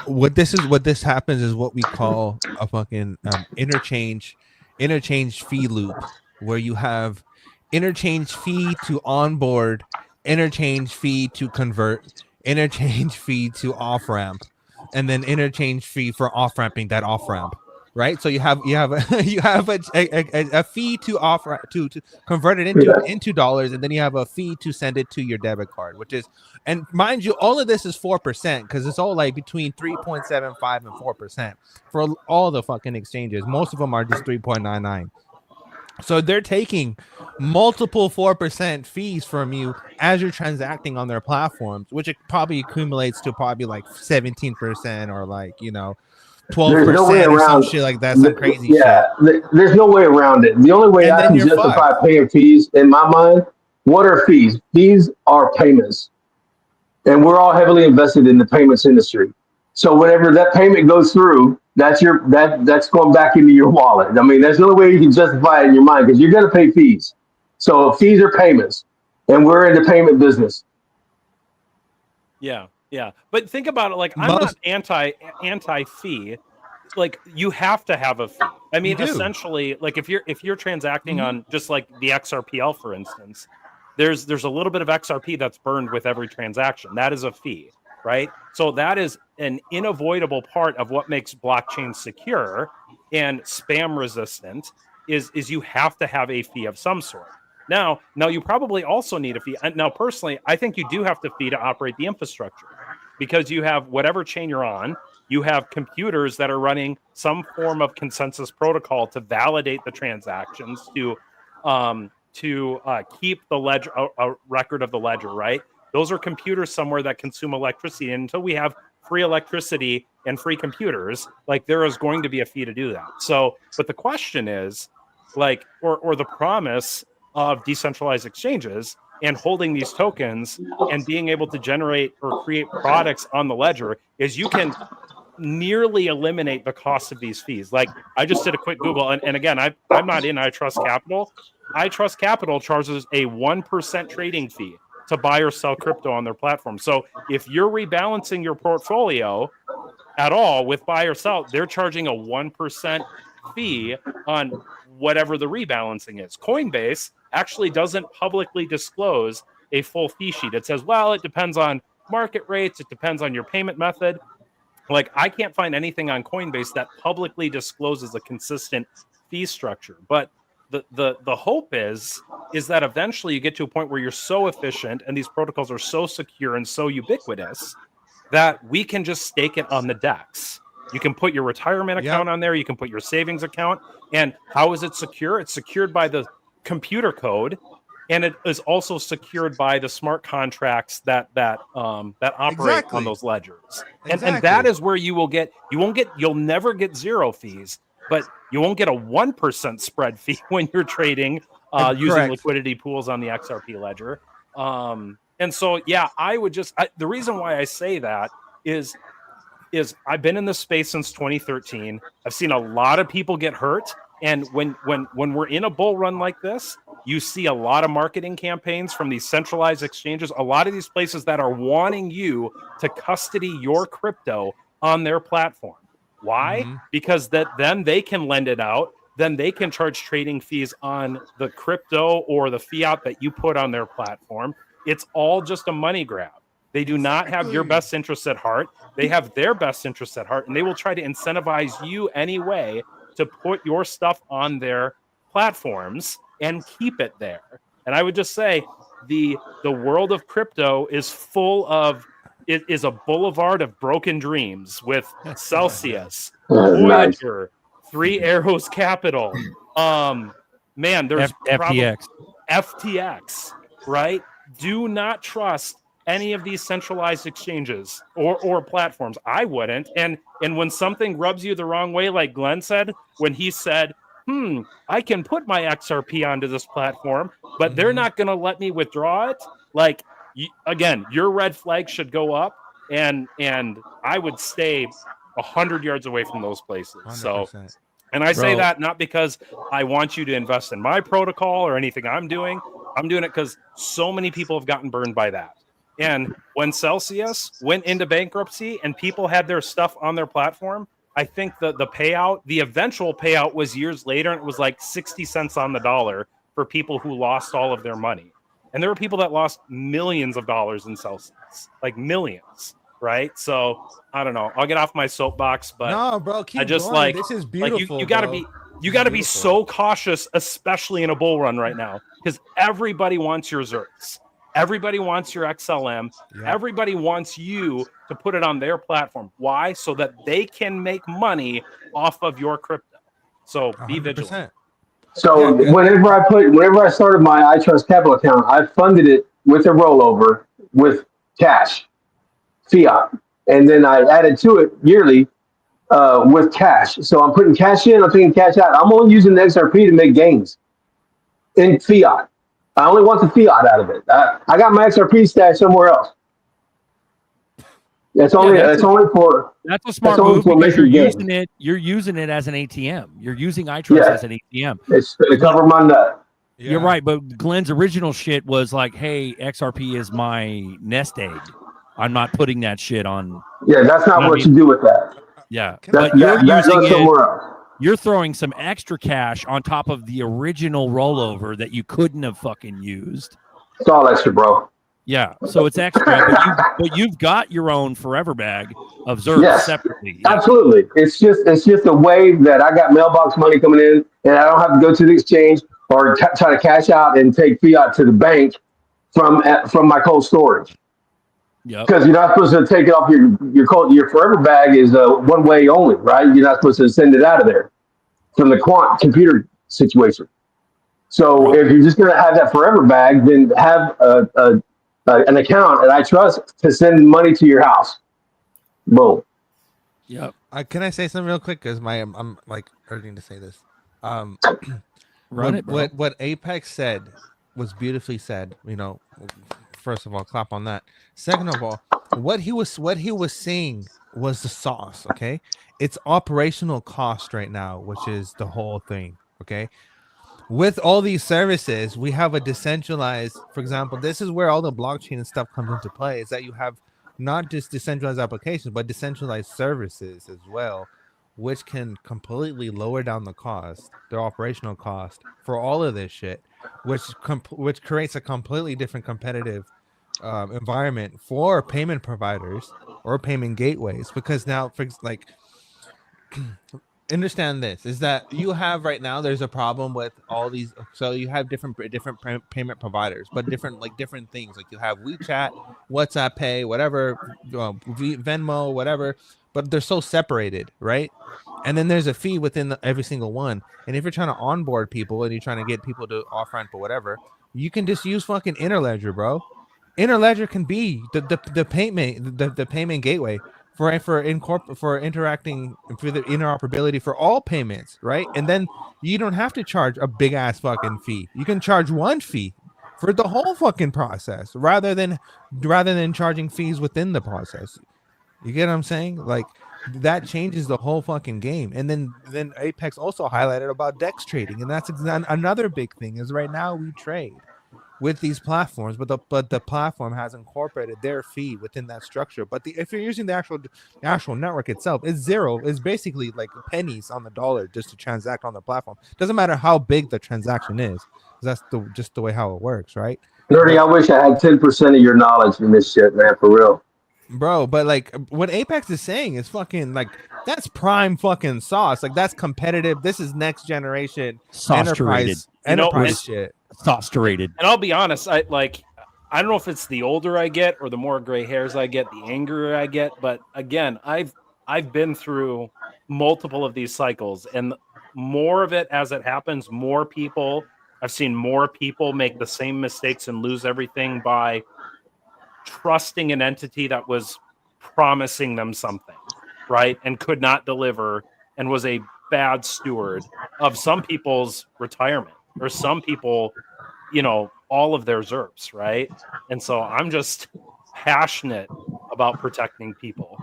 What this happens is what we call a fucking interchange fee loop, where you have interchange fee to onboard, interchange fee to convert, interchange fee to off ramp, and then interchange fee for off ramping that off ramp. right? So you have a fee to offer to convert it into dollars, and then you have a fee to send it to your debit card, which is, and mind you, all of this is 4% because it's all like between 3.75 and 4% for all the fucking exchanges. Most of them are just 3.99. So they're taking multiple 4% fees from you as you're transacting on their platforms, which it probably accumulates to probably like 17% or like, 12% There's no way or some around. shit like that, some crazy Yeah, there's no way around it. The only way And I then can you're justify fucked. paying fees in my mind, what are fees? Fees are payments, and we're all heavily invested in the payments industry. So whenever that payment goes through, that's that's going back into your wallet. I mean, there's no way you can justify it in your mind because you're going to pay fees. So fees are payments, and we're in the payment business. Yeah, yeah. But think about it. Like, I'm not anti fee. Like, you have to have a fee. I mean, essentially, like if you're transacting on just like the XRPL, for instance, there's a little bit of XRP that's burned with every transaction. That is a fee, right? So that is an unavoidable part of what makes blockchain secure and spam resistant is you have to have a fee of some sort. Now you probably also need a fee. Now, personally, I think you do have to fee to operate the infrastructure because you have whatever chain you're on, you have computers that are running some form of consensus protocol to validate the transactions, to keep the ledger, a record of the ledger, right? Those are computers somewhere that consume electricity. And until we have free electricity and free computers, like, there is going to be a fee to do that. So, but the question is, like, or the promise of decentralized exchanges and holding these tokens and being able to generate or create products on the ledger is you can nearly eliminate the cost of these fees. Like, I just did a quick Google, and again, I'm not in iTrust Capital. iTrust Capital charges a 1% trading fee to buy or sell crypto on their platform. So if you're rebalancing your portfolio at all with buy or sell, they're charging a 1% fee on whatever the rebalancing is. Coinbase actually doesn't publicly disclose a full fee sheet. It says, well, it depends on market rates, it depends on your payment method. Like, I can't find anything on Coinbase that publicly discloses a consistent fee structure. But the hope is that eventually you get to a point where you're so efficient and these protocols are so secure and so ubiquitous that we can just stake it on the DEX. You can put your retirement account on there. You can put your savings account. And how is it secure? It's secured by the computer code, and it is also secured by the smart contracts that operate on those ledgers. And that is where you'll never get zero fees, but you won't get a 1% spread fee when you're trading using liquidity pools on the XRP ledger. And so, yeah, the reason why I say that is I've been in this space since 2013. I've seen a lot of people get hurt. And when we're in a bull run like this, you see a lot of marketing campaigns from these centralized exchanges, a lot of these places that are wanting you to custody your crypto on their platform. Why? Because then they can lend it out. Then they can charge trading fees on the crypto or the fiat that you put on their platform. It's all just a money grab. They do not have your best interests at heart. They have their best interests at heart, and they will try to incentivize you anyway to put your stuff on their platforms and keep it there. And I would just say the world of crypto is full of, it is a boulevard of broken dreams with Celsius, Voyager, Three Arrows Capital. Man, there's FTX, right? Do not trust any of these centralized exchanges or platforms. I wouldn't. And when something rubs you the wrong way, like Glenn said, when he said, I can put my XRP onto this platform, but they're not going to let me withdraw it. Like, again, your red flag should go up, and I would stay 100 yards away from those places. 100%. So, and I say that not because I want you to invest in my protocol or anything I'm doing. I'm doing it because so many people have gotten burned by that. And when Celsius went into bankruptcy and people had their stuff on their platform, I think the payout, the eventual payout was years later, and it was like 60 cents on the dollar for people who lost all of their money. And there were people that lost millions of dollars in Celsius, like millions. right? So I don't know. I'll get off my soapbox, but no, bro, keep I just going. This is beautiful. You gotta bro. you gotta be so cautious, especially in a bull run right now, because everybody wants your ZRKs. Everybody wants your XLM. Yep. Everybody wants you to put it on their platform. Why? So that they can make money off of your crypto. So be 100%. vigilant. So whenever I started my iTrust Capital account, I funded it with a rollover with cash, fiat, and then I added to it yearly with cash. So I'm putting cash in, I'm taking cash out. I'm only using the XRP to make gains in fiat. I only want the fiat out of it. I got my XRP stash somewhere else. That's only that's a smart move because you're using it as an ATM. You're using iTrust as an ATM. It's going to cover my nut. Yeah. You're right, but Glenn's original shit was like, "Hey, XRP is my nest egg. I'm not putting that shit on." Yeah, that's not what you do with that. Yeah, but you're using it somewhere else. You're throwing some extra cash on top of the original rollover that you couldn't have fucking used. It's all extra, bro. Yeah, so it's extra, but you've got your own forever bag of ZRK separately. Yeah. Absolutely. It's just a way that I got mailbox money coming in, and I don't have to go to the exchange or try to cash out and take fiat to the bank from my cold storage. Because you're not supposed to take it off your forever bag is one way only, right? You're not supposed to send it out of there from the quant computer situation. So if you're just going to have that forever bag, then have an account at iTrust to send money to your house. Boom. Yep. Can I say something real quick? Because I'm like urging to say this. What Apex said was beautifully said. You know, first of all, clap on that. Second of all, what he was saying was the sauce. Okay, it's operational cost right now, which is the whole thing. Okay. With all these services, we have a decentralized, for example, this is where all the blockchain and stuff comes into play, is that you have not just decentralized applications, but decentralized services as well, which can completely lower down the cost, their operational cost for all of this shit, which creates a completely different competitive environment for payment providers or payment gateways. Because now, understand this is that you have right now, there's a problem with all these. So you have different payment providers, but different things. Like you have WeChat, WhatsApp Pay, whatever, Venmo, whatever, but they're so separated, right? And then there's a fee within every single one. And if you're trying to onboard people and you're trying to get people to off ramp or whatever, you can just use fucking Interledger, bro. Interledger can be the payment gateway for interacting for the interoperability for all payments, right? And then you don't have to charge a big ass fucking fee. You can charge one fee for the whole fucking process rather than charging fees within the process. You get what I'm saying? Like that changes the whole fucking game. And then Apex also highlighted about DEX trading, and that's another big thing. Is right now we trade with these platforms, but the platform has incorporated their fee within that structure. But if you're using the actual network itself, it's zero. It's basically like pennies on the dollar just to transact on the platform. Doesn't matter how big the transaction is. That's just the way how it works, right? Nerdy, I wish I had 10% of your knowledge in this shit, man, for real. Bro, but like what Apex is saying is fucking like that's prime fucking sauce. Like that's competitive. This is next generation enterprise shit. Sauce-rated. And I'll be honest, I don't know if it's the older I get or the more gray hairs I get, the angrier I get. But again, I've been through multiple of these cycles, and more of it as it happens, I've seen more people make the same mistakes and lose everything by trusting an entity that was promising them something, right? And could not deliver and was a bad steward of some people's retirement or some people, all of their ZRPs, right? And so I'm just passionate about protecting people,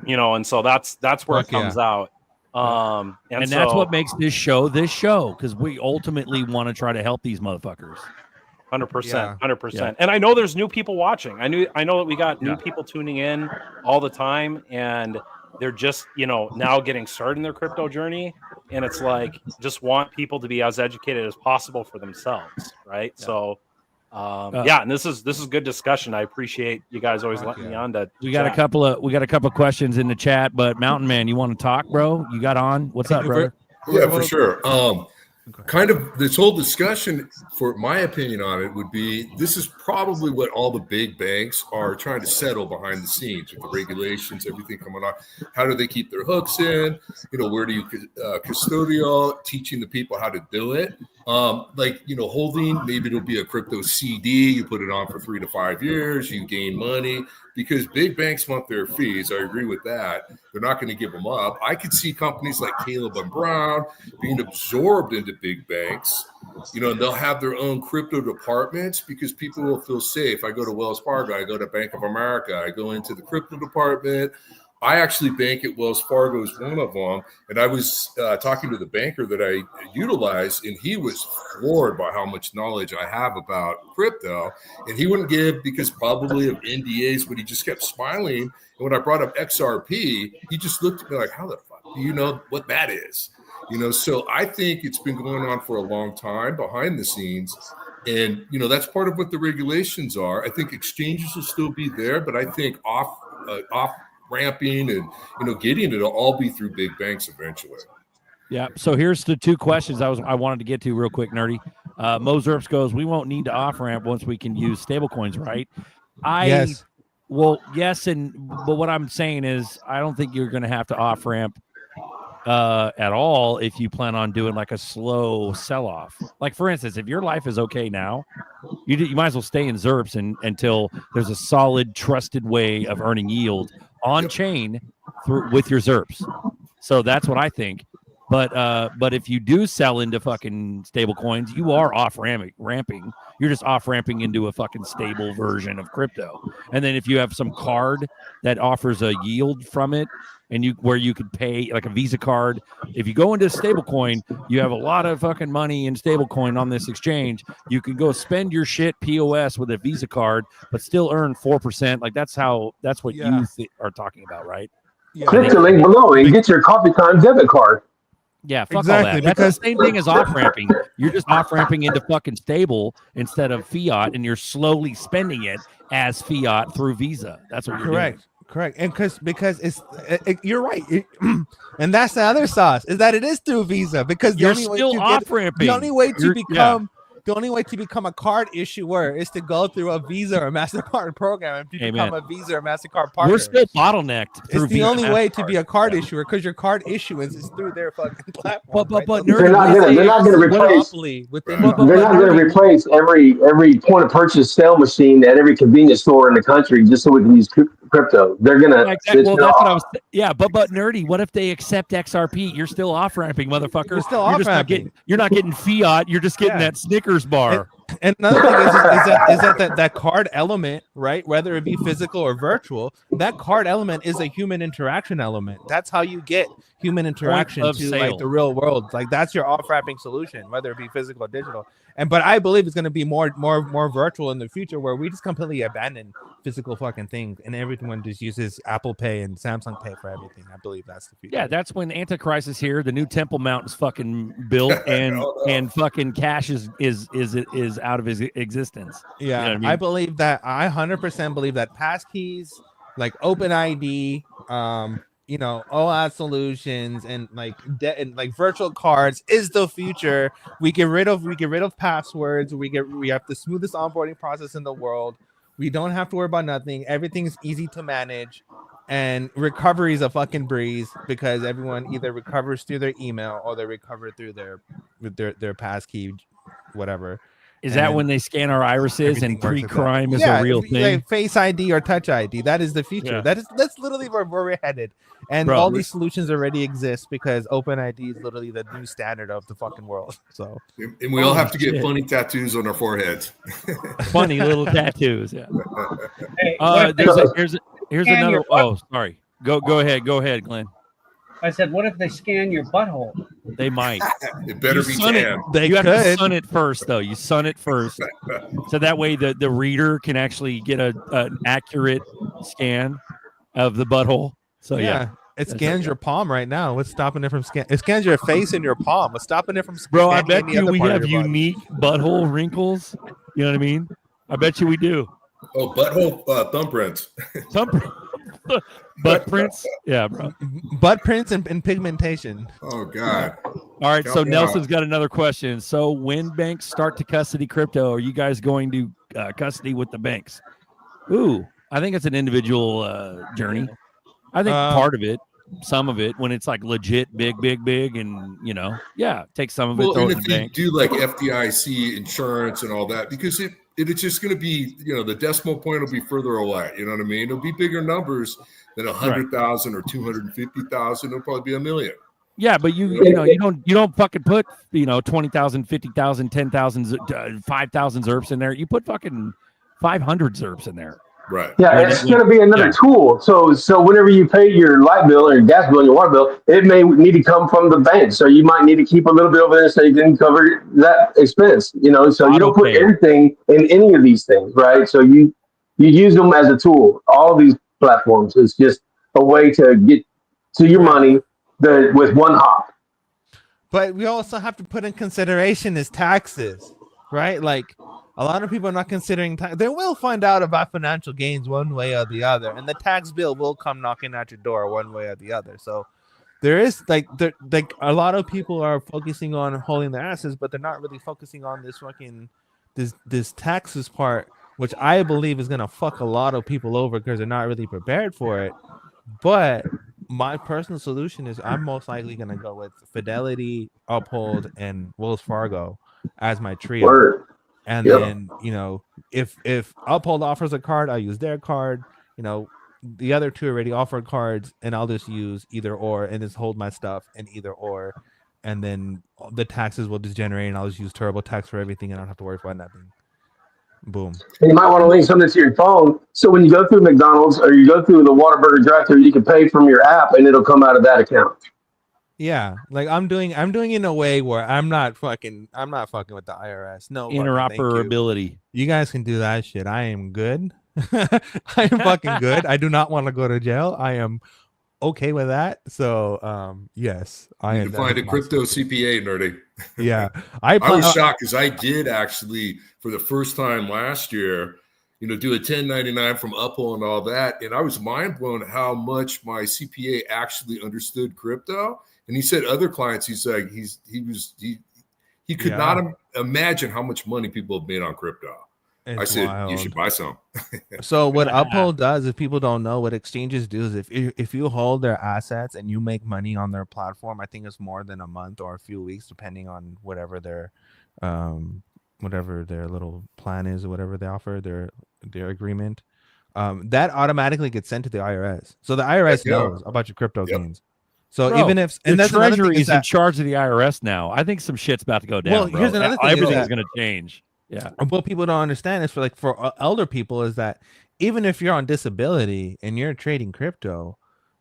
and so that's where it comes out. And that's what makes this show, because we ultimately want to try to help these motherfuckers. 100%. And I know there's new people watching. I know that we got new people tuning in all the time, and they're just, now getting started in their crypto journey. And it's like, just want people to be as educated as possible for themselves. Right. Yeah. So Yeah, and this is good discussion. I appreciate you guys always letting me on to. We got a couple of questions in the chat, but Mountain Man, you want to talk, bro? You got on? What's up, brother? Yeah, for sure. Kind of this whole discussion, for my opinion on it, would be this is probably what all the big banks are trying to settle behind the scenes with the regulations, everything coming on. How do they keep their hooks in? Where do you custodial, teaching the people how to do it? Holding, maybe it'll be a crypto CD. You put it on for 3 to 5 years, you gain money because big banks want their fees. I agree with that. They're not going to give them up. I could see companies like Caleb and Brown being absorbed into big banks, and they'll have their own crypto departments because people will feel safe. I go to Wells Fargo, I go to Bank of America, I go into the crypto department. I actually bank at Wells Fargo is one of them. And I was talking to the banker that I utilize, and he was floored by how much knowledge I have about crypto. And he wouldn't give because probably of NDAs, but he just kept smiling. And when I brought up XRP, he just looked at me like, how the fuck do you know what that is? So I think it's been going on for a long time behind the scenes. And, that's part of what the regulations are. I think exchanges will still be there, but I think off ramping and getting it'll all be through big banks eventually. Yeah. So here's the two questions I wanted to get to real quick, Nerdy. Mo Zerps goes, we won't need to off ramp once we can use stable coins, right? Yes. Well, yes, but what I'm saying is I don't think you're going to have to off ramp at all if you plan on doing like a slow sell off. Like for instance, if your life is okay now, you might as well stay in Zerps until there's a solid, trusted way of earning yield on chain with your Zerps. So that's what I think. But if you do sell into fucking stable coins, you are off ramping. You're just off ramping into a fucking stable version of crypto. And then if you have some card that offers a yield from it, and where you could pay like a Visa card, if you go into stable coin, you have a lot of fucking money in stable coin on this exchange. You can go spend your shit POS with a Visa card, but still earn 4%. Like that's what you are talking about, right? Yeah. Click the link below and get your coffee time debit card. Yeah, fuck all that. That's the same thing as off ramping. You're just off ramping into fucking stable instead of fiat, and you're slowly spending it as fiat through Visa. That's what you're doing. Correct. And because you're right. And that's the other sauce is that it is through Visa because you're still off ramping. The only way to become a card issuer is to go through a Visa or MasterCard program and become a Visa or MasterCard partner. We're still bobottlenecked. It's the only way to be a card issuer because your card issuance is through their fucking platform. But they're not going to replace. They're not going to replace every point of purchase sale machine at every convenience store in the country just so we can use crypto. They're going to. Well, that's what I was. Yeah, but Nerdy, what if they accept XRP? You're still off ramping, motherfucker. You're still off ramping. You're not getting fiat. You're just getting that Snickers bar. And another thing is that card element, right? Whether it be physical or virtual, that card element is a human interaction element. That's how you get human interaction to like the real world. Like that's your off-ramping solution, whether it be physical or digital. But I believe it's going to be more virtual in the future, where we just completely abandon physical fucking things and everyone just uses Apple Pay and Samsung Pay for everything. I believe that's the future. Yeah, that's when Antichrist is here. The new Temple Mount is fucking built, and fucking cash is out of his existence. Yeah, you know what I mean? I believe that. I 100% believe that passkeys, like OpenID, OAuth solutions, and like virtual cards is the future. We get rid of passwords. We have the smoothest onboarding process in the world. We don't have to worry about nothing. Everything's easy to manage, and recovery is a fucking breeze because everyone either recovers through their email or they recover through their passkey, whatever. Is that when they scan our irises and pre-crime is a real thing? Like Face ID or Touch ID. That is the future. Yeah. That's literally where we're headed. And all these solutions already exist because OpenID is literally the new standard of the fucking world. So, and we all have to get funny tattoos on our foreheads. Funny little tattoos. Yeah. Here's another. Oh, sorry. Go ahead, Glenn. I said, what if they scan your butthole? They might. It better be tan. You have to sun it first, though. You sun it first, so that way the reader can actually get an accurate scan of the butthole. So yeah. It scans your palm right now. What's stopping it from It scans your face and your palm. What's stopping it from Bro, I scanning bet any you other we part of have your body? unique butthole wrinkles. You know what I mean? I bet you we do. Oh, butthole thumbprints. Butt prints? Yeah, bro. Butt prints and pigmentation. Oh, God. All right, Count so me Nelson's out. got another question. So when banks start to custody crypto, are you guys going to custody with the banks? Ooh, I think it's an individual journey. I think part of it, some of it, when it's like legit big, and take some of it, Well, throw and it in if the you bank. do like FDIC insurance and all that, because it's just going to be, the decimal point will be further away. You know what I mean? It'll be bigger numbers than 100,000 or 250,000. It'll probably be $1 million. Yeah, but you don't fucking put 20,000, 50,000, 10,000, 5,000 ZERPs in there. You put fucking 500 ZERPs in there. Right. Yeah, it's going to be another tool. So whenever you pay your light bill or your gas bill and your water bill, it may need to come from the bank. So you might need to keep a little bit over there so you can cover that expense. So you don't put everything in any of these things, right? So you use them as a tool. All of these platforms is just a way to get to your money with one hop. But we also have to put in consideration is taxes, right? Like a lot of people are not considering they will find out about financial gains one way or the other, and the tax bill will come knocking at your door one way or the other. So there is like a lot of people are focusing on holding their asses, but they're not really focusing on this fucking this taxes part, which I believe is gonna fuck a lot of people over because they're not really prepared for it. But my personal solution is I'm most likely gonna go with Fidelity, Uphold, and Wells Fargo as my trio. Word. And then, if Uphold offers a card, I'll use their card. The other two already offered cards, and I'll just use either or and just hold my stuff in either or. And then the taxes will just generate, and I'll just use TurboTax for everything, and I don't have to worry about nothing. Boom. And you might want to link something to your phone. So when you go through McDonald's or you go through the Whataburger drive-thru, you can pay from your app and it'll come out of that account. Yeah, like I'm doing in a way where I'm not fucking with the IRS. No Interoperability. You guys can do that shit. I am good. I am fucking good. I do not want to go to jail. I am okay with that. So yes, I am. Find a crypto CPA, nerdy. Yeah, I was shocked because I did actually for the first time last year, do a 1099 from Uphold and all that, and I was mind blown how much my CPA actually understood crypto. And he said other clients, he's like, he could not imagine how much money people have made on crypto. I said, wild. You should buy some. So what Uphold does, if people don't know, what exchanges do is if you hold their assets and you make money on their platform, I think it's more than a month or a few weeks, depending on whatever their little plan is or whatever they offer, their agreement, that automatically gets sent to the IRS. So the IRS knows about your crypto gains. So even if the Treasury is in charge of the IRS now, I think some shit's about to go down. Well, here's another thing: everything's going to change. Yeah. What people don't understand is for elder people is that even if you're on disability and you're trading crypto,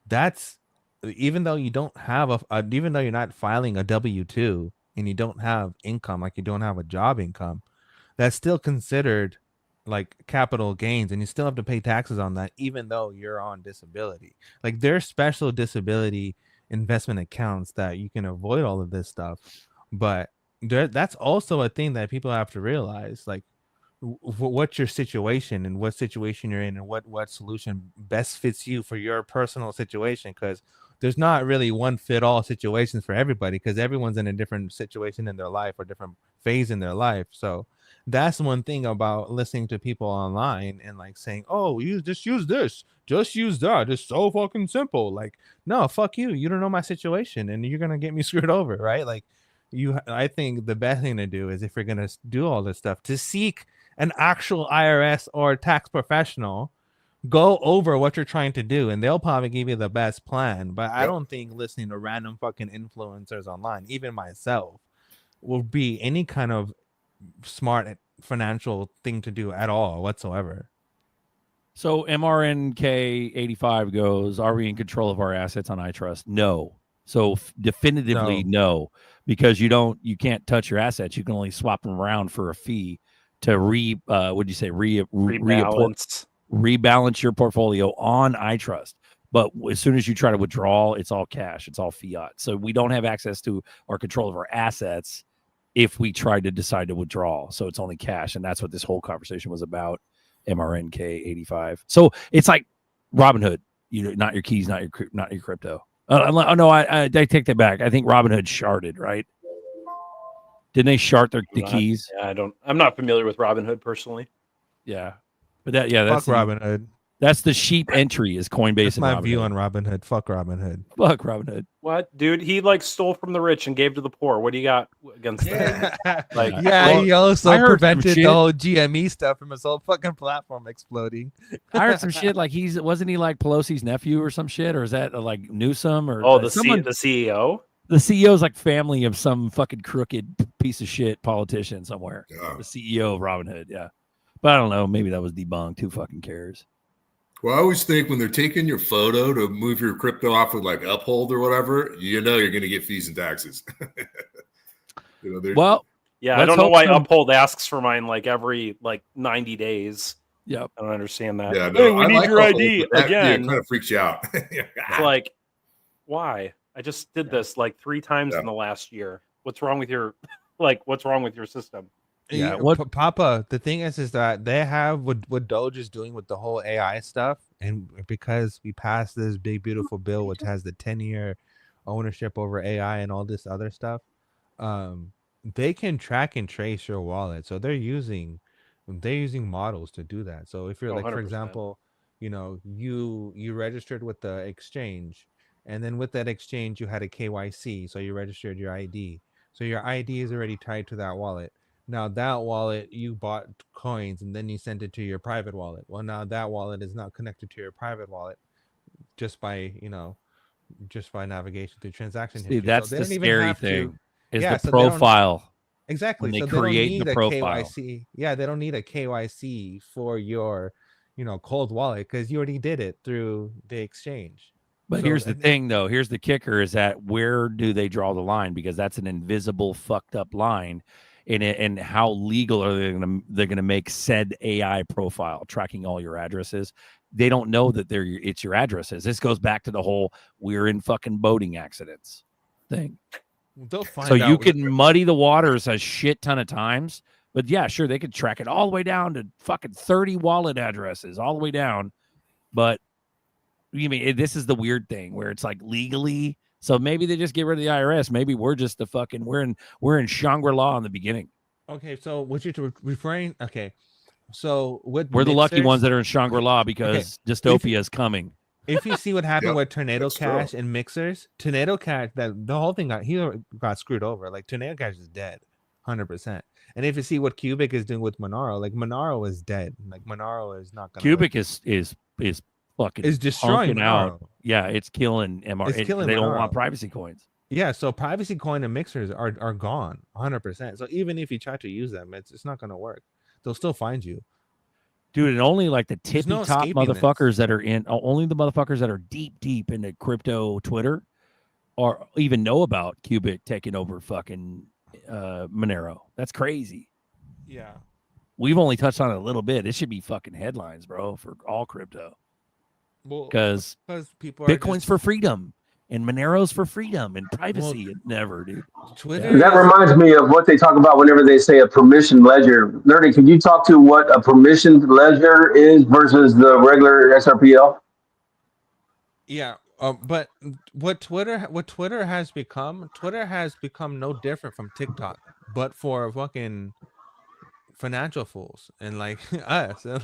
that's even though you don't have even though you're not filing a W-2 and you don't have income, like you don't have a job income, that's still considered like capital gains, and you still have to pay taxes on that, even though you're on disability. Like there's special disability investment accounts that you can avoid all of this stuff, but that's also a thing that people have to realize, like what's your situation and what situation you're in and what solution best fits you for your personal situation, because there's not really one fit all situations for everybody, because everyone's in a different situation in their life or different phase in their life. So that's one thing about listening to people online and like saying, oh, you just use this, just use that, it's so fucking simple. Like, no, fuck you, you don't know my situation and you're gonna get me screwed over, right? Like I think the best thing to do is, if you're gonna do all this stuff, to seek an actual IRS or tax professional, go over what you're trying to do, and they'll probably give you the best plan. But I don't think listening to random fucking influencers online, even myself, will be any kind of smart financial thing to do at all whatsoever. So MRNK85 goes, are we in control of our assets on iTrust? No. So definitively no, because you can't touch your assets. You can only swap them around for a fee to rebalance your portfolio on iTrust. But as soon as you try to withdraw, it's all cash, it's all fiat. So we don't have access to or control of our assets if we try to decide to withdraw. So it's only cash, and that's what this whole conversation was about. MRNK 85. So it's like Robinhood. Not your keys, not your crypto. No, I take that back. I think Robinhood sharded, right? Didn't they shard the keys? Yeah, I'm not familiar with Robinhood personally. Yeah, but that's Robinhood. That's the sheep entry is Coinbase. That's my and view Robinhood. on Robinhood. Fuck Robinhood. Fuck Robinhood. What, dude? He like stole from the rich and gave to the poor. What do you got against that? Like, he also I heard some prevented shit. the whole GME stuff from his whole fucking platform exploding. I heard some shit like wasn't he like Pelosi's nephew or some shit, or is that like Newsom or the CEO? The CEO's like family of some fucking crooked piece of shit politician somewhere. Yeah. The CEO of Robinhood, yeah. But I don't know. Maybe that was debunked. Who fucking cares? Well, I always think when they're taking your photo to move your crypto off with like Uphold or whatever, you're going to get fees and taxes. Well, yeah, I don't know why Uphold asks for mine like every 90 days. Yep. I don't understand that. Yeah, Hey, we I need like your Uphold, ID but that, again. it kind of freaks you out. It's like, why? I just did this like 3 times in the last year. What's wrong with your what's wrong with your system? Yeah, Papa, the thing is that they have what Doge is doing with the whole AI stuff, and because we passed this big beautiful bill which has the 10-year ownership over AI and all this other stuff, they can track and trace your wallet. So they're using models to do that. So if you're like, for 100%. example, you registered with the exchange, and then with that exchange you had a KYC, so you registered your ID. So your ID is already tied to that wallet. Now that wallet, you bought coins and then you sent it to your private wallet. Well, now that wallet is not connected to your private wallet just by navigation through transaction history. That's so the scary thing is the so profile. Exactly. When they so create they don't need the profile. KYC. Yeah, they don't need a KYC for your, cold wallet because you already did it through the exchange. But here's the thing, though. Here's the kicker: is that where do they draw the line? Because that's an invisible, fucked up line. And how legal are they're gonna make said AI profile tracking all your addresses? They don't know that it's your addresses. This goes back to the whole we're in fucking boating accidents thing. They'll find So out. you can muddy the waters a shit ton of times. But yeah, sure, they could track it all the way down to fucking 30 wallet addresses, all the way down. But you mean this is the weird thing where it's like legally. So maybe they just get rid of the IRS. Maybe we're just the fucking we're in Shangri-La in the beginning. Okay, so what you're referring? Okay, so with we're the lucky mixers, ones that are in Shangri-La because dystopia is coming. If you see what happened Yep, with Tornado that's Cash true. and Mixers, Tornado Cash, that the whole thing got screwed over. Like Tornado Cash is dead, 100%. And if you see what Cubic is doing with Monaro, like Monaro is dead. Like Monaro is not gonna. Cubic is fucking is destroying out. Monaro. Yeah, it's killing MR. It's killing they don't Monaro. want privacy coins. Yeah, so privacy coin and mixers are gone 100%. So even if you try to use them, it's not gonna work. They'll still find you. Dude, and only like the There's tippy no top escaping this. motherfuckers that are only the motherfuckers that are deep into crypto Twitter or even know about Cubic taking over fucking Monero. That's crazy. Yeah. We've only touched on it a little bit. It should be fucking headlines, bro, for all crypto. Well, because people are Bitcoin's for freedom and Monero's for freedom and privacy. Never, dude. Twitter. That reminds me of what they talk about whenever they say a permission ledger. Nerdy, can you talk to what a permissioned ledger is versus the regular SRPL? Yeah, but what Twitter has become no different from TikTok, but for fucking financial fools and like us and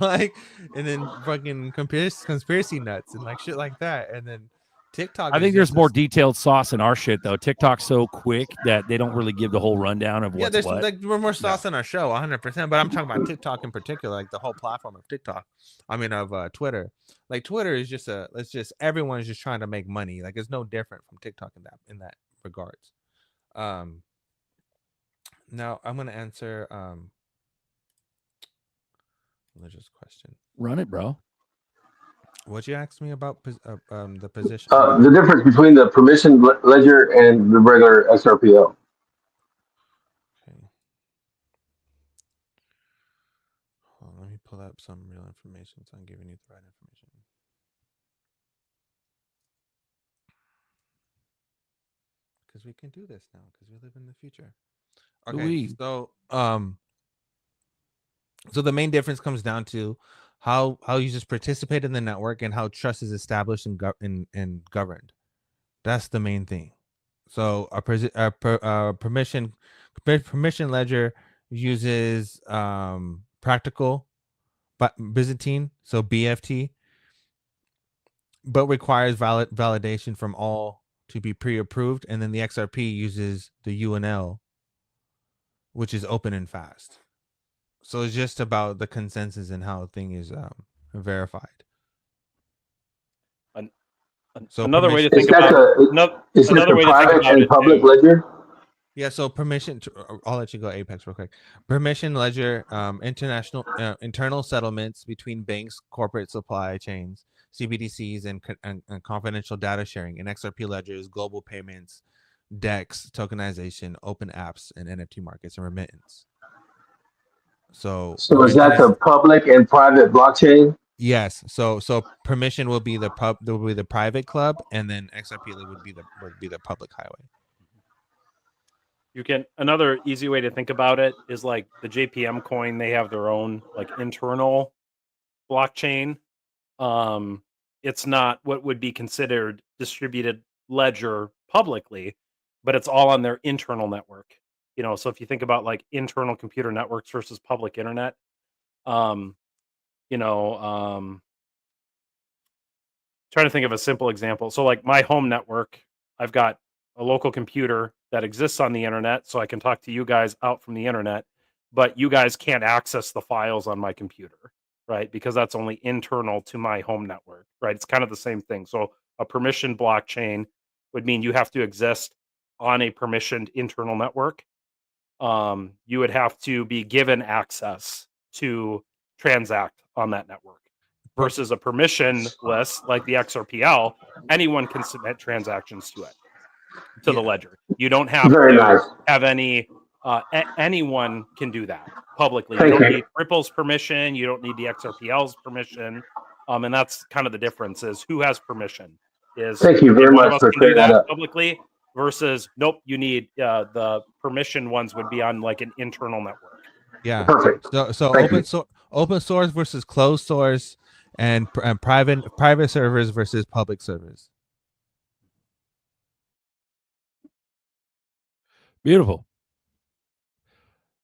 then fucking conspiracy nuts and like shit like that. And then TikTok. I think there's more detailed sauce in our shit though. TikTok's so quick that they don't really give the whole rundown of what's there's what. like we're more sauce in our show 100%, but I'm talking about TikTok in particular, like the whole platform of TikTok. I mean of Twitter. Like Twitter is just everyone's just trying to make money. Like it's no different from TikTok in that regards. Now I'm gonna answer religious question. Run it, bro. What you asked me about the position? The difference between the permission ledger and the regular SRPL. Okay. Hold on, let me pull up some real information so I'm giving you the right information. because we can do this now because we live in the future. Okay, Oui. so the main difference comes down to how users participate in the network and how trust is established and governed. That's the main thing. So a permission ledger uses practical Byzantine, so BFT, but requires validation from all to be pre-approved, and then the XRP uses the UNL, which is open and fast. So it's just about the consensus and how a thing is verified. So another way to Is think that about the private and public ledger? Yeah, so permission. I'll let you go, Apex, real quick. Permission ledger, internal settlements between banks, corporate supply chains, CBDCs, and confidential data sharing. And XRP ledger is global payments, DEX, tokenization, open apps, and NFT markets and remittance. So is that the public and private blockchain? Yes. So permission will be the private club, and then XRP would be the public highway. You can another easy way to think about it is like the JPM coin. They have their own like internal blockchain. It's not what would be considered distributed ledger publicly, but it's all on their internal network. You know, so if you think about like internal computer networks versus public internet, trying to think of a simple example. So like my home network, I've got a local computer that exists on the internet, so I can talk to you guys out from the internet, but you guys can't access the files on my computer, right? Because that's only internal to my home network, right? It's kind of the same thing. So a permission blockchain would mean you have to exist on a permissioned internal network. You would have to be given access to transact on that network. Versus a permissionless like the XRPL, anyone can submit transactions to it, to the ledger. You don't have have any. Anyone can do that publicly. You don't need Ripple's permission. You don't need the XRPL's permission. And that's kind of the difference: is who has permission. Thank you very much for clearing that up. Publicly versus nope. You need the permission ones would be on like an internal network. Yeah, perfect. So open source versus closed source. And private servers versus public servers. Beautiful.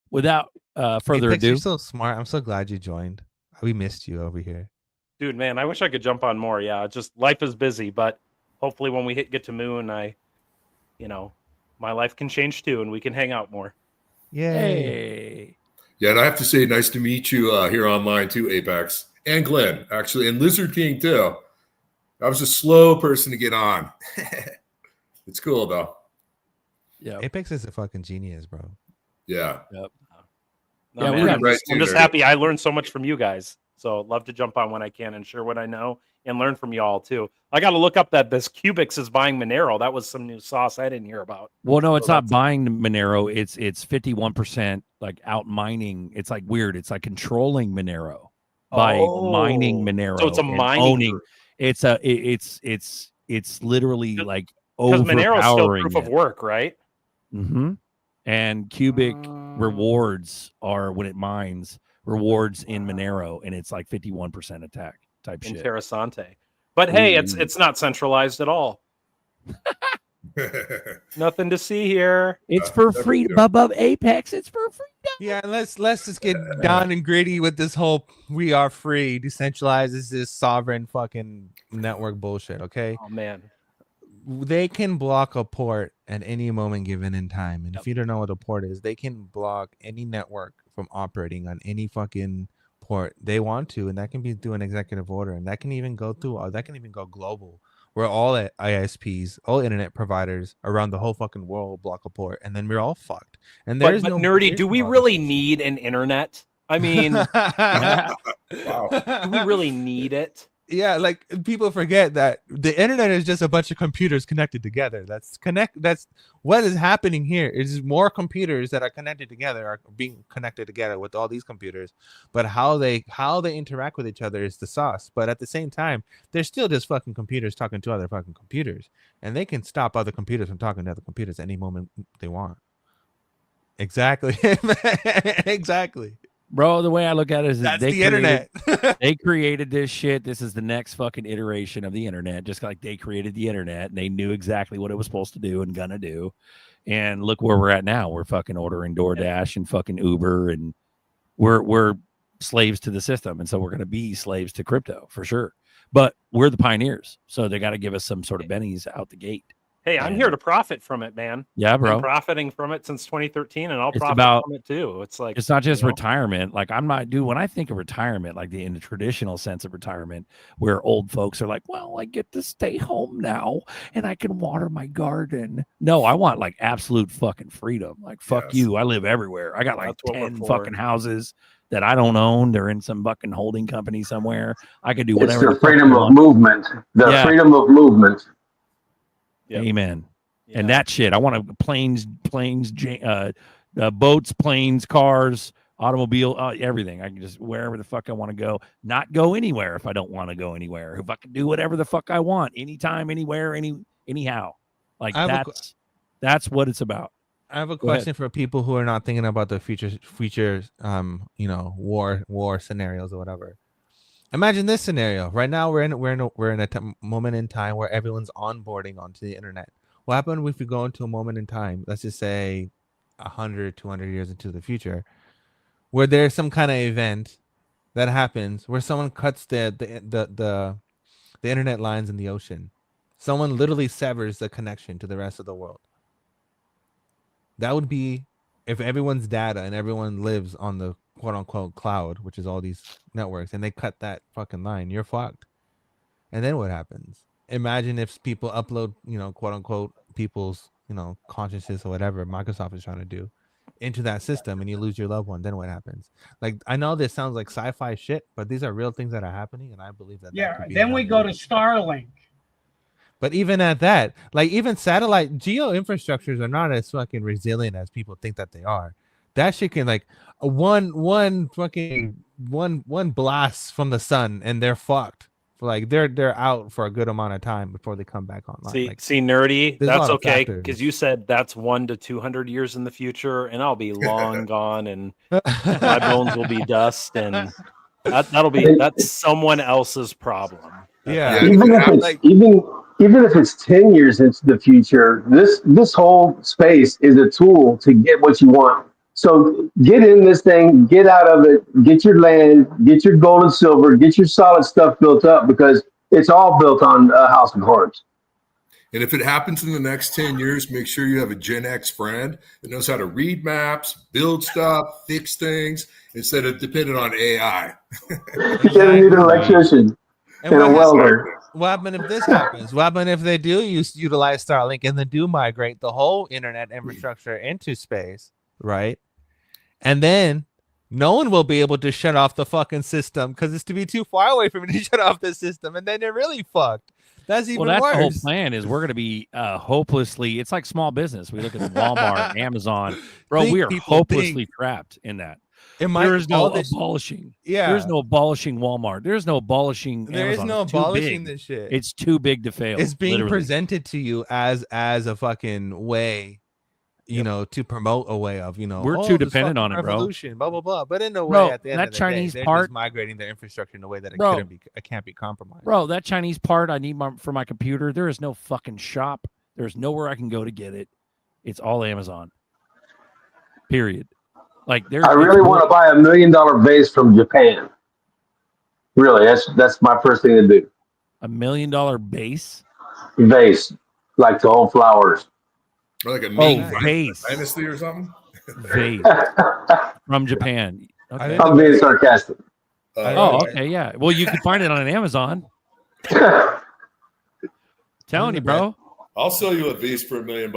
Without further ado, you're so smart. I'm so glad you joined. We missed you over here, dude. Man, I wish I could jump on more. Yeah, just life is busy, but hopefully when we get to Moon, my life can change too, and we can hang out more. Yay! Yeah, and I have to say, nice to meet you here online too, Apex. And Glenn, actually, and Lizard King too. I was a slow person to get on. It's cool though. Yeah, Apex is a fucking genius, bro. Yeah. Yep. No, man, I'm just happy. I learned so much from you guys. So love to jump on when I can and share what I know and learn from you all too. I got to look up that this Cubics is buying Monero. That was some new sauce I didn't hear about. Well, no, it's not buying Monero. It's 51% like out mining. It's like weird. It's like controlling Monero. By mining Monero, so it's a mining. Owning. It's literally like because overpowering Monero is still proof of work, right? Mm-hmm. And Cubic rewards are when it mines rewards in Monero, and it's like 51% attack type shit. Interessante. But hey, it's not centralized at all. Nothing to see here. It's for free, Bubba Apex. It's for free. Yeah, let's just get down and gritty with this whole we are free, decentralized, this is sovereign fucking network bullshit, okay? Oh man. They can block a port at any moment given in time. And if you don't know what a port is, they can block any network from operating on any fucking port they want to, and that can be through an executive order, and that can even go global. Where all ISPs, all internet providers around the whole fucking world block a port, and then we're all fucked. And there's but no nerdy. Do we really need an internet? I mean, wow. Do we really need it? Yeah, like people forget that the internet is just a bunch of computers connected together. That's what is happening here. Is more computers that are connected together are being connected together with all these computers. But how they interact with each other is the sauce. But at the same time, they're still just fucking computers talking to other fucking computers, and they can stop other computers from talking to other computers any moment they want. Exactly. Exactly. Bro, the way I look at it is that's the internet. They created this shit. This is the next fucking iteration of the internet, just like they created the internet and they knew exactly what it was supposed to do and gonna do. And look where we're at now. We're fucking ordering DoorDash and fucking Uber, and we're slaves to the system. And so we're gonna be slaves to crypto for sure. But we're the pioneers, so they got to give us some sort of bennies out the gate. Hey, I'm here to profit from it, man. Yeah, bro. I'm profiting from it since 2013, and I'll It's profit about- from it too. It's like It's not just retirement. Like I'm not, dude, when I think of retirement, like in the traditional sense of retirement, where old folks are like, well, I get to stay home now and I can water my garden. No, I want like absolute fucking freedom. Like, fuck you. I live everywhere. I got like That's what we're 10 for. fucking houses that I don't own. They're in some fucking holding company somewhere. I could do It's whatever. the fuck freedom I of want. movement. The Yeah. freedom of movement. Amen. And that shit, I want planes, boats, planes, cars, automobile, everything. I can just wherever the fuck I want to go, not go anywhere if I don't want to go anywhere. If I can do whatever the fuck I want, anytime, anywhere, anyhow. Like that's what it's about. I have a Go ahead. question for people who are not thinking about the future, war scenarios or whatever. Imagine this scenario. Right now, we're in a moment in time where everyone's onboarding onto the internet. What happens if we go into a moment in time, let's just say 100, 200 years into the future, where there's some kind of event that happens where someone cuts the internet lines in the ocean. Someone literally severs the connection to the rest of the world. That would be if everyone's data and everyone lives on the quote unquote cloud, which is all these networks, and they cut that fucking line, you're fucked. And then what happens? Imagine if people upload, quote unquote, people's, consciousness or whatever Microsoft is trying to do into that system, and you lose your loved one. Then what happens? Like, I know this sounds like sci-fi shit, but these are real things that are happening, and I believe that. Yeah. Then we go to Starlink. But even at that, like even satellite geo infrastructures are not as fucking resilient as people think that they are. That shit can like one blast from the sun and they're fucked. Like they're out for a good amount of time before they come back online. See, nerdy. there's a lot That's of okay factors. because you said that's 1 to 200 years in the future, and I'll be long gone, and my bones will be dust, and that's someone else's problem. Yeah. Even if it's even if it's 10 years into the future, this whole space is a tool to get what you want. So get in this thing, get out of it, get your land, get your gold and silver, get your solid stuff built up, because it's all built on a house of cards. And if it happens in the next 10 years, make sure you have a Gen X friend that knows how to read maps, build stuff, fix things, instead of depending on AI. You're gonna need an electrician and a welder. What happens if this happens? What happens if they do utilize Starlink and then do migrate the whole internet infrastructure into space, right? And then no one will be able to shut off the fucking system because it's to be too far away from me to shut off the system, and then they're really fucked. That's even that's worse. the whole plan is we're going to be hopelessly. It's like small business. We look at Walmart, Amazon, bro. We are hopelessly trapped in that. There is no abolishing. Yeah, there is no abolishing Walmart. There is no abolishing. There is Amazon. no It's too abolishing big. this shit. It's too big to fail. It's being literally. presented to you as a fucking way, to promote a way of, We're too dependent on it, bro. Revolution, blah blah blah. But in a way, Bro, at the end that of the Chinese day, they're part- just migrating their infrastructure in a way that Bro. it can't be compromised. Bro, that Chinese part I need for my computer. There is no fucking shop. There's nowhere I can go to get it. It's all Amazon. Period. Like I really want to buy $1 million vase from Japan. Really, that's my first thing to do. $1 million base. Vase, like to hold flowers. Or like a Ming vase. dynasty or something. Vase from Japan. Okay. I'm being sarcastic. Oh, okay, yeah. Well, you can find it on Amazon. Telling you, bro. I'll sell you a vase for $1 million.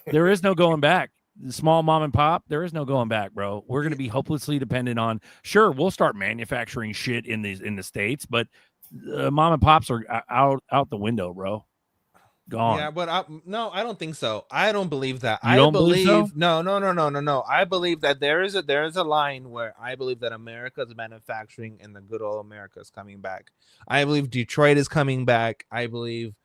There is no going back. The small mom and pop, there is no going back, bro. We're going to be hopelessly dependent on. Sure, we'll start manufacturing shit in the States, but mom and pops are out the window, bro. Gone. Yeah, but I don't think so. I don't believe that. You don't believe so? No. I believe that there is a line where I believe that America's manufacturing and the good old America is coming back. I believe Detroit is coming back. I believe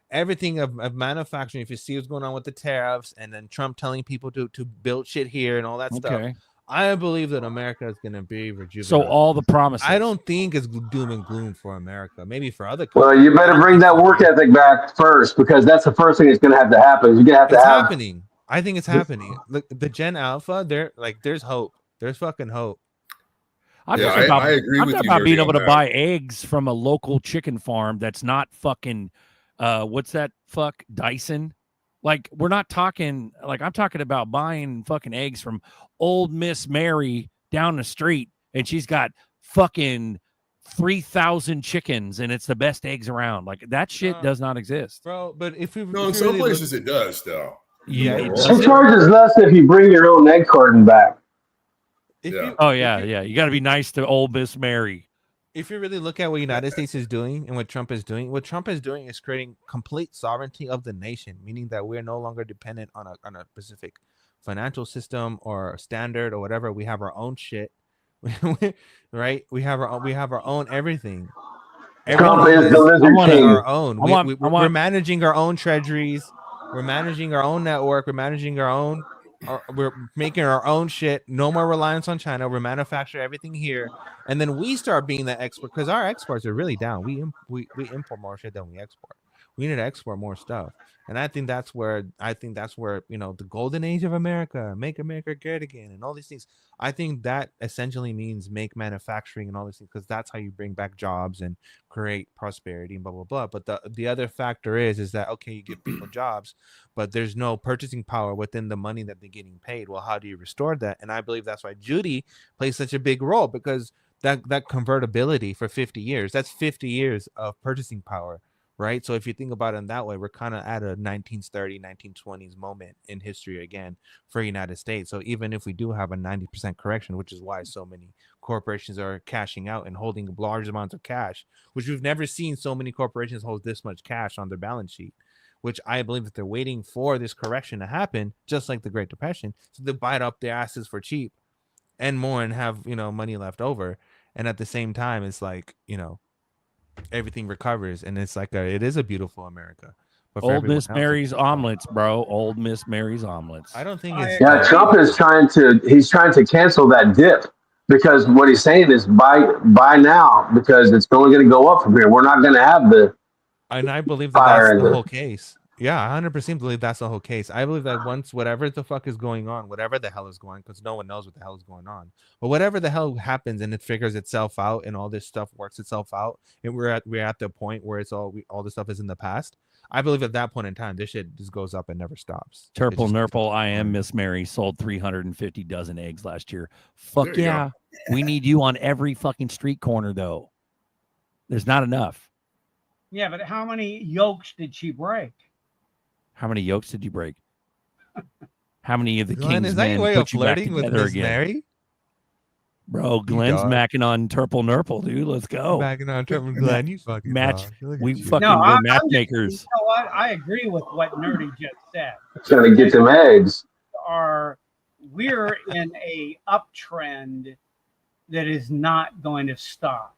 everything of manufacturing. If you see what's going on with the tariffs and then Trump telling people to build shit here and all that stuff, I believe that America is going to be rejuvenated. So all the promises. I don't think it's doom and gloom for America. Maybe for other countries. Well, you better bring that work ethic back first, because that's the first thing that's going to have to happen. You're going to have to it's have. Happening. I think it's happening. Look, the Gen Alpha, there's hope. There's fucking hope. I agree with you. About being able to buy eggs from a local chicken farm that's not fucking, what's that fuck Dyson? Like, we're not talking, like, I'm talking about buying fucking eggs from old Miss Mary down the street, and she's got fucking 3,000 chickens, and it's the best eggs around. Like, that shit does not exist. Bro, but if we in some places it does, though. Yeah. It charges less if you bring your own egg carton back. You got to be nice to old Miss Mary. If you really look at what United States is doing and what Trump is doing is creating complete sovereignty of the nation, meaning that we're no longer dependent on a specific financial system or standard or whatever. We have our own shit, right? We have our own everything. Trump is the lizard king. Our own. We're managing our own treasuries. We're managing our own network. We're managing our own. We're making our own shit. No more reliance on China. We're manufacturing everything here, and then we start being the export, because our exports are really down. We import more shit than we export. We need to export more stuff, and I think that's where the golden age of America, make America great again, and all these things. I think that essentially means make manufacturing and all these things, because that's how you bring back jobs and create prosperity and blah blah blah. But the other factor is that, okay, you give people jobs, but there's no purchasing power within the money that they're getting paid. Well, how do you restore that? And I believe that's why Judy plays such a big role, because that convertibility for 50 years, that's 50 years of purchasing power. Right. So if you think about it in that way, we're kind of at a 1930s, 1920s moment in history again for the United States. So even if we do have a 90% correction, which is why so many corporations are cashing out and holding large amounts of cash, which we've never seen so many corporations hold this much cash on their balance sheet, which I believe that they're waiting for this correction to happen, just like the Great Depression. So they bite up their asses for cheap and more and have, money left over. And at the same time, it's like, everything recovers, and it's like it is a beautiful America. But old Miss Mary's omelets, bro. Old Miss Mary's omelets. I don't think it's Trump is trying to cancel that dip, because what he's saying is buy now, because it's only going to go up from here. We're not going to have and I believe that's the whole case. Yeah, I 100% believe that's the whole case. I believe that once whatever the fuck is going on, whatever the hell is going, because no one knows what the hell is going on, but whatever the hell happens and it figures itself out and all this stuff works itself out, and we're at the point where it's all this stuff is in the past. I believe at that point in time, this shit just goes up and never stops. Turple Nurple, I am Miss Mary, sold 350 dozen eggs last year. Fuck yeah. We need you on every fucking street corner, though. There's not enough. Yeah, but how many yolks did she break? How many yolks did you break? How many of the Glenn, King's is that men your way put of you back flirting with together Miss again? Mary? Bro, Glenn's macking on Turple Nurple, dude. Let's go. Macking on Turple Glenn, you fucking match. We fucking we're matchmakers. You know what? I agree with what Nerdy just said. Trying to get them eggs. We're in a uptrend that is not going to stop.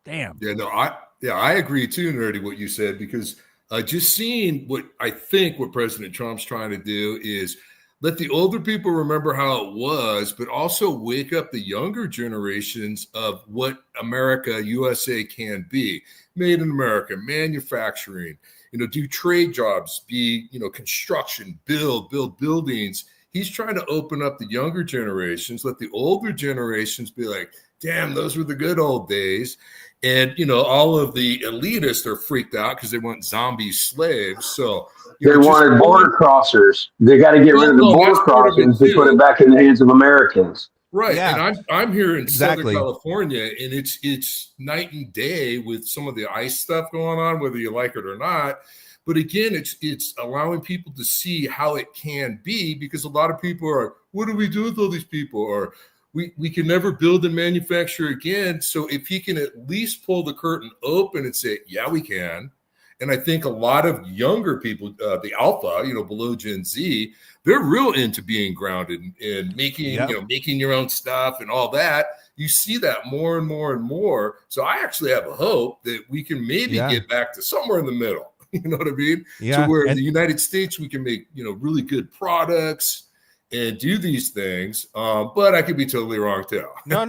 Damn. Yeah, I agree too, Nerdy, what you said, because just seeing what President Trump's trying to do is let the older people remember how it was, but also wake up the younger generations of what America, USA can be. Made in America, manufacturing, do trade jobs, be, construction, build buildings. He's trying to open up the younger generations, let the older generations be like, damn, those were the good old days. And, all of the elitists are freaked out because they want zombie slaves. So they wanted border crossers. They got to get rid of the border crossings to put it back in the hands of Americans. Right. Yeah. And I'm here in Southern California, and it's night and day with some of the ICE stuff going on, whether you like it or not. But again, it's allowing people to see how it can be, because a lot of people are, what do we do with all these people? Or we can never build and manufacture again. So if he can at least pull the curtain open and say, yeah, we can. And I think a lot of younger people, the alpha, below Gen Z, they're real into being grounded and making, making your own stuff and all that. You see that more and more and more. So I actually have a hope that we can maybe get back to somewhere in the middle. You know what I mean? Yeah. So where in the United States, we can make, really good products and do these things. But I could be totally wrong too. No.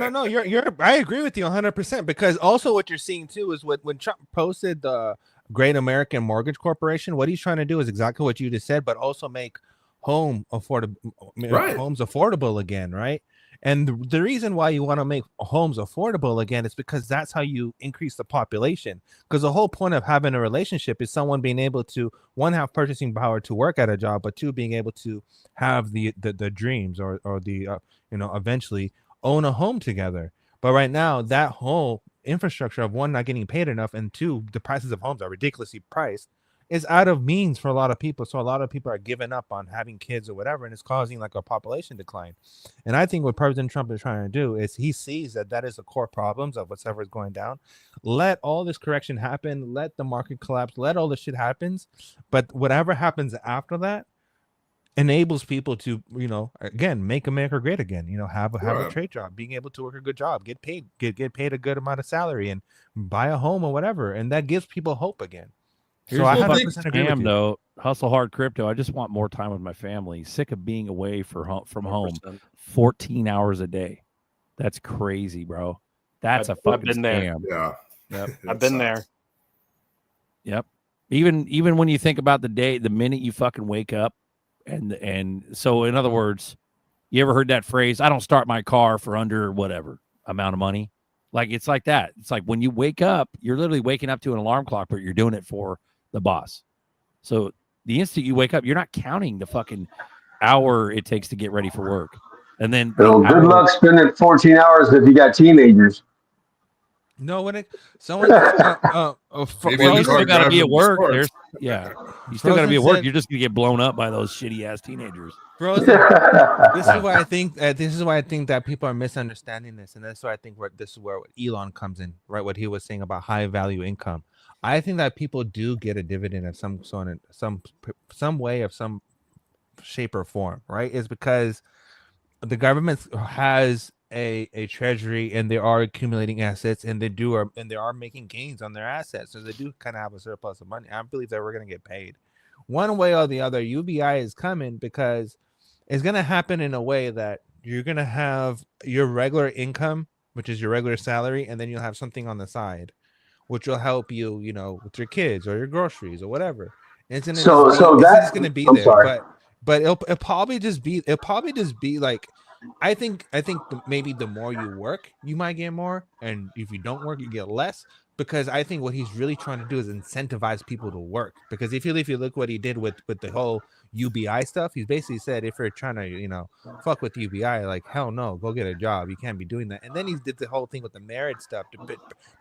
I agree with you 100%, because also what you're seeing too is when Trump posted the Great American Mortgage Corporation, what he's trying to do is exactly what you just said, but also make homes affordable again, right? And the reason why you want to make homes affordable again is because that's how you increase the population. Because the whole point of having a relationship is someone being able to, one, have purchasing power to work at a job, but two, being able to have the dreams or the eventually own a home together. But right now, that whole infrastructure of, one, not getting paid enough, and two, the prices of homes are ridiculously priced, is out of means for a lot of people. So a lot of people are giving up on having kids or whatever, and it's causing like a population decline. And I think what President Trump is trying to do is he sees that is the core problems of whatever is going down. Let all this correction happen, let the market collapse, let all this shit happens, but whatever happens after that enables people to, again, make America great again. Have a trade job, being able to work a good job, get paid a good amount of salary, and buy a home or whatever, and that gives people hope again. So I 100% agree with you. Though, hustle hard crypto. I just want more time with my family. Sick of being away from home 14 hours a day. That's crazy, bro. That's a fucking scam. Yeah. Yep. I've been there. Yep. Even when you think about the minute you fucking wake up, and so in other words, you ever heard that phrase? I don't start my car for under whatever amount of money. Like, it's like that. It's like when you wake up, you're literally waking up to an alarm clock, but you're doing it for the boss. So the instant you wake up, you're not counting the fucking hour it takes to get ready for work. And then good luck spending 14 hours if you got teenagers. No, when you still got to be at work. You still got to be at work. You're just gonna get blown up by those shitty ass teenagers. Bro, this is why I think that people are misunderstanding this, and that's why I think this is where Elon comes in, right? What he was saying about high value income. I think that people do get a dividend of some sort, some way, of some shape or form, right? Is because the government has a treasury, and they are accumulating assets, and they are making gains on their assets, so they do kind of have a surplus of money. I believe that we're going to get paid one way or the other. UBI is coming because it's going to happen in a way that you're going to have your regular income, which is your regular salary, and then you'll have something on the side which will help you, with your kids or your groceries or whatever. And it's going to be there, but it'll probably just be like, I think maybe the more you work, you might get more, and if you don't work, you get less. Because I think what he's really trying to do is incentivize people to work. Because if you look what he did with the whole UBI stuff, he's basically said, if you're trying to fuck with UBI, like, hell no, go get a job. You can't be doing that. And then he did the whole thing with the marriage stuff,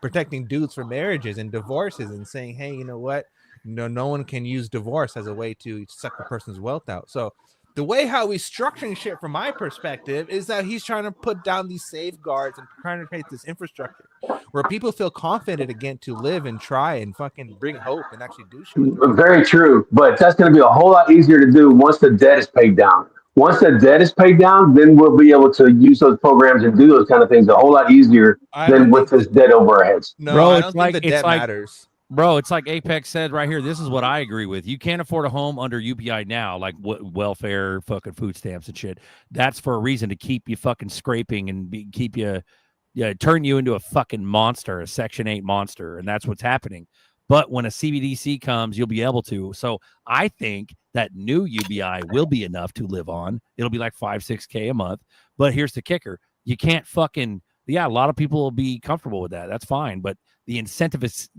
protecting dudes from marriages and divorces, and saying, hey, you know what, no one can use divorce as a way to suck a person's wealth out. So the way how he's structuring shit, from my perspective, is that he's trying to put down these safeguards and trying to create this infrastructure where people feel confident again to live and try and fucking bring hope and actually do shit. Very true, but that's going to be a whole lot easier to do once the debt is paid down. Once the debt is paid down, then we'll be able to use those programs and do those kind of things a whole lot easier than with this debt over our heads. No, bro, I don't think the debt matters. Bro, it's like Apex said right here. This is what I agree with. You can't afford a home under UBI now, like welfare, fucking food stamps and shit. That's for a reason, to keep you fucking scraping and keep you, turn you into a fucking monster, a Section 8 monster, and that's what's happening. But when a CBDC comes, you'll be able to. So I think that new UBI will be enough to live on. It'll be like $5-6K a month. But here's the kicker: you can't fucking. Yeah, a lot of people will be comfortable with that. That's fine, but the incentive is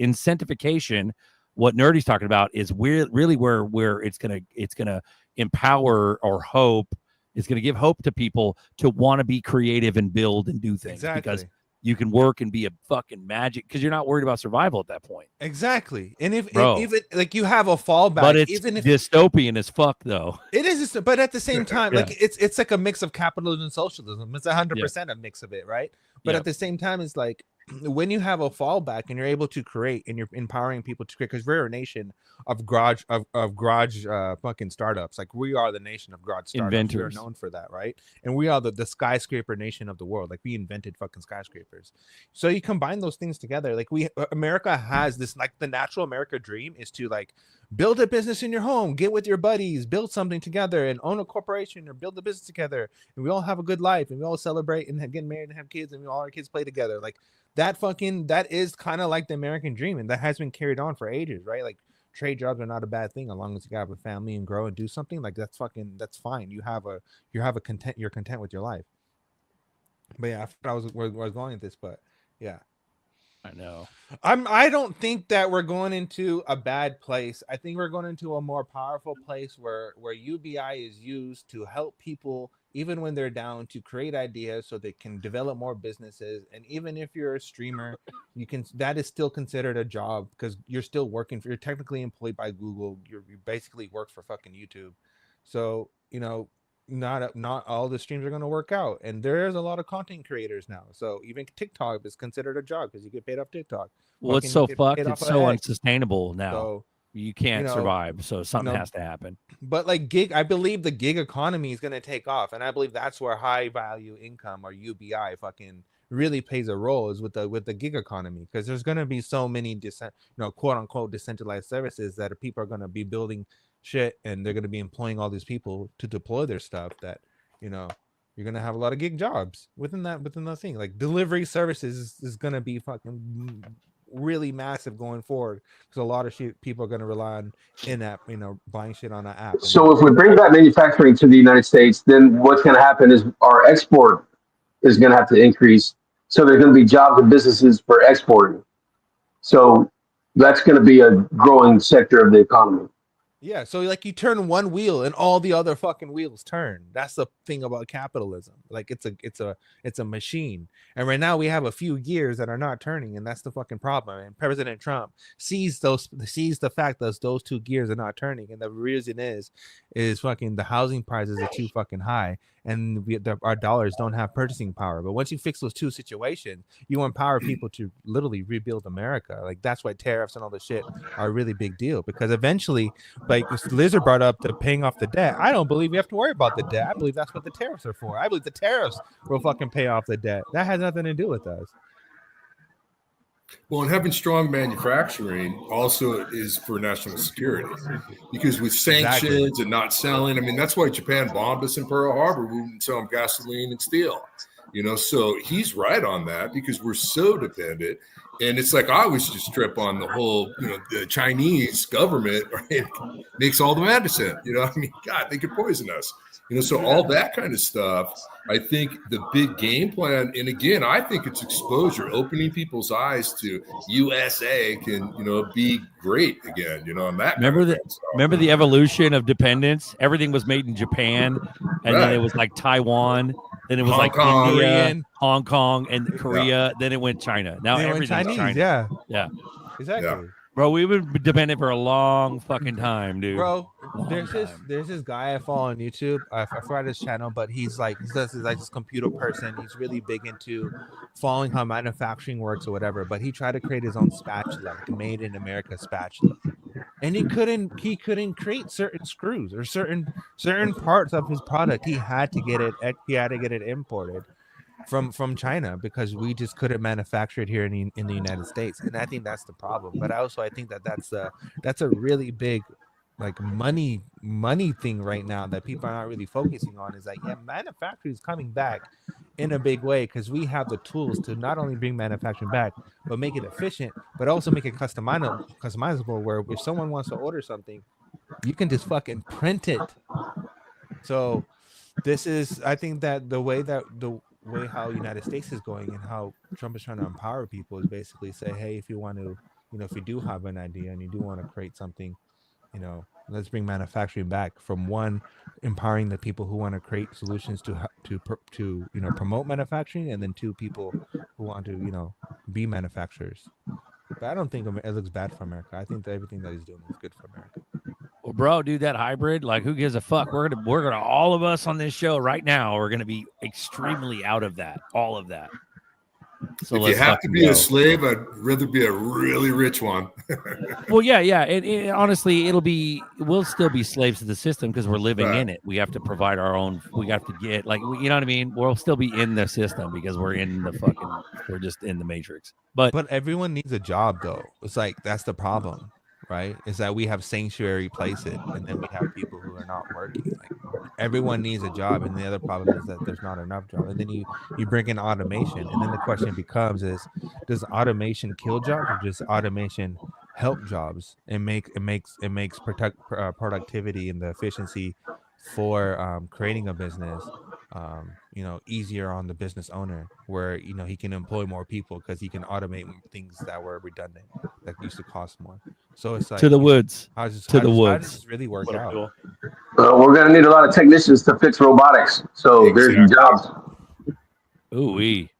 incentivification. What Nerdy's talking about is really where it's gonna empower or hope. It's gonna give hope to people to want to be creative and build and do things. Exactly. Because you can work and be a fucking magic because you're not worried about survival at that point. Exactly. And if Bro. even like you have a fallback, But it's even if dystopian as fuck, though. it is, but at the same time, Yeah. like it's like a mix of capitalism and socialism. It's 100% a mix of it, right? But Yeah. at the same time, it's like when you have a fallback and you're able to create and you're empowering people to create, because we're a nation of garage fucking startups. Like we are the nation of garage startups. Inventors. We're known for that, right? And we are the skyscraper nation of the world. Like we invented fucking skyscrapers. So you combine those things together. Like America has this, like the natural America dream is to like build a business in your home, get with your buddies, build something together and own a corporation or build a business together. And we all have a good life and we all celebrate and get married and have kids and all our kids play together. Like that is kind of like the American dream. And that has been carried on for ages, right? Like trade jobs are not a bad thing as long as you have a family and grow and do something. Like that's fine. You're content with your life. But yeah, I forgot where I was going with this, but yeah. I know. I don't think that we're going into a bad place. I think we're going into a more powerful place where UBI is used to help people even when they're down, to create ideas so they can develop more businesses. And even if you're a streamer, that is still considered a job because you're still working you're technically employed by Google. You basically work for fucking YouTube. So, not all the streams are going to work out, and there's a lot of content creators now. So even TikTok is considered a job because you get paid off TikTok. Well, it's so fucked. It's so unsustainable now. So, you can't survive. So something has to happen. But like I believe the gig economy is going to take off, and I believe that's where high value income or UBI fucking really plays a role, is with the gig economy, because there's going to be so many quote unquote decentralized services that people are going to be building shit, and they're going to be employing all these people to deploy their stuff, that you're going to have a lot of gig jobs within that thing. Like delivery services is going to be fucking really massive going forward, because a lot of people are going to rely on in-app, buying shit on an app. So if we bring back manufacturing to the United States, then what's going to happen is our export is going to have to increase. So there's going to be jobs and businesses for exporting. So that's going to be a growing sector of the economy. Yeah, so like you turn one wheel and all the other fucking wheels turn. That's the thing about capitalism. Like it's a machine. And right now we have a few gears that are not turning, and that's the fucking problem. And President Trump sees the fact that those two gears are not turning, and the reason is fucking the housing prices are too fucking high, and our dollars don't have purchasing power. But once you fix those two situations, you empower people to literally rebuild America. Like that's why tariffs and all this shit are a really big deal, because eventually, like Lizard brought up, the paying off the debt. I don't believe we have to worry about the debt. I believe that's what the tariffs are for. I believe the tariffs will fucking pay off the debt. That has nothing to do with us. Well, and having strong manufacturing also is for national security, because with sanctions and not selling, I mean, that's why Japan bombed us in Pearl Harbor. We wouldn't sell them gasoline and steel, so he's right on that, because we're so dependent. And it's like, I always just trip on the whole, the Chinese government, right, makes all the medicine, I mean, God, they could poison us, so all that kind of stuff. I think the big game plan, and again, I think it's exposure, opening people's eyes to USA can, be great again, and that. Remember the evolution of dependence? Everything was made in Japan, and then it was like Taiwan. Then it was like India, Hong Kong, and Korea. Then it went China. Now everything's China. Yeah. Exactly. Yeah. Bro, we've been dependent for a long fucking time, dude. Bro, there's this guy I follow on YouTube. I forgot his channel, but he's like this computer person. He's really big into following how manufacturing works or whatever. But he tried to create his own spatula, like a made in America spatula, and he couldn't create certain screws or certain parts of his product. He had to get it imported from China, because we just couldn't manufacture it here in the United States. And I think that's the problem. But I think that's a really big like money thing right now that people are not really focusing on, is like, yeah, manufacturing is coming back in a big way, because we have the tools to not only bring manufacturing back, but make it efficient, but also make it customizable, where if someone wants to order something, you can just fucking print it. So I think that the way how United States is going and how Trump is trying to empower people is basically say, hey, if you want to, if you do have an idea and you do want to create something, let's bring manufacturing back from one, empowering the people who want to create solutions to promote manufacturing, and then two, people who want to be manufacturers. But I don't think it looks bad for America. I think that everything that he's doing is good for America. Well, bro, dude, that hybrid, like, who gives a fuck? We're gonna all of us on this show right now are gonna be extremely out of that, all of that. So if you have to be a slave, I'd rather be a really rich one. Well, yeah. It honestly, we'll still be slaves to the system because we're living in it. We have to provide our own. We have to get you know what I mean. We'll still be in the system because we're just in the matrix. But everyone needs a job, though. It's like that's the problem, right? Is that we have sanctuary places, and then we have people who are not working. Like everyone needs a job, and the other problem is that there's not enough jobs. And then you bring in automation, and then the question becomes: does automation kill jobs, or does automation help jobs and makes productivity and the efficiency for creating a business easier on the business owner, where he can employ more people because he can automate things that were redundant, that used to cost more. So it's like to the woods. How does this really work out? We're going to need a lot of technicians to fix robotics. So there's jobs. Ooh-wee.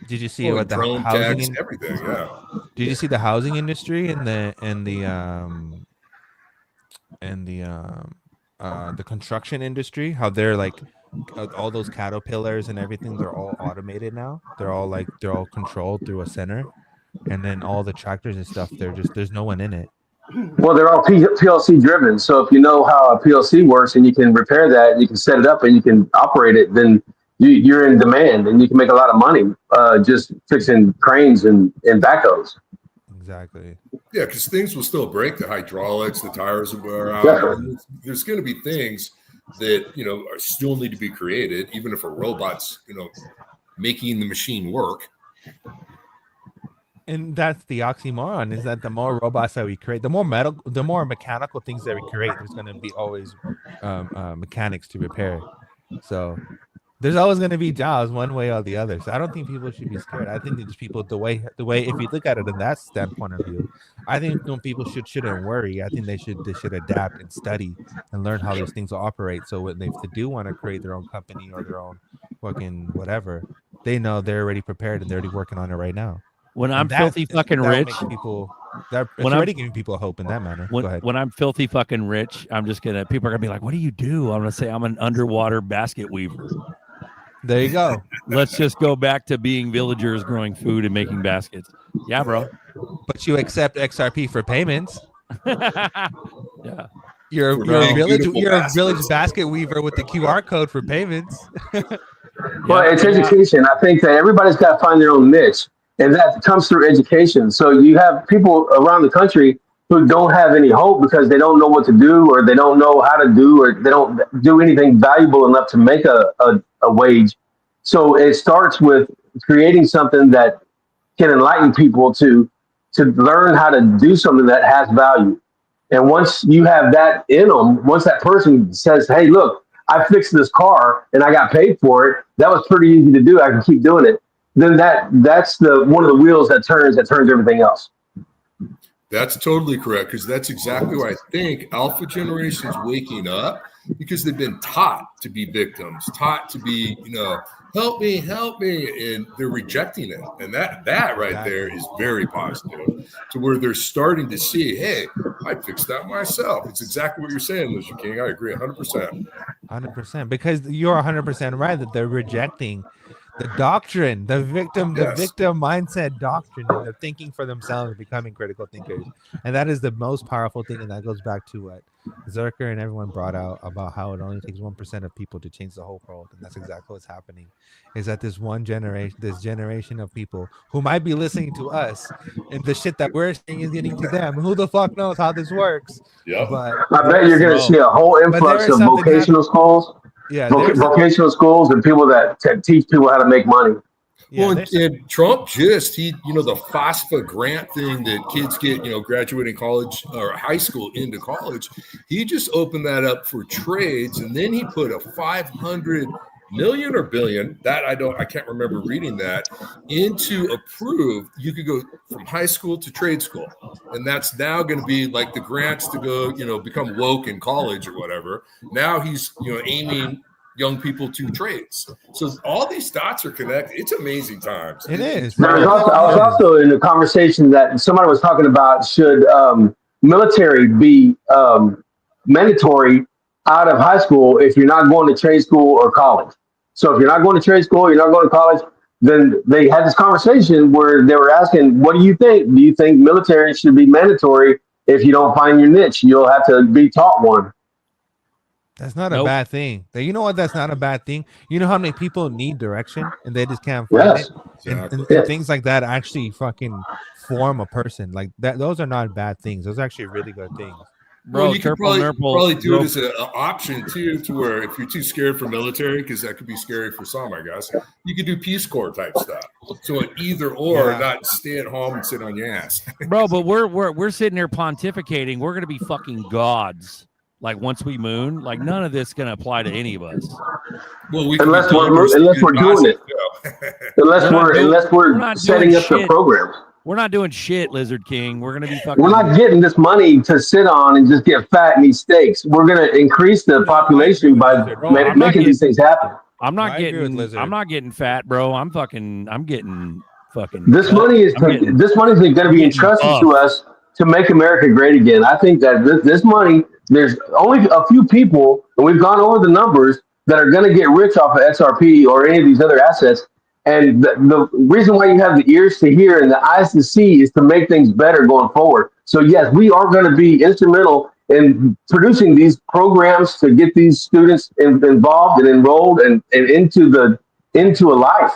Did you see what the housing everything? Yeah. Did you see the housing industry and the construction industry? How they're like all those caterpillars and everything, they're all automated now. They're all controlled through a center, and then all the tractors and stuff, there's no one in it. Well, they're all PLC driven. So if you know how a PLC works and you can repair that, and you can set it up and you can operate it, then you're in demand and you can make a lot of money just fixing cranes and backhoes. Exactly. Yeah, because things will still break. The hydraulics, the tires will wear out. Yeah. There's going to be things that still need to be created, even if a robot's making the machine work. And that's the oxymoron: is that the more robots that we create, the more mechanical things that we create, there's going to be always mechanics to repair. So there's always going to be jobs one way or the other. So I don't think people should be scared. I think these people, the way if you look at it in that standpoint of view, I think people shouldn't worry. I think they should adapt and study and learn how these things will operate. So when they do want to create their own company or their own fucking whatever, they know they're already prepared and they're already working on it right now. When I'm filthy fucking rich, it's already giving people hope in that manner. Go ahead. When I'm filthy fucking rich, people are gonna be like, "What do you do?" I'm gonna say I'm an underwater basket weaver. There you go. Let's just go back to being villagers growing food and making baskets. Yeah, bro. But you accept XRP for payments. Yeah. You're a village basket weaver with the QR code for payments. Well, it's education. I think that everybody's got to find their own niche, and that comes through education. So you have people around the country who don't have any hope because they don't know what to do, or they don't know how to do, or they don't do anything valuable enough to make a wage. So it starts with creating something that can enlighten people to learn how to do something that has value. And once you have that in them, once that person says, "Hey, look, I fixed this car and I got paid for it. That was pretty easy to do. I can keep doing it." Then that's one of the wheels that turns everything else. That's totally correct, because that's exactly why I think alpha generation is waking up, because they've been taught to be victims, taught to be, help me, and they're rejecting it. And that right there is very positive, to where they're starting to see, hey, I fixed that myself. It's exactly what you're saying, Mr. King. I agree 100%. 100%, because you're 100% right that they're rejecting the doctrine, the victim mindset doctrine, and they're thinking for themselves and becoming critical thinkers. And that is the most powerful thing. And that goes back to what ZRK and everyone brought out about how it only takes 1% of people to change the whole world. And that's exactly what's happening, is that this generation of people who might be listening to us, and the shit that we're saying is getting to them. Who the fuck knows how this works? Yeah. But I bet you're going to see a whole influx of vocational schools. Yeah, vocational schools and people that teach people how to make money. Yeah, well, and Trump the FAFSA grant thing that kids get, graduating college or high school into college, he just opened that up for trades, and then he put a $500 million or billion, that I can't remember reading that, into approved, you could go from high school to trade school. And that's now going to be like the grants to go, become woke in college or whatever. Now he's, aiming young people to trades. So all these dots are connected. It's amazing times. It is. I was also in a conversation that somebody was talking about, should military be mandatory out of high school if you're not going to trade school or college. So if you're not going to trade school, you're not going to college, then they had this conversation where they were asking, what do you think? Do you think military should be mandatory? If you don't find your niche, you'll have to be taught one. That's not a bad thing. You know what? That's not a bad thing. You know how many people need direction and they just can't find it? And things like that actually fucking form a person. Like that. Those are not bad things. Those are actually really good things. Bro, you could probably do it as an option too, to where if you're too scared for military, because that could be scary for some, I guess, you could do Peace Corps type stuff. So an either or, not stay at home and sit on your ass. Bro, but we're sitting here pontificating. We're gonna be fucking gods. Like once we moon, like none of this is gonna apply to any of us. Well, unless we're doing it. Unless we're setting up the programs. We're not doing shit, Lizard King. We're gonna be fucking. We're not getting this money to sit on and just get fat and eat steaks. We're gonna increase the population by making these things happen. I'm not getting fat, bro. I'm getting fucking. This money is going to be entrusted to us to make America great again. I think that this money, there's only a few people, and we've gone over the numbers, that are going to get rich off of XRP or any of these other assets. And the reason why you have the ears to hear and the eyes to see is to make things better going forward. So yes, we are going to be instrumental in producing these programs to get these students involved and enrolled and into a life.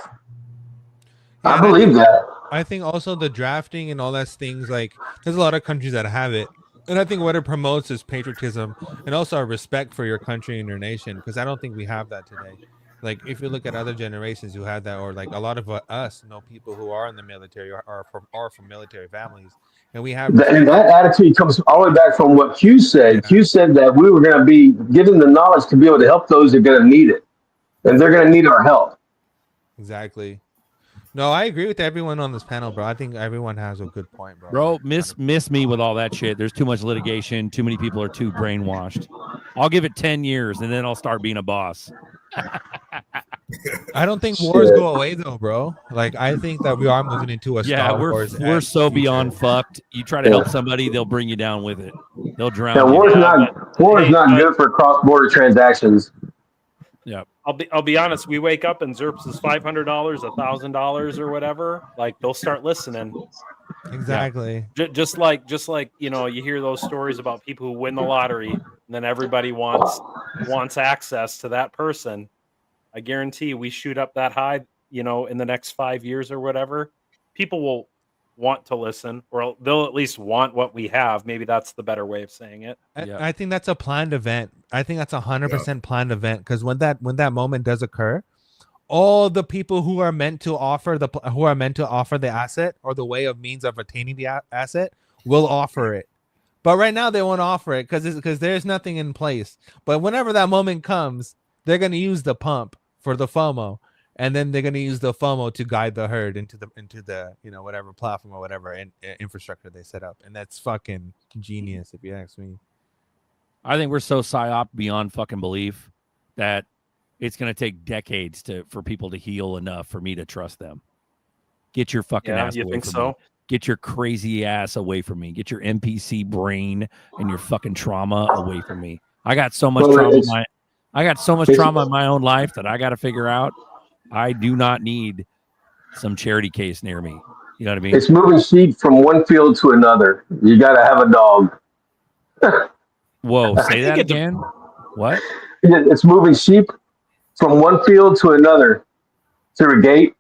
I believe that. I think also the drafting and all those things, like there's a lot of countries that have it. And I think what it promotes is patriotism and also a respect for your country and your nation, because I don't think we have that today. Like if you look at other generations who had that, or like a lot of us know people who are in the military or are from military families, and we have and that attitude comes all the way back from what Q said. Yeah. Q said that we were going to be given the knowledge to be able to help those that are going to need it, and they're going to need our help. Exactly. No, I agree with everyone on this panel, bro. I think everyone has a good point, bro. Bro, miss me with all that shit. There's too much litigation. Too many people are too brainwashed. I'll give it 10 years, and then I'll start being a boss. I don't think wars go away though, bro. Like I think that we are moving into a Star Wars. We're so beyond fucked. You try to help somebody, they'll bring you down with it. They'll drown. Yeah, war is not good for cross-border transactions. Yeah, I'll be honest. We wake up and Zerps is $500, $1,000 or whatever. Like they'll start listening. Exactly. Yeah. Just like you hear those stories about people who win the lottery, and then everybody wants access to that person. I guarantee we shoot up that high, in the next 5 years or whatever, people will want to listen, or they'll at least want what we have. Maybe that's the better way of saying it. I think that's a planned event. I think that's 100% planned event, because when that moment does occur, all the people who are meant to offer the asset or the way of means of attaining the asset will offer it. But right now they won't offer it because there's nothing in place. But whenever that moment comes, they're going to use the pump for the FOMO, and then they're going to use the FOMO to guide the herd into the whatever platform or whatever infrastructure they set up. And that's fucking genius, if you ask me. I think we're so psyop beyond fucking belief that it's going to take decades for people to heal enough for me to trust them. Get your fucking ass away from me. Get your crazy ass away from me. Get your NPC brain and your fucking trauma away from me. I got so much trauma. I got so much trauma in my own life that I got to figure out. I do not need some charity case near me. You know what I mean? It's moving sheep from one field to another. You got to have a dog. Whoa, say that again. What? It's moving sheep from one field to another through a gate.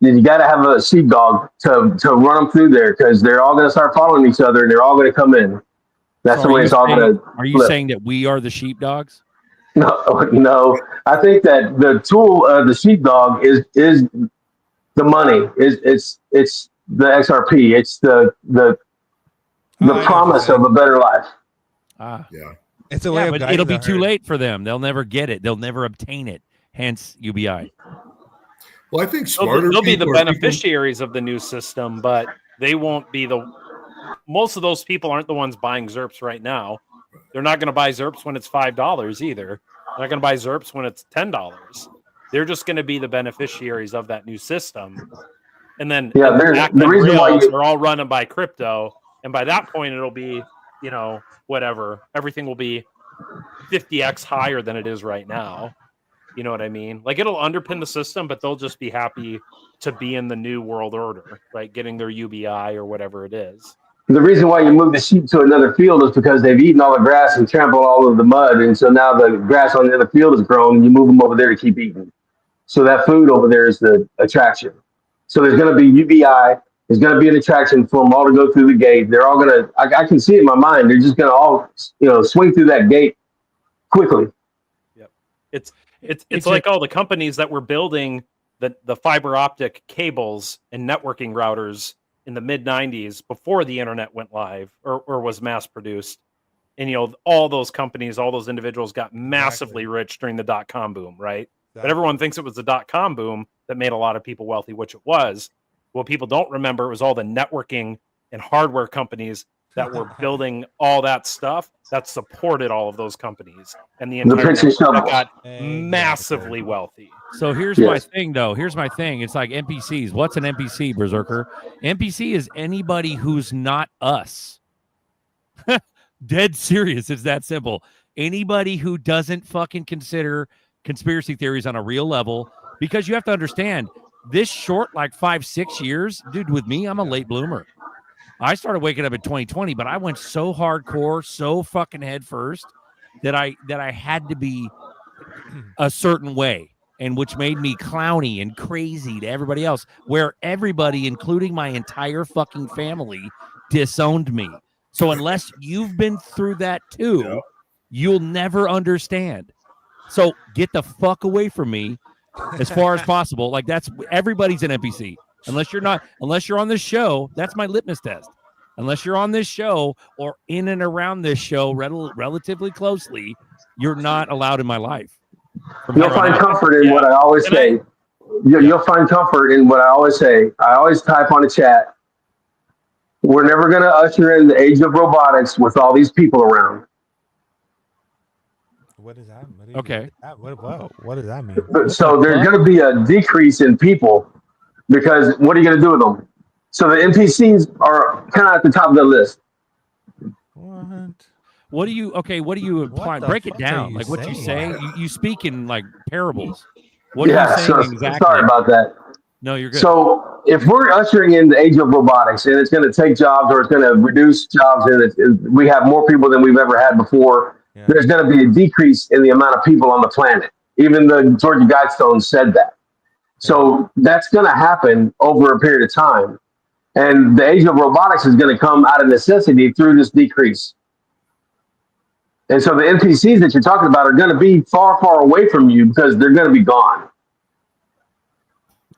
Then you got to have a sheepdog to run them through there, because they're all going to start following each other and they're all going to come in. That's the way it's all going to. Are you saying that we are the sheepdogs? No. I think that the tool of the sheepdog is the money. It's the XRP. It's the promise of a better life. Yeah. It's a way of but it'll be too late for them. They'll never get it. They'll never obtain it. hence UBI. Well, I think smarter they'll be the people are beneficiaries of the new system, but they won't be the. Most of those people aren't the ones buying ZERPs right now. They're not going to buy ZERPs when it's $5 either. They're not going to buy ZERPs when it's $10. They're just going to be the beneficiaries of that new system. And then Yeah, the back the end reason why rails you are all running by crypto. And by that point, it'll be, whatever. Everything will be 50x higher than it is right now. You know what I mean? Like, it'll underpin the system, but they'll just be happy to be in the new world order, right? Getting their UBI or whatever it is. the reason why you move the sheep to another field is because they've eaten all the grass and trampled all of the mud, and so now the grass on the other field is grown, and you move them over there to keep eating. So that food over there is the attraction. So there's going to be UBI. There's going to be an attraction for them all to go through the gate. They're all going to. I can see it in my mind. They're just going to all swing through that gate quickly. Yep. It's like all the companies that were building the fiber optic cables and networking routers in the mid 90s before the internet went live or was mass produced. And, all those companies, all those individuals got massively rich during the dot-com boom, right? But everyone thinks it was the dot-com boom that made a lot of people wealthy, which it was. What people don't remember was all the networking and hardware companies that were building all that stuff that supported all of those companies. And the entire network that got massively wealthy. So here's my thing, though. Here's my thing. It's like NPCs. What's an NPC, Berserker? NPC is anybody who's not us. Dead serious. It's that simple. Anybody who doesn't fucking consider conspiracy theories on a real level, because you have to understand this short, like 5-6 years, dude, with me, I'm a late bloomer. I started waking up in 2020, but I went so hardcore, so fucking head first that I had to be a certain way, and which made me clowny and crazy to everybody else, where everybody, including my entire fucking family, disowned me. So unless you've been through that too, you'll never understand. So get the fuck away from me as far as possible. Like, that's everybody's an NPC. Unless you're on this show, that's my litmus test. Unless you're on this show or in and around this show relatively closely, you're not allowed in my life. You'll find comfort in what I always say. You'll find comfort in what I always say. I always type on the chat, we're never going to usher in the age of robotics with all these people around. What does that mean? Okay. What does that mean? So there's going to be a decrease in people because what are you going to do with them? So the NPCs are kind of at the top of the list. What do you imply? Break it down. Like what you say. You speak in like parables. What are you saying exactly? Sorry about that. No, you're good. So if we're ushering in the age of robotics and it's going to take jobs or it's going to reduce jobs and we have more people than we've ever had before, there's going to be a decrease in the amount of people on the planet. Even the Georgia Guidestones said that. So that's going to happen over a period of time. And the age of robotics is going to come out of necessity through this decrease. And so the NPCs that you're talking about are going to be far, far away from you because they're going to be gone.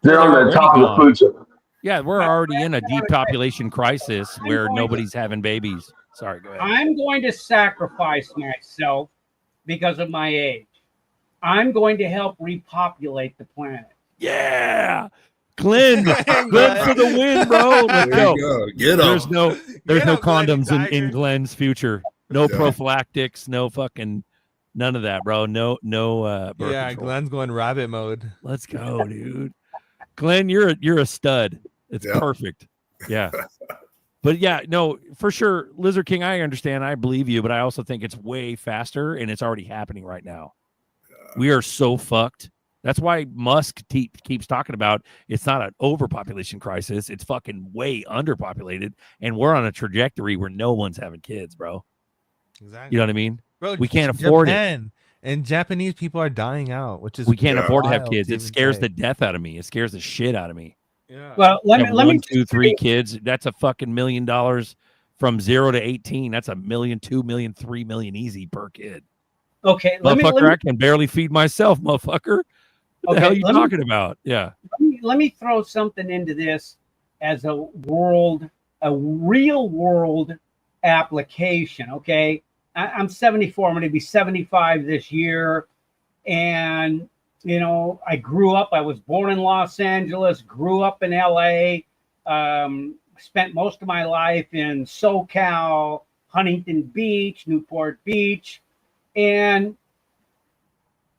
They're on the top of the food chain. Yeah, we're already in a depopulation crisis where nobody's having babies. Sorry, go ahead. I'm going to sacrifice myself because of my age. I'm going to help repopulate the planet. Yeah. Glenn for the win, bro. Let's go. Get there's no condoms in Glenn's future. No prophylactics, no fucking none of that, bro. No birth control. Glenn's going rabbit mode. Let's go, dude. Glenn, you're a stud. It's perfect. Yeah. But yeah, no, for sure. Lizard King, I understand. I believe you, but I also think it's way faster and it's already happening right now. We are so fucked. That's why Musk keeps talking about it's not an overpopulation crisis. It's fucking way underpopulated. And we're on a trajectory where no one's having kids, bro. Exactly. You know what I mean? Bro, we can't afford it. And Japanese people are dying out, which is we can't afford to have kids. It scares the death out of me. It scares the shit out of me. Yeah. Well, let me 2, 3 kids. That's a fucking $1 million from 0 to 18. That's $1 million, $2 million, $3 million easy per kid. Okay, motherfucker, I can barely feed myself, motherfucker. What the hell are you talking about? Yeah. Let me throw something into this as a real world application. Okay. I'm 74. I'm going to be 75 this year. And you know, I grew up, I was born in Los Angeles, grew up in LA, spent most of my life in SoCal, Huntington Beach, Newport Beach, and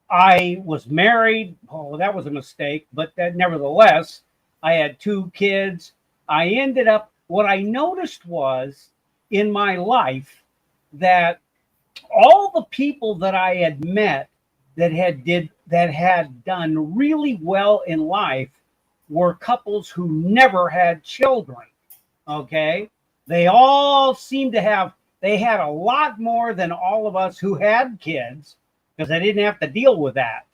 I was married. Oh, that was a mistake, but that nevertheless, I had 2 kids. I ended up, what I noticed was in my life that all the people that I had met that had done really well in life were couples who never had children. Okay, they all seemed to have, they had a lot more than all of us who had kids because they didn't have to deal with that.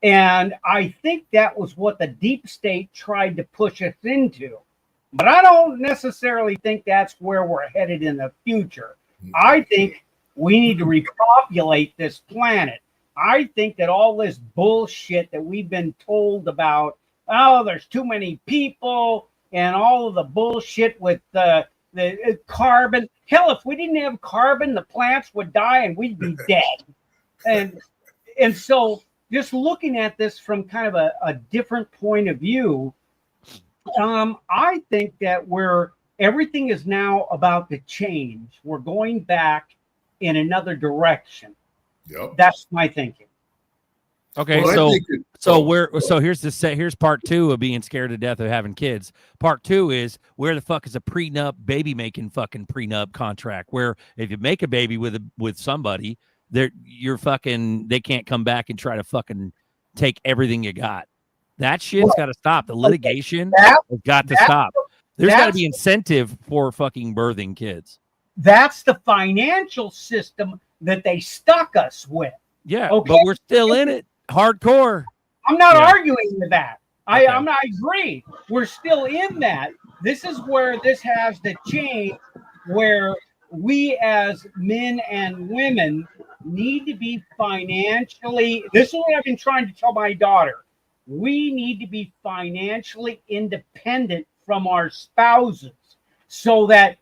And I think that was what the deep state tried to push us into. But I don't necessarily think that's where we're headed in the future. I think we need to repopulate this planet. I think that all this bullshit that we've been told about, oh, there's too many people and all of the bullshit with the carbon. Hell, if we didn't have carbon, the plants would die and we'd be dead. And so just looking at this from kind of a different point of view, I think that everything is now about to change. We're going back in another direction. Yep. That's my thinking. Okay, Well, here's part 2 of being scared to death of having kids. Part 2 is where the fuck is a prenup baby making fucking prenup contract where if you make a baby with somebody, they can't come back and try to fucking take everything you got. That shit's got to stop. The litigation has got to stop. There's got to be incentive for fucking birthing kids. That's the financial system that they stuck us with. Yeah, okay? But we're still in it. Hardcore. I'm not arguing with that. I agree. We're still in that. This is where this has to change, where we as men and women need to be financially, this is what I've been trying to tell my daughter. We need to be financially independent from our spouses so that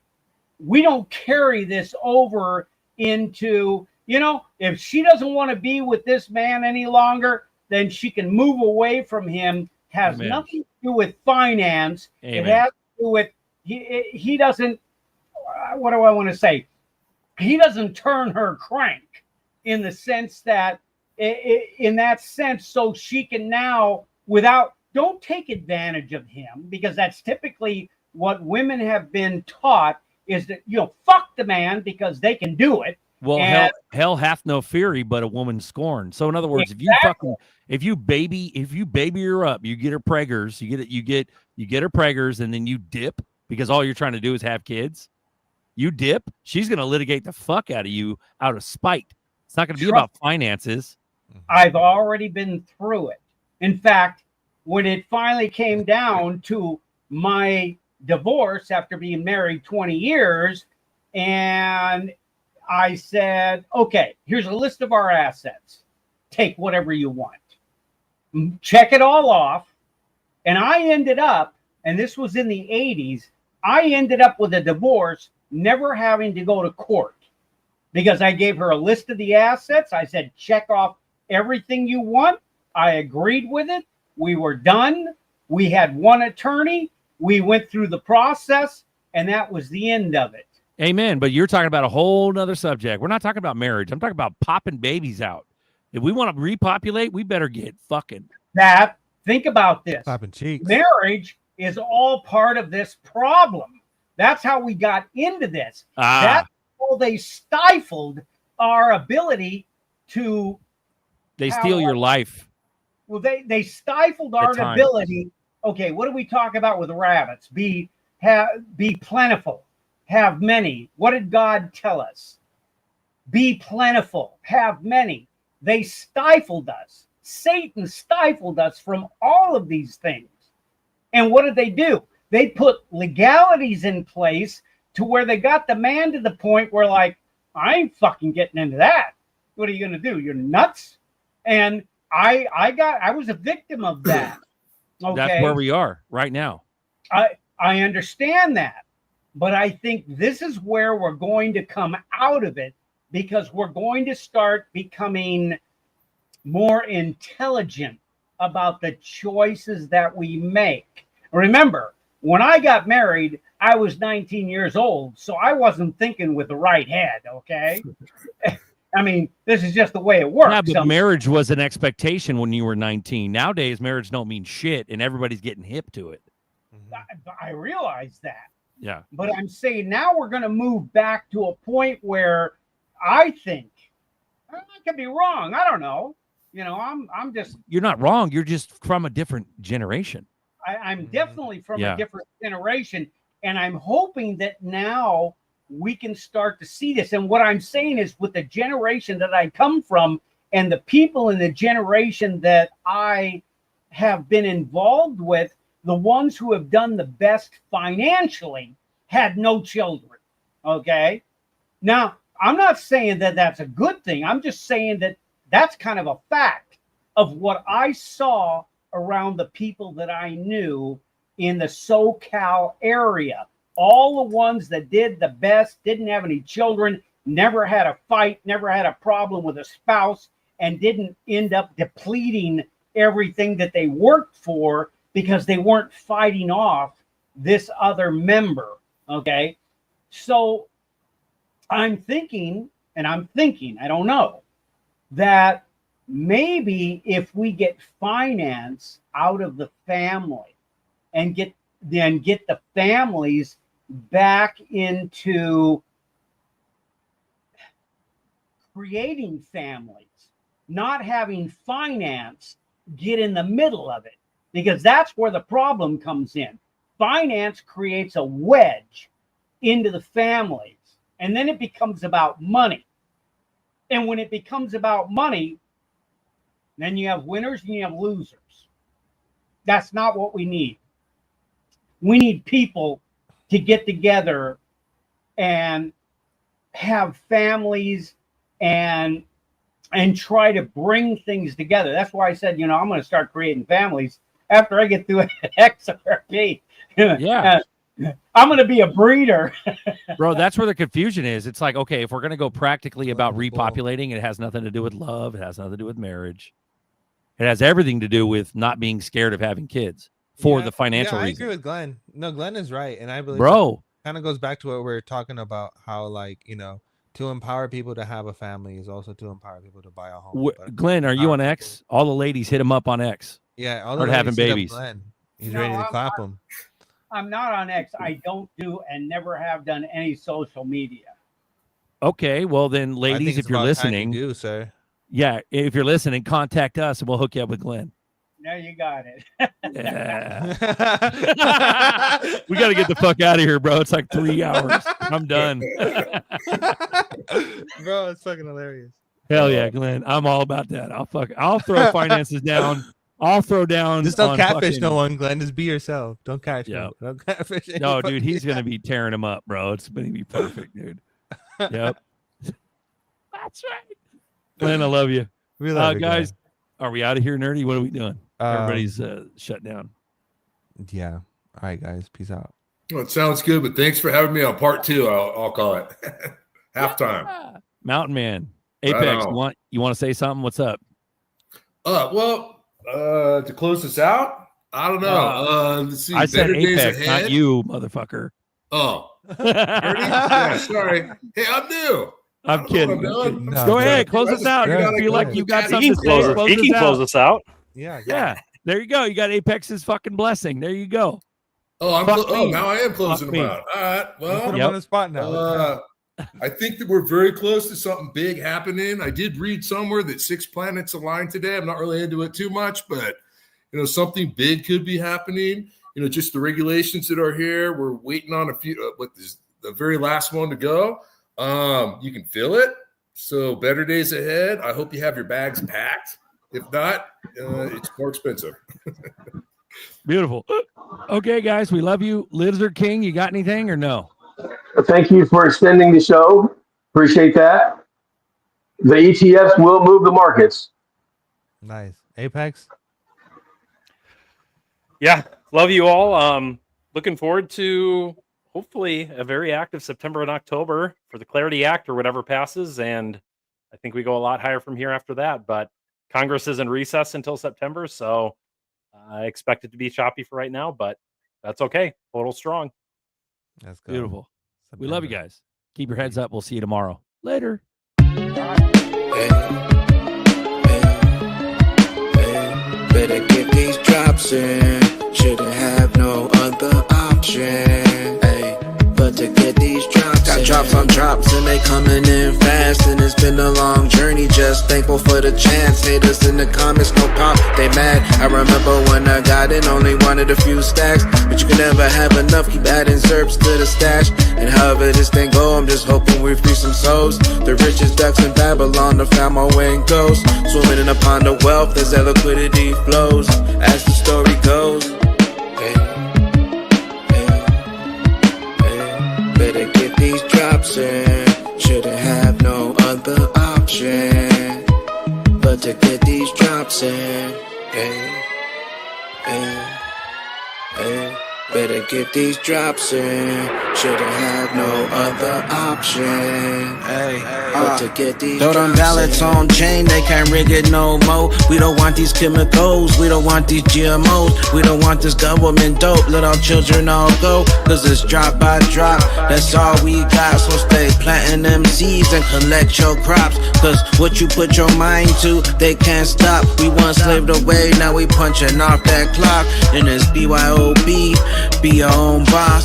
we don't carry this over into, you know, if she doesn't want to be with this man any longer, then she can move away from him. Has Amen. nothing to do with finance. Amen. It has to do with, he doesn't, what do I want to say? He doesn't turn her crank in the sense that, in that sense, so she can now, don't take advantage of him, because that's typically what women have been taught is that, you know, fuck the man because they can do it. Well, hell hath no fury, but a woman scorned. So in other words, if you baby her up, you get her preggers, you get her preggers, and then you dip because all you're trying to do is have kids. You dip, she's gonna litigate the fuck out of you out of spite. It's not gonna be about finances. I've already been through it. In fact, when it finally came down to my divorce after being married 20 years, and I said, okay, here's a list of our assets. Take whatever you want. Check it all off. And I ended up, and this was in the 80s, I ended up with a divorce, never having to go to court because I gave her a list of the assets. I said, check off everything you want. I agreed with it. We were done. We had one attorney. We went through the process, and that was the end of it. Amen. But you're talking about a whole nother subject. We're not talking about marriage. I'm talking about popping babies out. If we want to repopulate, we better get fucking. Think about this. Popping cheeks. Marriage is all part of this problem. That's how we got into this. That's how they stifled our ability to. They steal your life. Well, they stifled our ability. Okay, what do we talk about with rabbits? Be plentiful, have many. What did God tell us? Be plentiful, have many. They stifled us. Satan stifled us from all of these things. And what did they do? They put legalities in place to where they got the man to the point where, like, I ain't fucking getting into that. What are you going to do? You're nuts. And I was a victim of that. Okay. That's where we are right now. I understand that, but I think this is where we're going to come out of it, because we're going to start becoming more intelligent about the choices that we make. Remember, when I got married, I was 19 years old, so I wasn't thinking with the right head, okay? I mean, this is just the way it works. Yeah, but marriage was an expectation when you were 19. Nowadays, marriage don't mean shit, and everybody's getting hip to it. I realize that. Yeah. But I'm saying now we're going to move back to a point where I think, I could be wrong. I don't know. You know, I'm just. You're not wrong. You're just from a different generation. I'm definitely from Yeah. a different generation, and I'm hoping that now we can start to see this. And what I'm saying is, with the generation that I come from and the people in the generation that I have been involved with, the ones who have done the best financially had no children. Okay. Now, I'm not saying that that's a good thing. I'm just saying that that's kind of a fact of what I saw around the people that I knew in the SoCal area. All the ones that did the best, didn't have any children, never had a fight, never had a problem with a spouse, and didn't end up depleting everything that they worked for because they weren't fighting off this other member. Okay. So I'm thinking, I don't know, that maybe if we get finance out of the family and get the families back into creating families, not having finance get in the middle of it, because that's where the problem comes in. Finance creates a wedge into the families, and then it becomes about money. And when it becomes about money, then you have winners and you have losers. That's not what we need. We need people to get together and have families and try to bring things together. That's why I said, you know, I'm going to start creating families after I get through XRP. Yeah. I'm going to be a breeder. Bro, that's where the confusion is. It's like, okay, if we're going to go practically about repopulating, it has nothing to do with love. It has nothing to do with marriage. It has everything to do with not being scared of having kids for the financial I reason. agree with Glenn. No, Glenn is right. And I believe, bro, kind of goes back to what we're talking about, how, like, you know, to empower people to have a family is also to empower people to buy a home. Glenn, are you on X? All the ladies hit him up on X. Yeah, all Start the having ladies hit up babies. Glenn. He's No, ready to I'm clap him. I'm not on X. I don't do and never have done any social media. Okay, well then, ladies, if you're listening, do, sir. Yeah, if you're listening, contact us and we'll hook you up with Glenn. There you got it. Yeah. We got to get the fuck out of here, bro. It's like 3 hours. I'm done. Bro, it's fucking hilarious. Hell yeah, Glenn. I'm all about that. I'll throw finances down. I'll throw down. Just don't catfish fucking, no one, Glenn. Just be yourself. Don't catfish. Yep. Don't catfish. No, dude, he's gonna be tearing him up, bro. It's gonna be perfect, dude. Yep. That's right. Glenn, I love you. We love you, guys. Are we out of here, nerdy? What are we doing? Everybody's shut down. Yeah. All right, guys. Peace out. Well, it sounds good, but thanks for having me on part 2. I'll call it halftime. Mountain Man, Right Apex. on. You want to say something? What's up? To close this out, I don't know. Let's see. I said Better days Apex, ahead. not you, motherfucker. Oh, yeah, sorry. Hey, I'm new. I'm kidding. I'm done. Go ahead, close us out. I feel like you got something to say. He can close us out. Yeah. There you go. You got Apex's fucking blessing. There you go. Oh, Fuck me. now I am closing Fuck them me. out. All right. Well, Put him on the spot now. I think that we're very close to something big happening. I did read somewhere that 6 planets aligned today. I'm not really into it too much, but you know, something big could be happening. You know, just the regulations that are here. We're waiting on a few. The very last one to go. You can feel it. So better days ahead. I hope you have your bags packed. If not, it's more expensive. Beautiful. Okay, guys, we love you. Lizard King, you got anything or no? Thank you for extending the show. Appreciate that. The ETFs will move the markets. Nice. Apex? Yeah, love you all. Looking forward to hopefully a very active September and October for the Clarity Act or whatever passes. And I think we go a lot higher from here after that. But Congress is in recess until September, so I expect it to be choppy for right now, but that's okay. Total strong. Let's go. Beautiful. We love you guys. Keep your heads up. We'll see you tomorrow. Later. Better get these drops in. Shouldn't have no other option. Ay, but to get these drops got in. Drops on drops and they coming in fast. And it's been a long journey, just thankful for the chance. Haters in the comments, no pop, they mad. I remember when I got in, only wanted a few stacks. But you can never have enough, keep adding zerbs to the stash. And however this thing go, I'm just hoping we free some souls. The richest ducks in Babylon, to find my way and goes. Swimming in a pond of wealth as that liquidity flows. As the story goes, better get these drops in. Shouldn't have no other option but to get these drops in. Better get these drops in. Shouldn't have no other option but to get these drops in. Throw them ballots on chain, they can't rig it no more. We don't want these chemicals, we don't want these GMOs. We don't want this government dope, let our children all go. Cause it's drop by drop, that's all we got. So stay planting them seeds and collect your crops. Cause what you put your mind to, they can't stop. We once slaved away, now we punching off that clock. And it's BYOB, be your own boss.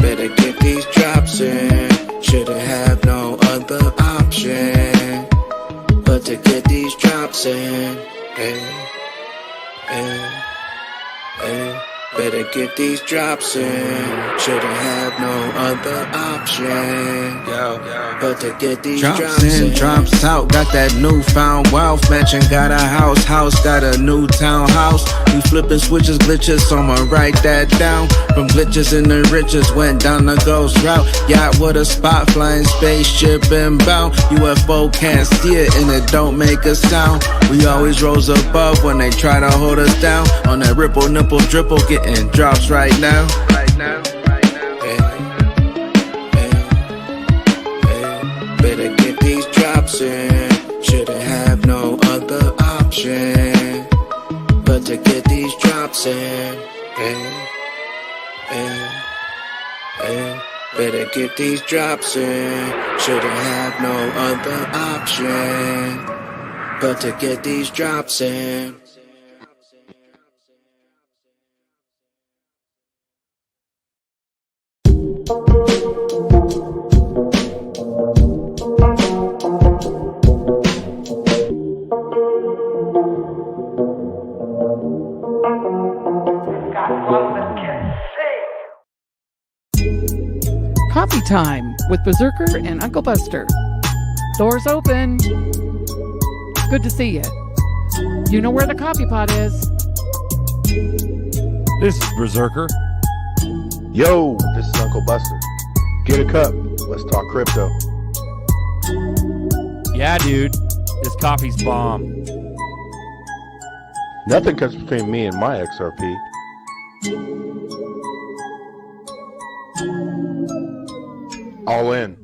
Better get these drops in. Shouldn't have no other option but to get these drops in. Better get these drops in. Shouldn't have no other option but to get these drops in. Drops out, got that newfound wealth. Mansion got a house got a new townhouse. We flipping switches, glitches, so I'ma write that down. From glitches in the riches, went down the ghost route. Yacht with a spot, flying spaceship inbound. UFO can't see it and it don't make a sound. We always rose above when they try to hold us down. On that ripple, nipple, dripple, getting drops right now. Better get these drops in. Shouldn't have no other option but to get these drops in. Better get these drops in. Shouldn't have no other option but to get these drops in. Coffee time with Berserker and Uncle Buster. Doors open. Good to see you. You know where the coffee pot is. This is Berserker. Yo, this is Uncle Buster. Get a cup. Let's talk crypto. Yeah, dude. This coffee's bomb. Nothing comes between me and my XRP. All in.